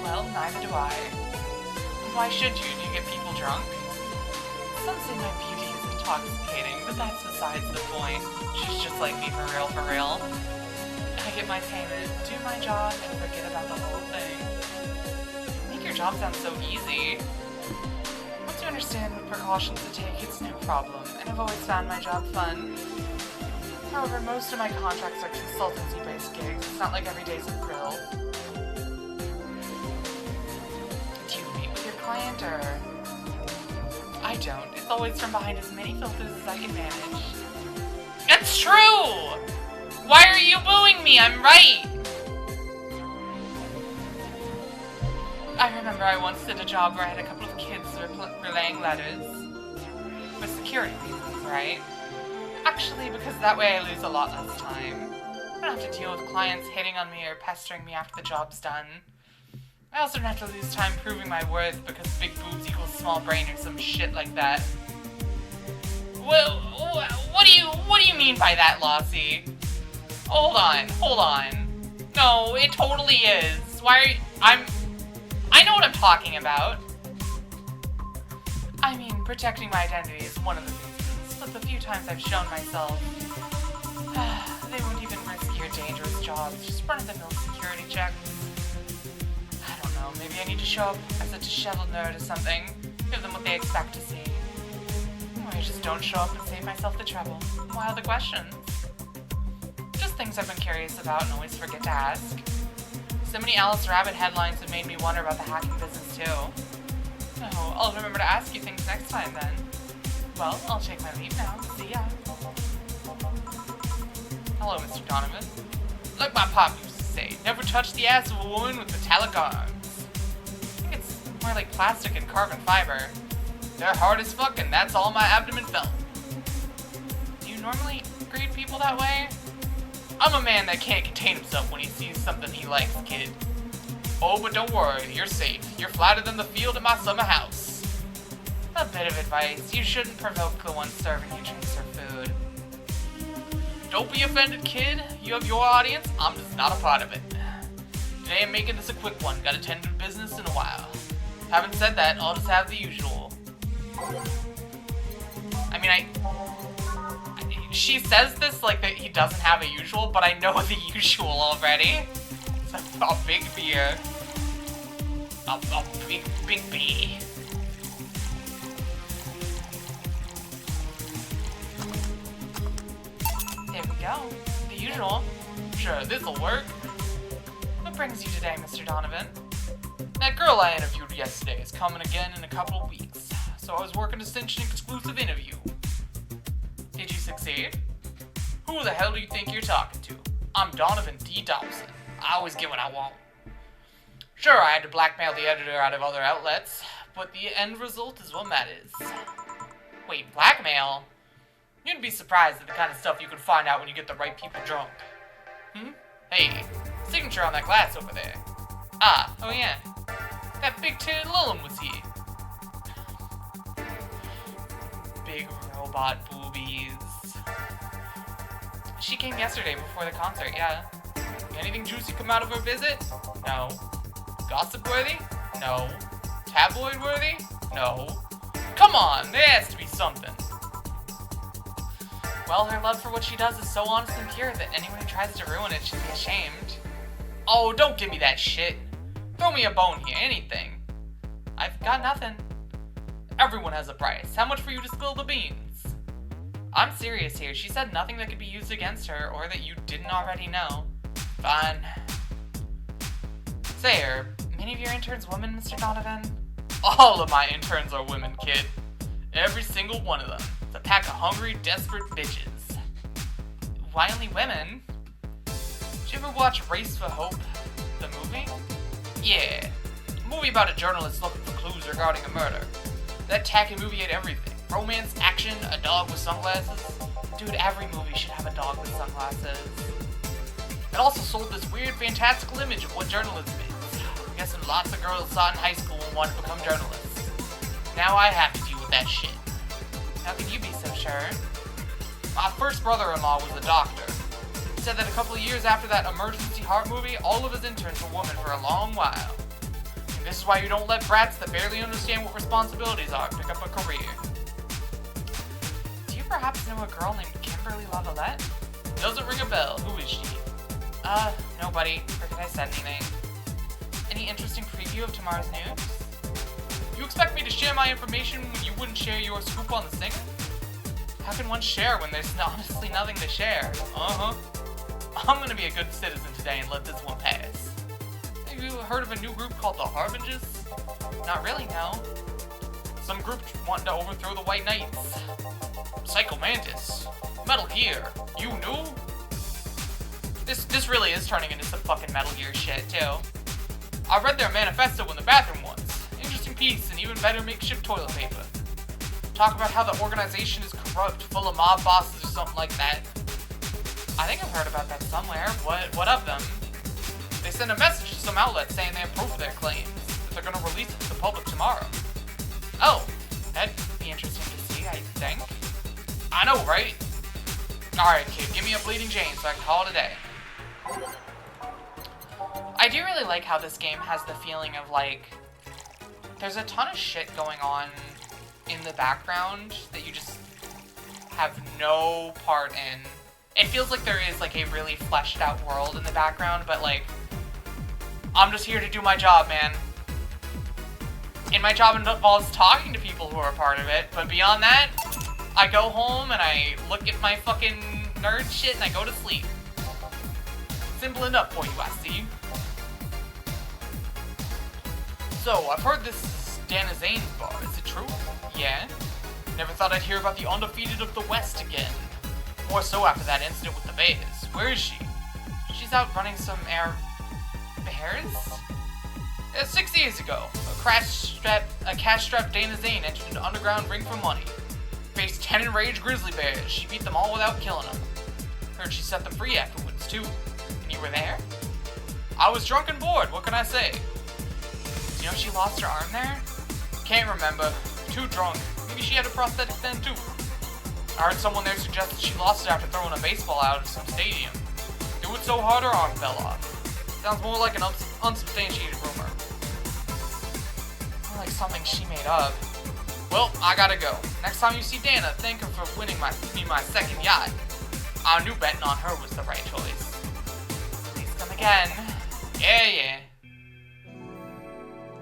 Well, neither do I. Why should you? Do you get people drunk? Some say my beauty is intoxicating, but that's besides the point. She's just like me for real, for real. I get my payment, do my job, and forget about the whole thing. Make your job sound so easy. Once you understand what precautions to take, it's no problem, and I've always found my job fun. However, most of my contracts are consultancy-based gigs. It's not like every day's a thrill. Do you meet with your client, or...? I don't. It's always from behind as many filters as I can manage. It's true! Why are you booing me? I'm right! I remember I once did a job where I had a couple of kids relaying letters. For security reasons, right? Actually, because that way I lose a lot less time. I don't have to deal with clients hitting on me or pestering me after the job's done. I also don't have to lose time proving my worth because big boobs equals small brain or some shit like that. Well, what do you mean by that, Lossie? Hold on. No, it totally is. Why are you, I know what I'm talking about. I mean, protecting my identity is one of the reasons, but the few times I've shown myself, they won't even risk your dangerous jobs, just run-of-the-mill security checks. I don't know, maybe I need to show up as a disheveled nerd or something, give them what they expect to see. Or I just don't show up and save myself the trouble. Why all the questions? Just things I've been curious about and always forget to ask. So many Alice Rabbit headlines have made me wonder about the hacking business too. Oh, I'll remember to ask you things next time then. Well, I'll take my leave now. See ya. Hello, Mr. Donovan. Like my pop used to say, never touch the ass of a woman with metallic arms. I think it's more like plastic and carbon fiber. They're hard as fuck and that's all my abdomen felt. Do you normally greet people that way? I'm a man that can't contain himself when he sees something he likes, kid. Oh, but don't worry, you're safe. You're flatter than the field at my summer house. A bit of advice, you shouldn't provoke the one serving you drinks or food. Don't be offended, kid. You have your audience, I'm just not a part of it. Today I'm making this a quick one, gotta tend to business in a while. Having said that, I'll just have the usual. I mean, she says this like that he doesn't have a usual, but I know the usual already. It's a big beer. A big B. There we go. The usual. Sure, this'll work. What brings you today, Mr. Donovan? That girl I interviewed yesterday is coming again in a couple of weeks, so I was working to cinch an exclusive interview. Did you succeed? Who the hell do you think you're talking to? I'm Donovan D. Dawson. I always get what I want. Sure, I had to blackmail the editor out of other outlets, but the end result is what matters. Wait, blackmail? You'd be surprised at the kind of stuff you can find out when you get the right people drunk. Hey, signature on that glass over there. Ah, oh yeah. That big-titted Lillum was here. Big robot boobies. She came yesterday before the concert, yeah. Anything juicy come out of her visit? No. Gossip-worthy? No. Tabloid-worthy? No. Come on, there has to be something. Well, her love for what she does is so honest and pure that anyone who tries to ruin it should be ashamed. Oh, don't give me that shit. Throw me a bone here, anything. I've got nothing. Everyone has a price. How much for you to spill the beans? I'm serious here. She said nothing that could be used against her or that you didn't already know. Fine. Say, are many of your interns women, Mr. Donovan? All of my interns are women, kid. Every single one of them. It's a pack of hungry, desperate bitches. Why only women? Did you ever watch Race for Hope, the movie? Yeah. A movie about a journalist looking for clues regarding a murder. That tacky movie had everything. Romance, action, a dog with sunglasses. Dude, every movie should have a dog with sunglasses. It also sold this weird, fantastical image of what journalism is. guessing lots of girls saw it in high school and wanted to become journalists. Now I have to deal with that shit. How can you be so sure? My first brother-in-law was a doctor. He said that a couple of years after that emergency heart movie, all of his interns were women for a long while. And this is why you don't let brats that barely understand what responsibilities are pick up a career. Do you perhaps know a girl named Kimberly Lavalette? Doesn't ring a bell. Who is she? Nobody. Forget I said anything. Any interesting preview of tomorrow's news? You expect me to share my information when you wouldn't share your scoop on the singer? How can one share when there's honestly nothing to share? I'm gonna be a good citizen today and let this one pass. Have you heard of a new group called the Harbingers? Not really, no. Some group wanting to overthrow the White Knights. Psycho Mantis. Metal Gear. You knew? This really is turning into some fucking Metal Gear shit, too. I read their manifesto in the bathroom once. Interesting piece and even better makeshift toilet paper. Talk about how the organization is corrupt, full of mob bosses or something like that. I think I've heard about that somewhere. What of them? They sent a message to some outlet saying they approve of their claims, that they're gonna release it to the public tomorrow. Oh, that'd be interesting to see, I think. I know, right? Alright, kid, give me a Bleeding Jane so I can call it a day. I do really like how this game has the feeling of, like, there's a ton of shit going on in the background that you just have no part in. It feels like there is, like, a really fleshed out world in the background, but, like, I'm just here to do my job, man. And my job involves talking to people who are a part of it, but beyond that, I go home and I look at my fucking nerd shit and I go to sleep. Simple enough for you, I see. So, I've heard this is Dana Zane's bar. Is it true? Yeah. Never thought I'd hear about the undefeated of the West again. More so after that incident with the Bears. Where is she? She's out running some bears? 6 years ago, a cash-strapped Dana Zane entered an underground ring for money. Faced 10 enraged grizzly bears. She beat them all without killing them. Heard she set them free afterwards, too. And you were there? I was drunk and bored, what can I say? Do you know she lost her arm there? Can't remember. Too drunk. Maybe she had a prosthetic then, too. I heard someone there suggest that she lost it after throwing a baseball out of some stadium. Threw it so hard her arm fell off. Sounds more like an unsubstantiated rumor. More like something she made up. Well, I gotta go. Next time you see Dana, thank her for winning me my second yacht. I knew betting on her was the right choice. Please come again. Yeah.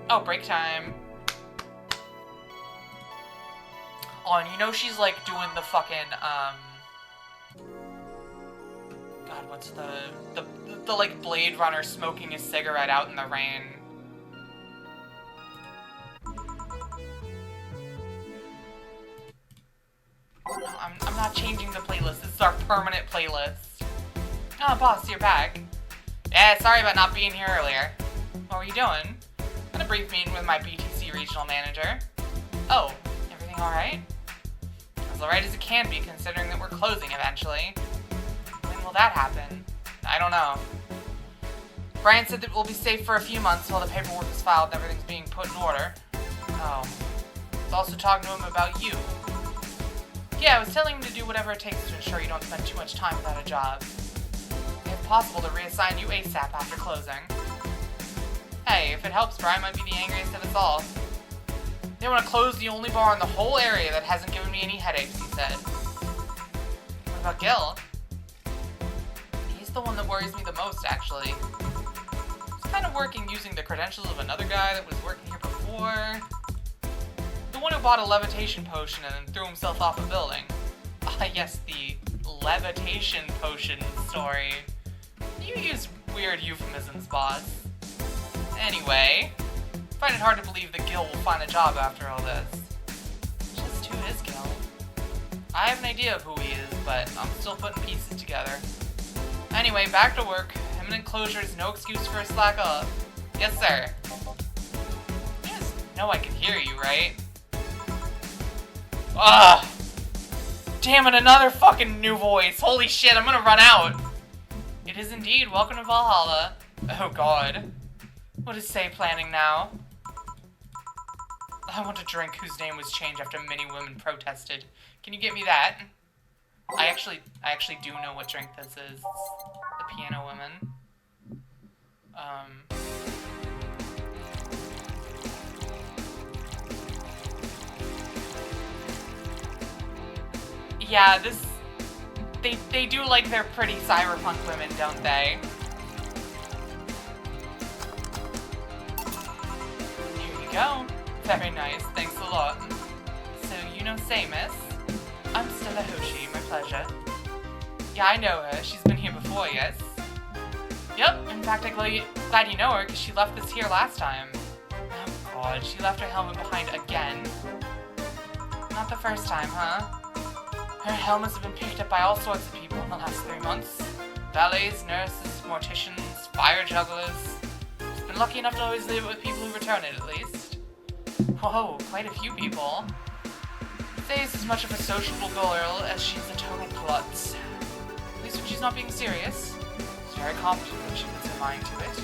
Oh, break time. Oh, and you know she's, like, doing the fucking, God, what's the like, Blade Runner smoking a cigarette out in the rain. No, I'm not changing the playlist. This is our permanent playlist. Oh, boss, you're back. Yeah, sorry about not being here earlier. What were you doing? Had a brief meeting with my BTC regional manager. Oh, everything alright? As alright as it can be, considering that we're closing eventually. When will that happen? I don't know. Brian said that we'll be safe for a few months while the paperwork is filed and everything's being put in order. Oh. I was also talking to him about you. Yeah, I was telling him to do whatever it takes to ensure you don't spend too much time without a job. If possible, to reassign you ASAP after closing. Hey, if it helps, Brian might be the angriest of us all. They want to close the only bar in the whole area that hasn't given me any headaches, he said. What about Gil? He's the one that worries me the most, actually. He's kind of working using the credentials of another guy that was working here before. The one who bought a levitation potion and then threw himself off a building. Ah, yes, the levitation potion story. You use weird euphemisms, boss. Anyway, I find it hard to believe that Gil will find a job after all this. Just who is Gil? I have an idea of who he is, but I'm still putting pieces together. Anyway, back to work. Imminent closure is no excuse for a slack off. Yes, sir. You just know I can hear you, right? Ugh! Damn it, another fucking new voice. Holy shit, I'm gonna run out. It is indeed. Welcome to Valhalla. Oh god. What is Say planning now? I want a drink whose name was changed after many women protested. Can you get me that? I actually do know what drink this is. It's the Piano Woman. Yeah, this... They do like their pretty cyberpunk women, don't they? Here you go. Very nice, thanks a lot. So, you know Say, miss? I'm Stella Hoshi, my pleasure. Yeah, I know her. She's been here before, yes? Yep, in fact, I'm glad you know her, because she left this here last time. Oh god, she left her helmet behind again. Not the first time, huh? Her helmets have been picked up by all sorts of people in the last 3 months. Valets, nurses, morticians, fire jugglers. She's been lucky enough to always leave it with people who return it, at least. Whoa, quite a few people. Say's as much of a sociable girl as she's a total klutz. At least when she's not being serious. She's very competent when she puts her mind to it.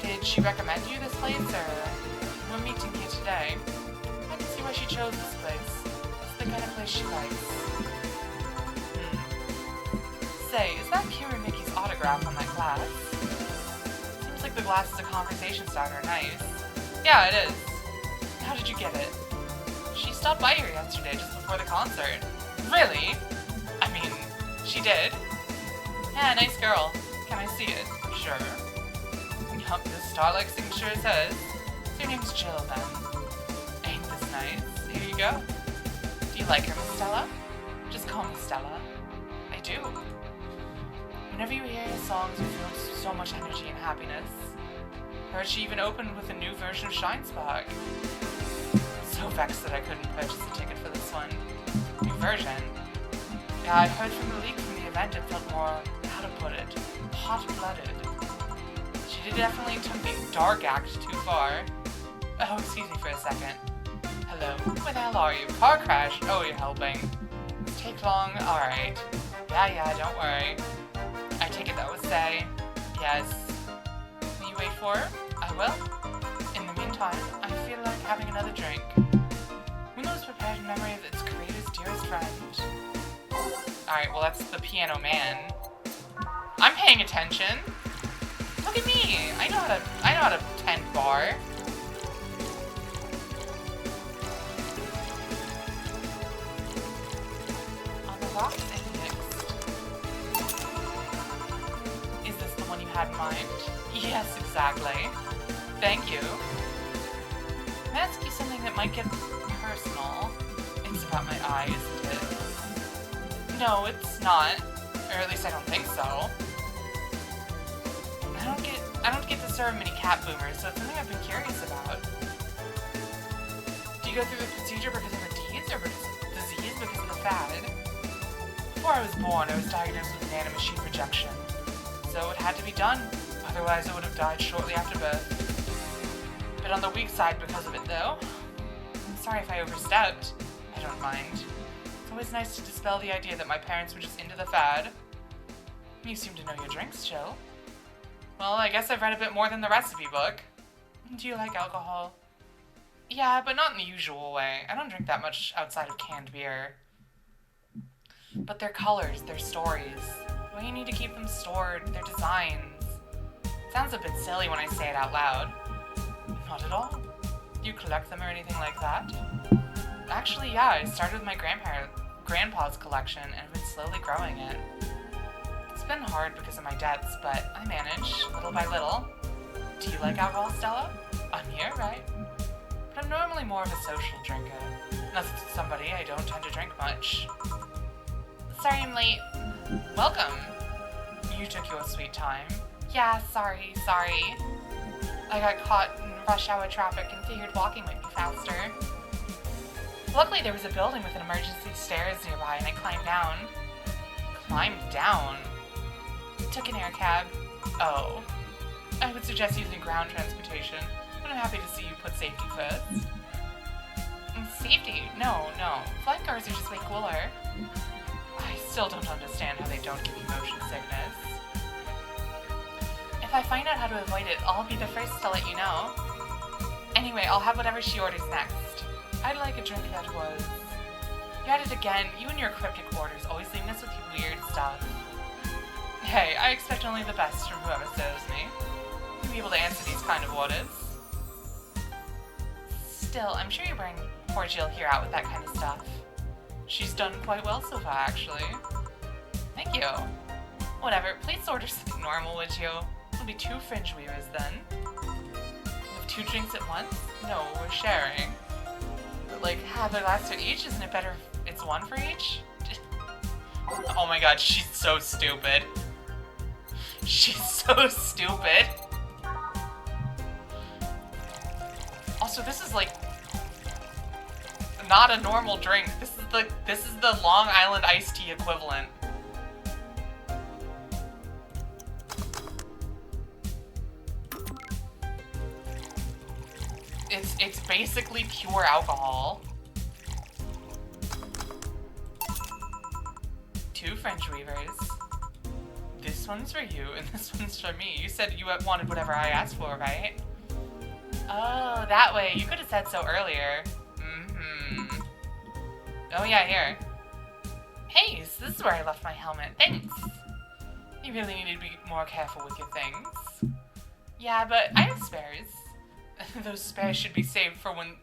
Did she recommend you this place, or we're meeting here today? I can see why she chose this place. It's the kind of place she likes. Say, is that Kira Mickey's autograph on that glass? Seems like the glass is a conversation starter, nice. Yeah, it is. How did you get it? She stopped by here yesterday just before the concert. Really? I mean, she did. Yeah, nice girl. Can I see it? Sure. Yup, this Starlight thing sure says. So your name's Jill, then. Ain't this nice? Here you go. Do you like her, Miss Stella? Just call me Stella. I do. Whenever you hear her songs, you feel so much energy and happiness. Heard she even opened with a new version of Shine Spark. So vexed that I couldn't purchase a ticket for this one. New version. Yeah, I heard from the leak from the event it felt more, how to put it, hot-blooded. She did definitely took the dark act too far. Oh, excuse me for a second. Hello, where the hell are you? Car crash? Oh, you're helping. Take long? Alright. Yeah, don't worry. I take it that was Say. Yes. Will you wait for her? I will. In the meantime, I feel like having another drink. One that was prepared in memory of its creator's dearest friend. Alright, well that's the Piano Man. I'm paying attention. Look at me. I know how to tend bar. On the rocks and mixed. Is this the one you had in mind? Yes, exactly. Thank you. May I ask you something that might get personal? It's about my eye, isn't it? No, it's not. Or at least I don't think so. I don't get to serve many cat boomers, so it's something I've been curious about. Do you go through the procedure because of the disease because of the fad? Before I was born, I was diagnosed with nanomachine rejection. So it had to be done. Otherwise, I would have died shortly after birth. Bit on the weak side because of it, though. I'm sorry if I overstepped. I don't mind. It's always nice to dispel the idea that my parents were just into the fad. You seem to know your drinks, Jill. Well, I guess I've read a bit more than the recipe book. Do you like alcohol? Yeah, but not in the usual way. I don't drink that much outside of canned beer. But their colors, their stories. Well, you need to keep them stored, their designs. Sounds a bit silly when I say it out loud. Not at all. Do you collect them or anything like that? Actually, yeah, I started with my grandpa's collection and have been slowly growing it. It's been hard because of my debts, but I manage, little by little. Do you like alcohol, Stella? I'm here, right? But I'm normally more of a social drinker. Unless it's with somebody, I don't tend to drink much. Sorry I'm late. Welcome. You took your sweet time. Yeah, sorry. I got caught in rush hour traffic and figured walking might be faster. Luckily, there was a building with an emergency stairs nearby, and I climbed down. Climbed down? Took an air cab. Oh. I would suggest using ground transportation, but I'm happy to see you put safety first. Safety? No. Flying cars are just way cooler. I still don't understand how they don't give you motion sickness. If If I find out how to avoid it, I'll be the first to let you know. Anyway, I'll have whatever she orders next. I'd like a drink that was... You at it again. You and your cryptic orders, always leaving us with your weird stuff. Hey, I expect only the best from whoever serves me. You'll be able to answer these kind of orders. Still, I'm sure you're wearing poor Jill here out with that kind of stuff. She's done quite well so far, actually. Thank you. Whatever, please order something normal, would you? It'll be 2 fringe weavers then. With 2 drinks at once? No, we're sharing. But like, have a glass for each? Isn't it better if it's 1 for each? Oh my god, she's so stupid. She's so stupid. Also, this is like not a normal drink. This is the Long Island iced tea equivalent. It's basically pure alcohol. 2 French weavers. This one's for you, and this one's for me. You said you wanted whatever I asked for, right? Oh, that way. You could have said so earlier. Mm-hmm. Oh yeah, here. Hey, so this is where I left my helmet. Thanks. You really need to be more careful with your things. Yeah, but I have spares. Those spares should be saved for when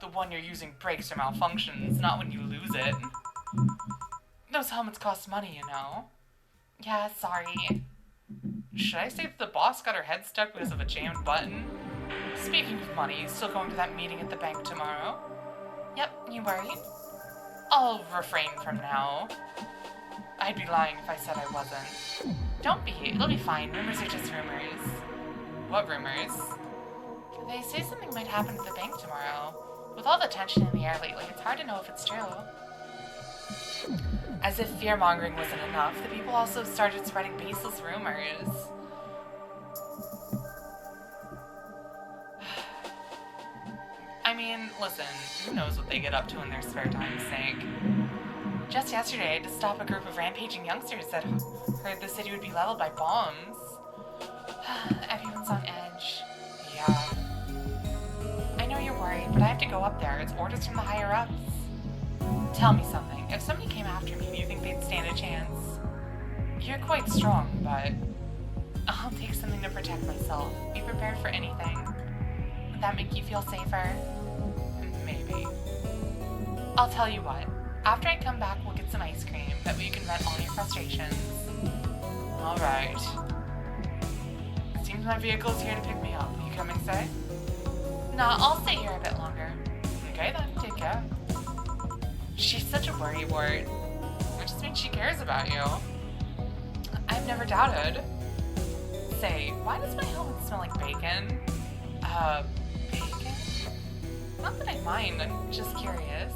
the one you're using breaks or malfunctions, not when you lose it. Those helmets cost money, you know. Yeah, sorry. Should I say that the boss got her head stuck because of a jammed button? Speaking of money, still going to that meeting at the bank tomorrow? Yep, you worried? I'll refrain from now. I'd be lying if I said I wasn't. Don't be, it'll be fine. Rumors are just rumors. What rumors? They say something might happen at the bank tomorrow. With all the tension in the air lately, it's hard to know if it's true. As if fear-mongering wasn't enough, the people also started spreading baseless rumors. I mean, listen, who knows what they get up to in their spare time's sake. Just yesterday, I had to stop a group of rampaging youngsters that heard the city would be leveled by bombs. Everyone's on edge. Yeah. I know you're worried, but I have to go up there. It's orders from the higher-ups. Tell me something. If somebody came after me, do you think they'd stand a chance? You're quite strong, but I'll take something to protect myself. Be prepared for anything. Would that make you feel safer? Maybe. I'll tell you what. After I come back, we'll get some ice cream. That way you can vent all your frustrations. Alright. Seems my vehicle's here to pick me up. You coming, say? Nah, I'll stay here a bit longer. Okay then, take care. She's such a worrywart. It just means she cares about you. I've never doubted. Say, why does my helmet smell like bacon? Bacon? Not that I mind, I'm just curious.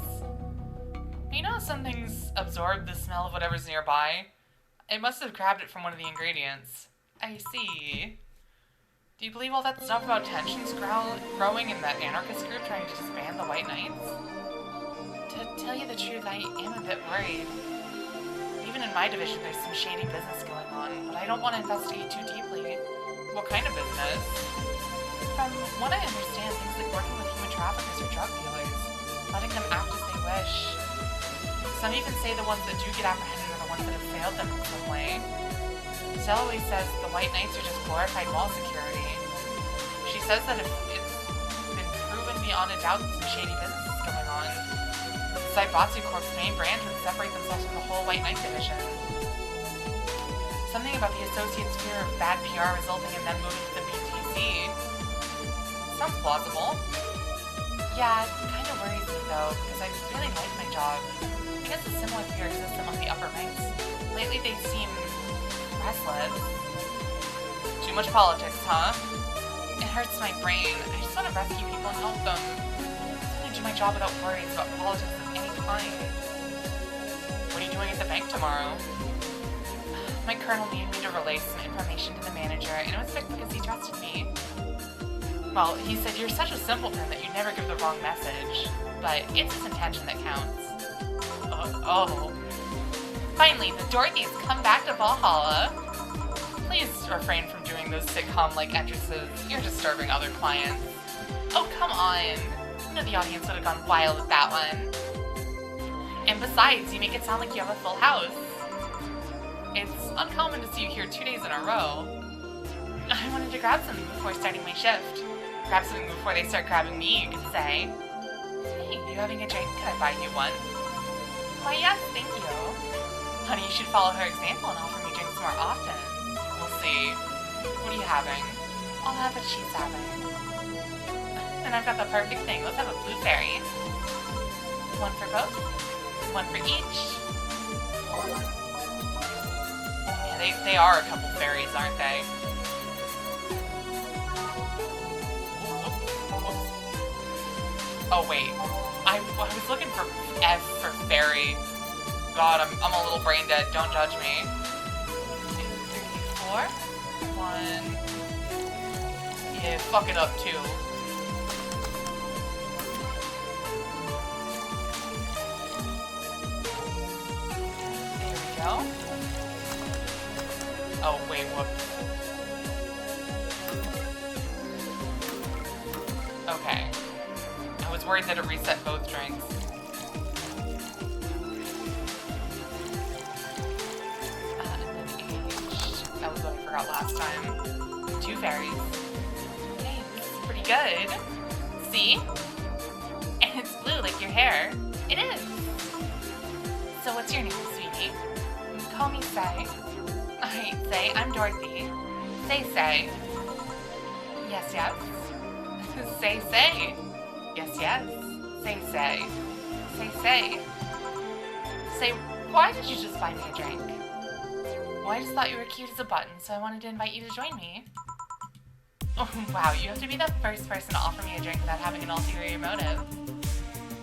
You know how some things absorb the smell of whatever's nearby? It must have grabbed it from one of the ingredients. I see. Do you believe all that stuff about tensions growing in that anarchist group trying to disband the White Knights? To tell you the truth, I am a bit worried. Even in my division, there's some shady business going on, but I don't want to investigate too deeply. What kind of business? From what I understand, things like working with human traffickers or drug dealers, letting them act as they wish. Some even say the ones that do get apprehended are the ones that have failed them in some way. Stella always says the White Knights are just glorified mall security. She says that if it's been proven beyond a doubt that some shady business is going on, Zaibatsu Corp's main branch would separate themselves from the whole White Knight division. Something about the Associates' fear of bad PR resulting in them moving to the BTC. Sounds plausible. Yeah, it kind of worries me though, because I really like my job. I guess a similar fear exists among the upper ranks. Lately they seem restless. Too much politics, huh? It hurts my brain. I just want to rescue people and help them. I want to do my job without worries about politics of any kind. What are you doing at the bank tomorrow? My colonel needed me to relay some information to the manager, and it was quick because he trusted me. Well, he said you're such a simpleton that you never give the wrong message, but it's his intention that counts. Oh. Finally, the Dorothys come back to Valhalla. Please refrain from doing those sitcom-like entrances. You're disturbing other clients. Oh, come on. You know the audience would have gone wild with that one. And besides, you make it sound like you have a full house. It's uncommon to see you here 2 days in a row. I wanted to grab something before starting my shift. Grab something before they start grabbing me, you could say. Hey, you having a drink? Can I buy you one? Why, yes, thank you. Honey, you should follow her example and offer me drinks more often. We'll see. What are you having? I'll have what she's having. And I've got the perfect thing. Let's have a blue fairy. One for both. One for each. Yeah, they are a couple fairies, aren't they? Oh wait, I was looking for F for fairy. God, I'm a little brain dead. Don't judge me. 2, 3, 4. 1. Yeah, fuck it up too. There we go. Oh wait, whoops. Okay. I was worried that it reset both drinks. And then H. That was what I forgot last time. 2 fairies. Hey, this is pretty good. See? And it's blue like your hair. It is. So what's your name, sweetie? Call me Say. Alright, Say. I'm Dorothy. Say. Yes, yes. Say. Yes, yes. Say. Say, why did you just buy me a drink? Well, I just thought you were cute as a button, so I wanted to invite you to join me. Oh, wow, you have to be the first person to offer me a drink without having an ulterior motive.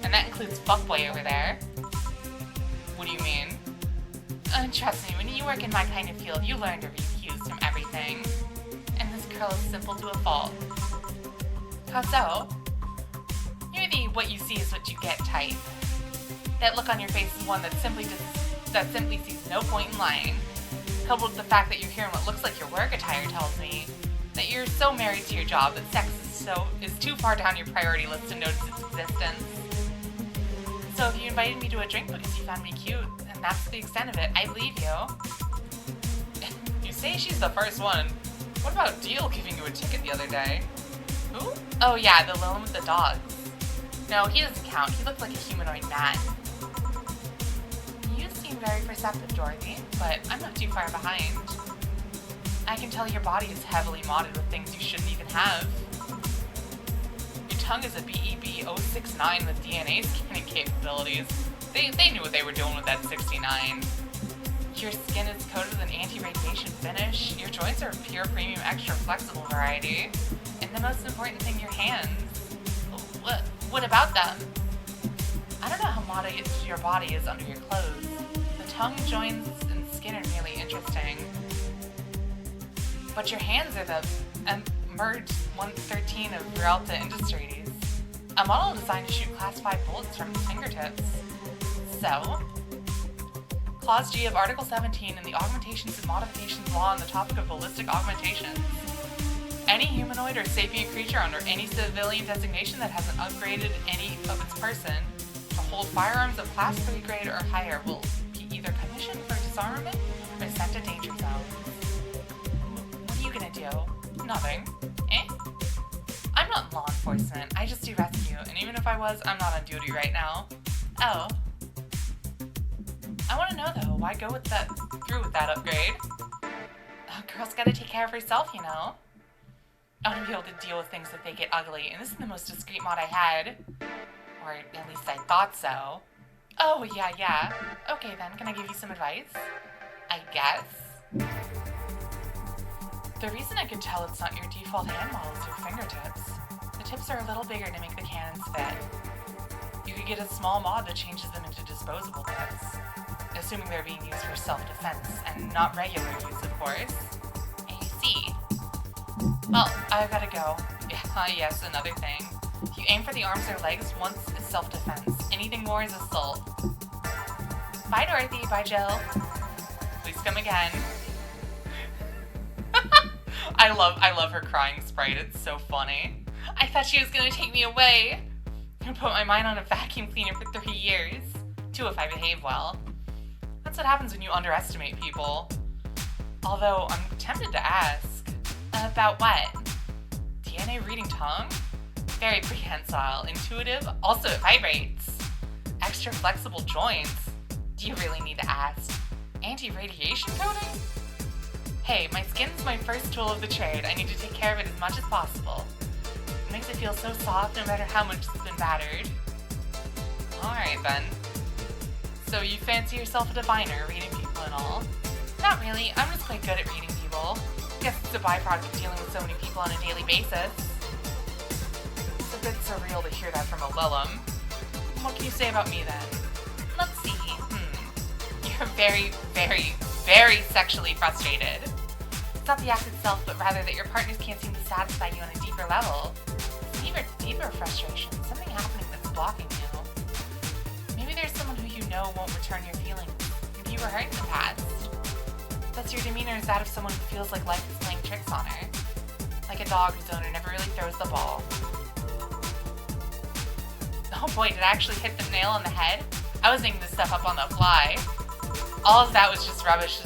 And that includes fuckboy over there. What do you mean? Trust me, when you work in my kind of field, you learn to read cues from everything. And this girl is simple to a fault. How so? You're the what you see is what you get type. That look on your face is one that simply sees no point in lying. Coupled with the fact that you're here in what looks like your work attire tells me that you're so married to your job that sex is too far down your priority list to notice its existence. So if you invited me to a drink because you found me cute, and that's the extent of it, I believe you. You say she's the first one. What about Deal giving you a ticket the other day? Who? Oh yeah, the lone with the dogs. No, he doesn't count. He looked like a humanoid man. You seem very perceptive, Dorothy, but I'm not too far behind. I can tell your body is heavily modded with things you shouldn't even have. Your tongue is a BEB-069 with DNA scanning capabilities. They knew what they were doing with that 69. Your skin is coated with an anti-radiation finish. Your joints are pure premium extra flexible variety. And the most important thing, your hands. What about them? I don't know how modded your body is under your clothes. The tongue, joints, and skin are merely interesting. But your hands are the Merge 113 of Peralta Industries. A model designed to shoot Class 5 bullets from its fingertips. So, Clause G of Article 17 in the Augmentations and Modifications Law on the topic of ballistic augmentations. Any humanoid or sapient creature under any civilian designation that hasn't upgraded any of its person to hold firearms of Class 3 grade or higher will be either commissioned for disarmament or sent to danger zones. What are you gonna do? Nothing. Eh? I'm not in law enforcement. I just do rescue, and even if I was, I'm not on duty right now. Oh. I want to know though, why go through with that upgrade? A girl's gotta take care of herself, you know. I want to be able to deal with things if they get ugly, and this is the most discreet mod I had. Or at least I thought so. Oh, yeah. Okay then, can I give you some advice? I guess. The reason I could tell it's not your default hand model is your fingertips. The tips are a little bigger to make the cannons fit. You could get a small mod that changes them into disposable tips. Assuming they're being used for self-defense, and not regular use, of course. I see. Well, I've gotta go. Yes, another thing. If you aim for the arms or legs, once is self-defense. Anything more is assault. Bye, Dorothy. Bye, Jill. Please come again. I love her crying sprite. It's so funny. I thought she was gonna take me away and put my mind on a vacuum cleaner for 3 years. 2 if I behave well. That's what happens when you underestimate people. Although I'm tempted to ask, about what? DNA reading tongue? Very prehensile, intuitive, also it vibrates. Extra flexible joints. Do you really need to ask? Anti-radiation coating? Hey, my skin's my first tool of the trade. I need to take care of it as much as possible. It makes it feel so soft no matter how much it's been battered. Alright then. So you fancy yourself a diviner, reading people and all? Not really, I'm just quite good at reading people. Guess it's a byproduct of dealing with so many people on a daily basis. It's a bit surreal to hear that from a Lillum. What can you say about me then? Let's see, You're very, very, very sexually frustrated. It's not the act itself, but rather that your partners can't seem to satisfy you on a deeper level. Deeper frustration, something happening that's blocking you. Maybe there's someone who you know won't return your feelings. Maybe you were hurt in the past. Thus your demeanor is that of someone who feels like life is playing tricks on her. Like a dog whose owner never really throws the ball. Oh boy, did I actually hit the nail on the head? I was making this stuff up on the fly. All of that was just rubbish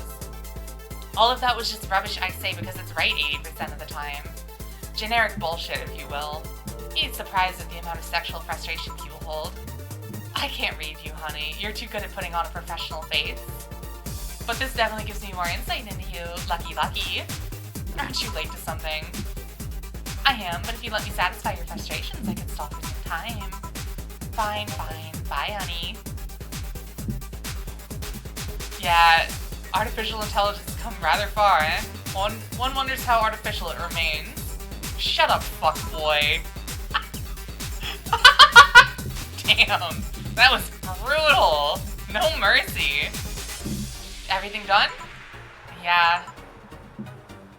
I say because it's right 80% of the time. Generic bullshit, if you will. You'd be surprised at the amount of sexual frustration people hold. I can't read you, honey. You're too good at putting on a professional face. But this definitely gives me more insight into you. Lucky. Aren't you late to something? I am, but if you let me satisfy your frustrations, I could stall for some time. Fine. Bye, honey. Yeah, artificial intelligence has come rather far, eh? One wonders how artificial it remains. Shut up, fuckboy. Damn, that was brutal. No mercy. Everything done? Yeah.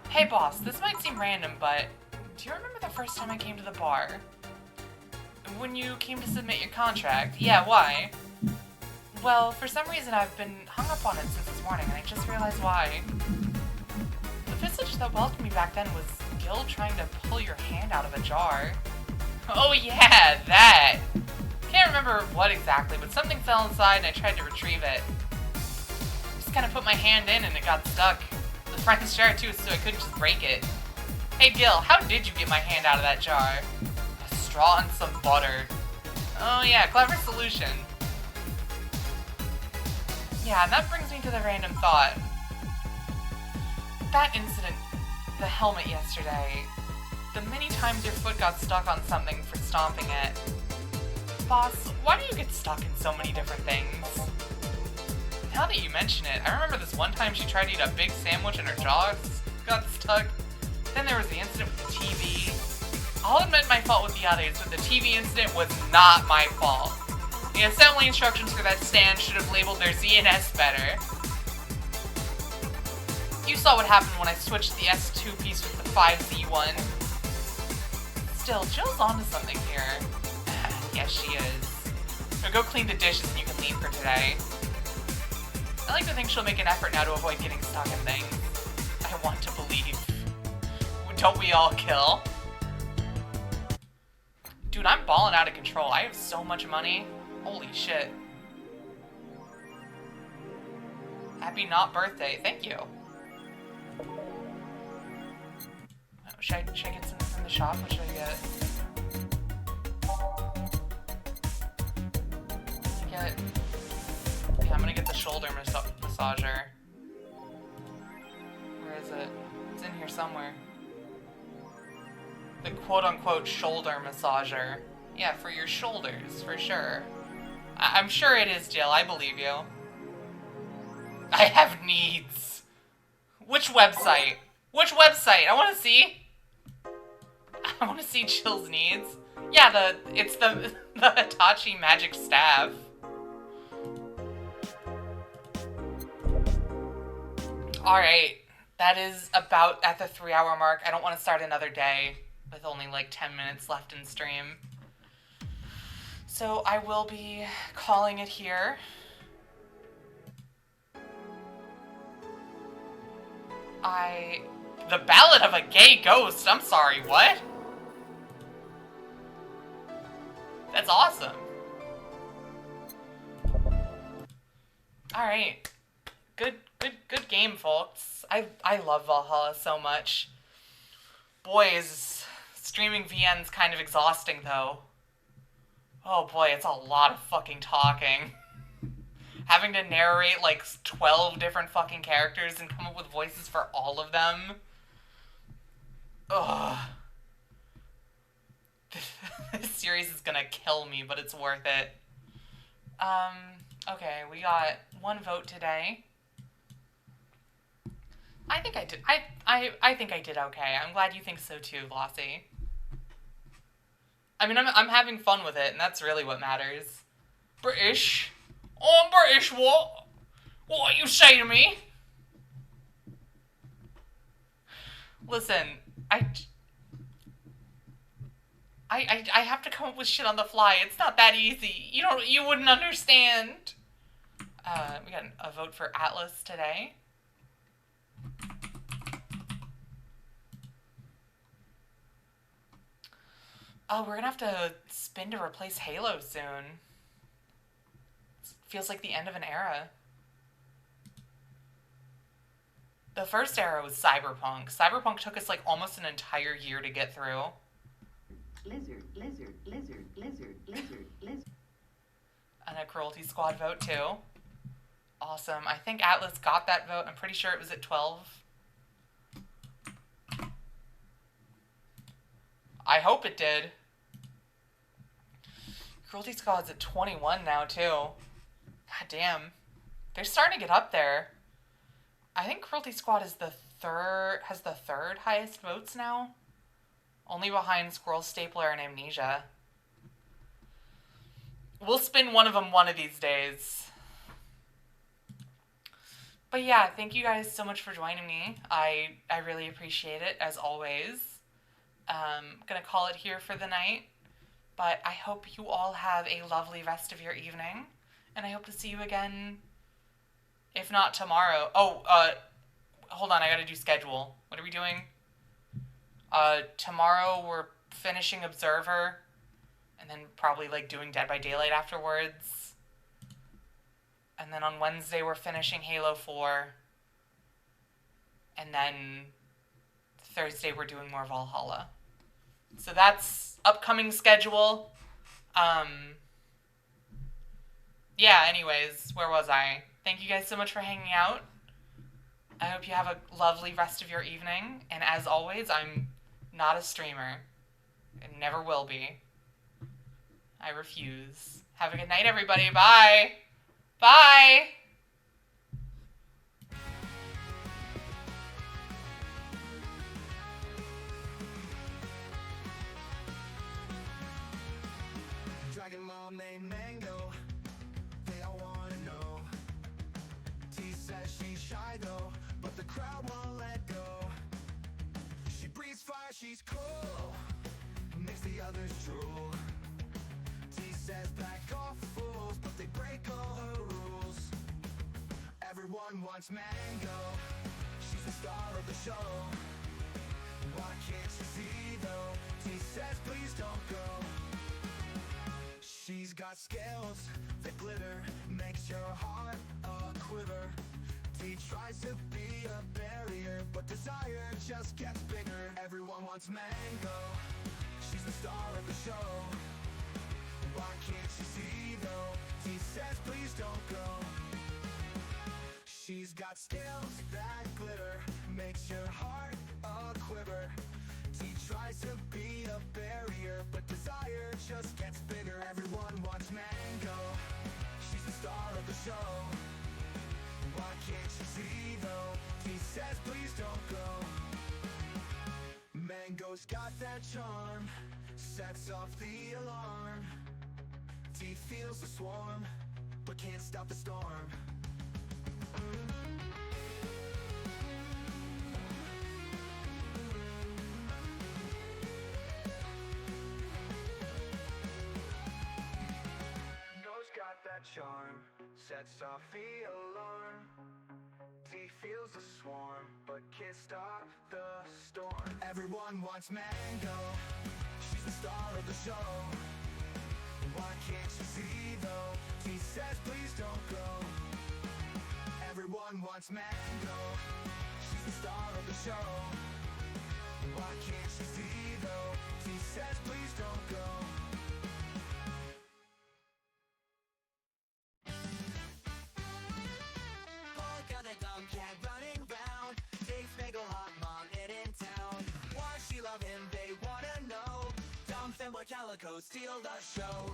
Hey boss, this might seem random, but do you remember the first time I came to the bar? When you came to submit your contract? Yeah, why? Well, for some reason I've been hung up on it since this morning, and I just realized why. The visage that welcomed me back then was Gil trying to pull your hand out of a jar. Oh yeah, that! Can't remember what exactly, but something fell inside and I tried to retrieve it. Just kind of put my hand in and it got stuck. The front jar too, so I couldn't just break it. Hey Gil, how did you get my hand out of that jar? A straw and some butter. Oh yeah, clever solution. Yeah, and that brings me to the random thought. That incident, the helmet yesterday, the many times your foot got stuck on something for stomping it. Boss, why do you get stuck in so many different things? Now that you mention it, I remember this one time she tried to eat a big sandwich and her jaw got stuck. Then there was the incident with the TV. I'll admit my fault with the others, but the TV incident was not my fault. The assembly instructions for that stand should have labeled their Z and S better. You saw what happened when I switched the S2 piece with the 5Z one. Still, Jill's onto something here. Yes, she is. Now go clean the dishes and you can leave for today. I like to think she'll make an effort now to avoid getting stuck in things. I want to believe. Don't we all kill? Dude, I'm balling out of control. I have so much money. Holy shit. Happy not birthday. Thank you. Should I get something from the shop? What should I get? Yeah, I'm gonna get the shoulder massager. Where is it? It's in here somewhere. The quote-unquote shoulder massager. Yeah, for your shoulders, for sure. I'm sure it is, Jill. I believe you. I have needs. Which website? Which website? I want to see. I want to see Jill's needs. Yeah, it's the Hitachi magic staff. Alright, that is about at the 3-hour mark. I don't want to start another day with only like 10 minutes left in stream. So I will be calling it here. I The Ballad of a Gay Ghost. I'm sorry, what? That's awesome. Alright. Good game, folks. I love Valhalla so much. Boy, is streaming VN's kind of exhausting, though. Oh boy, it's a lot of fucking talking. Having to narrate, like, 12 different fucking characters and come up with voices for all of them. Ugh. This series is gonna kill me, but it's worth it. Okay, we got one vote today. I think I did. I think I did okay. I'm glad you think so too, Flossie. I mean, I'm having fun with it, and that's really what matters. British? Oh, I'm British, what? What you say to me? Listen, I have to come up with shit on the fly. It's not that easy. You wouldn't understand. We got a vote for Atlas today. Oh, we're gonna have to spin to replace Halo soon. It feels like the end of an era. The first era was Cyberpunk. Cyberpunk took us like almost an entire year to get through. Lizard. And a Cruelty Squad vote too. Awesome. I think Atlas got that vote. I'm pretty sure it was at 12. I hope it did. Cruelty Squad's at 21 now too. God damn. They're starting to get up there. I think Cruelty Squad is has the third highest votes now. Only behind Squirrel Stapler and Amnesia. We'll spin one of them one of these days. But yeah, thank you guys so much for joining me. I really appreciate it, as always. Gonna call it here for the night. But I hope you all have a lovely rest of your evening. And I hope to see you again, if not tomorrow. Oh, hold on, I gotta do schedule. What are we doing? Tomorrow we're finishing Observer, and then probably like doing Dead by Daylight afterwards. And then on Wednesday we're finishing Halo 4. And then Thursday we're doing more Valhalla. So that's upcoming schedule. Yeah, anyways, where was I? Thank you guys so much for hanging out. I hope you have a lovely rest of your evening. And as always, I'm not a streamer. And never will be. I refuse. Have a good night, everybody. Bye. Bye. Dragon mom named Mango, they all wanna know. T says she's shy though, but the crowd won't let go. She breathes fire, she's cool, makes the others drool. T says back off fools, but they break all her rules. Everyone wants Mango, she's the star of the show. Why can't you see though? T says please don't go. She's got skills that glitter, makes your heart a quiver. T tries to be a barrier, but desire just gets bigger. Everyone wants Mango, she's the star of the show. Why can't you see though? T says please don't go. She's got skills that glitter, makes your heart a quiver. T tries to be a barrier, but desire just gets bigger. Everyone wants Mango, she's the star of the show. Why can't you see though? T says please don't go. Mango's got that charm, sets off the alarm. T feels the swarm, but can't stop the storm. Got that charm, sets off the alarm. T feels the swarm, but can't stop the storm. Everyone wants Mango, she's the star of the show. Why can't you see though? T says please don't go. Everyone wants Mango, she's the star of the show. Why can't you see though? T says please don't go. Polka the dumb cat running round, takes Mango hot mom in town. Why she love him, they wanna know. Dumb femboy Calico steal the show.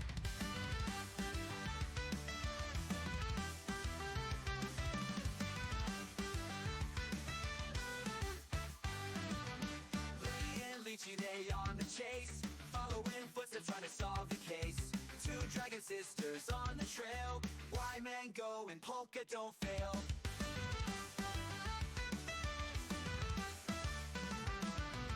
Lychee, they on the chase, following footsteps trying to solve the case. Two dragon sisters on the trail, why Mango and Polka don't fail.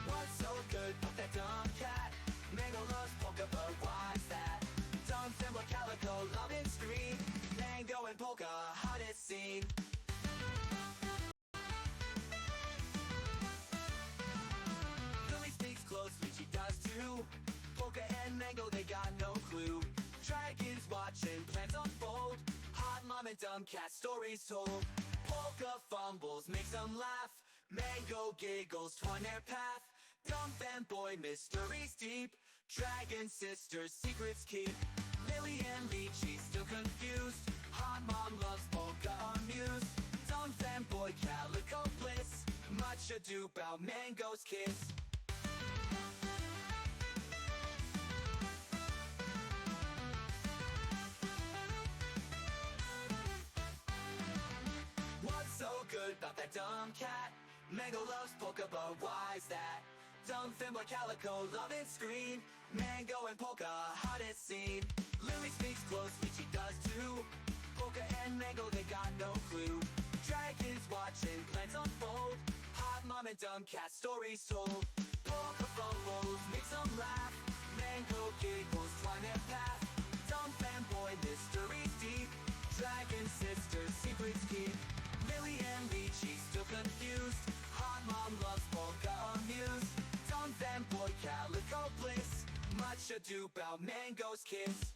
What's so good about that dumb cat? Mango loves Polka, but why's that? Dumb femboy Calico loving screen, Mango and Polka hottest scene. Closely she does too. Polka and Mango, they got no clue. Dragons watching plans unfold, hot mom and dumb cat stories told. Polka fumbles, makes them laugh. Mango giggles, twine their path. Dumb fanboy, mysteries deep. Dragon sisters, secrets keep. Lily and Lychee still confused. Hot mom loves Polka amused. Dumb fanboy, Calico bliss. Much ado about Mango's kiss. So good about that dumb cat. Mango loves Polka, but why's that? Dumb femboy Calico loving screen, Mango and Polka hottest scene. Lily speaks closely, she does too. Polka and Mango, they got no clue. Dragons watching plans unfold, hot mom and dumb cat stories told. Polka fumbles, makes them laugh. Mango giggles, twine their path. Dumb fanboy, mysteries deep. Dragon sisters, secrets keep. Lily and Lychee still confused. Hot mom loves Polka amused. Dumb fanboy Calico bliss. Much ado about Mango's kiss.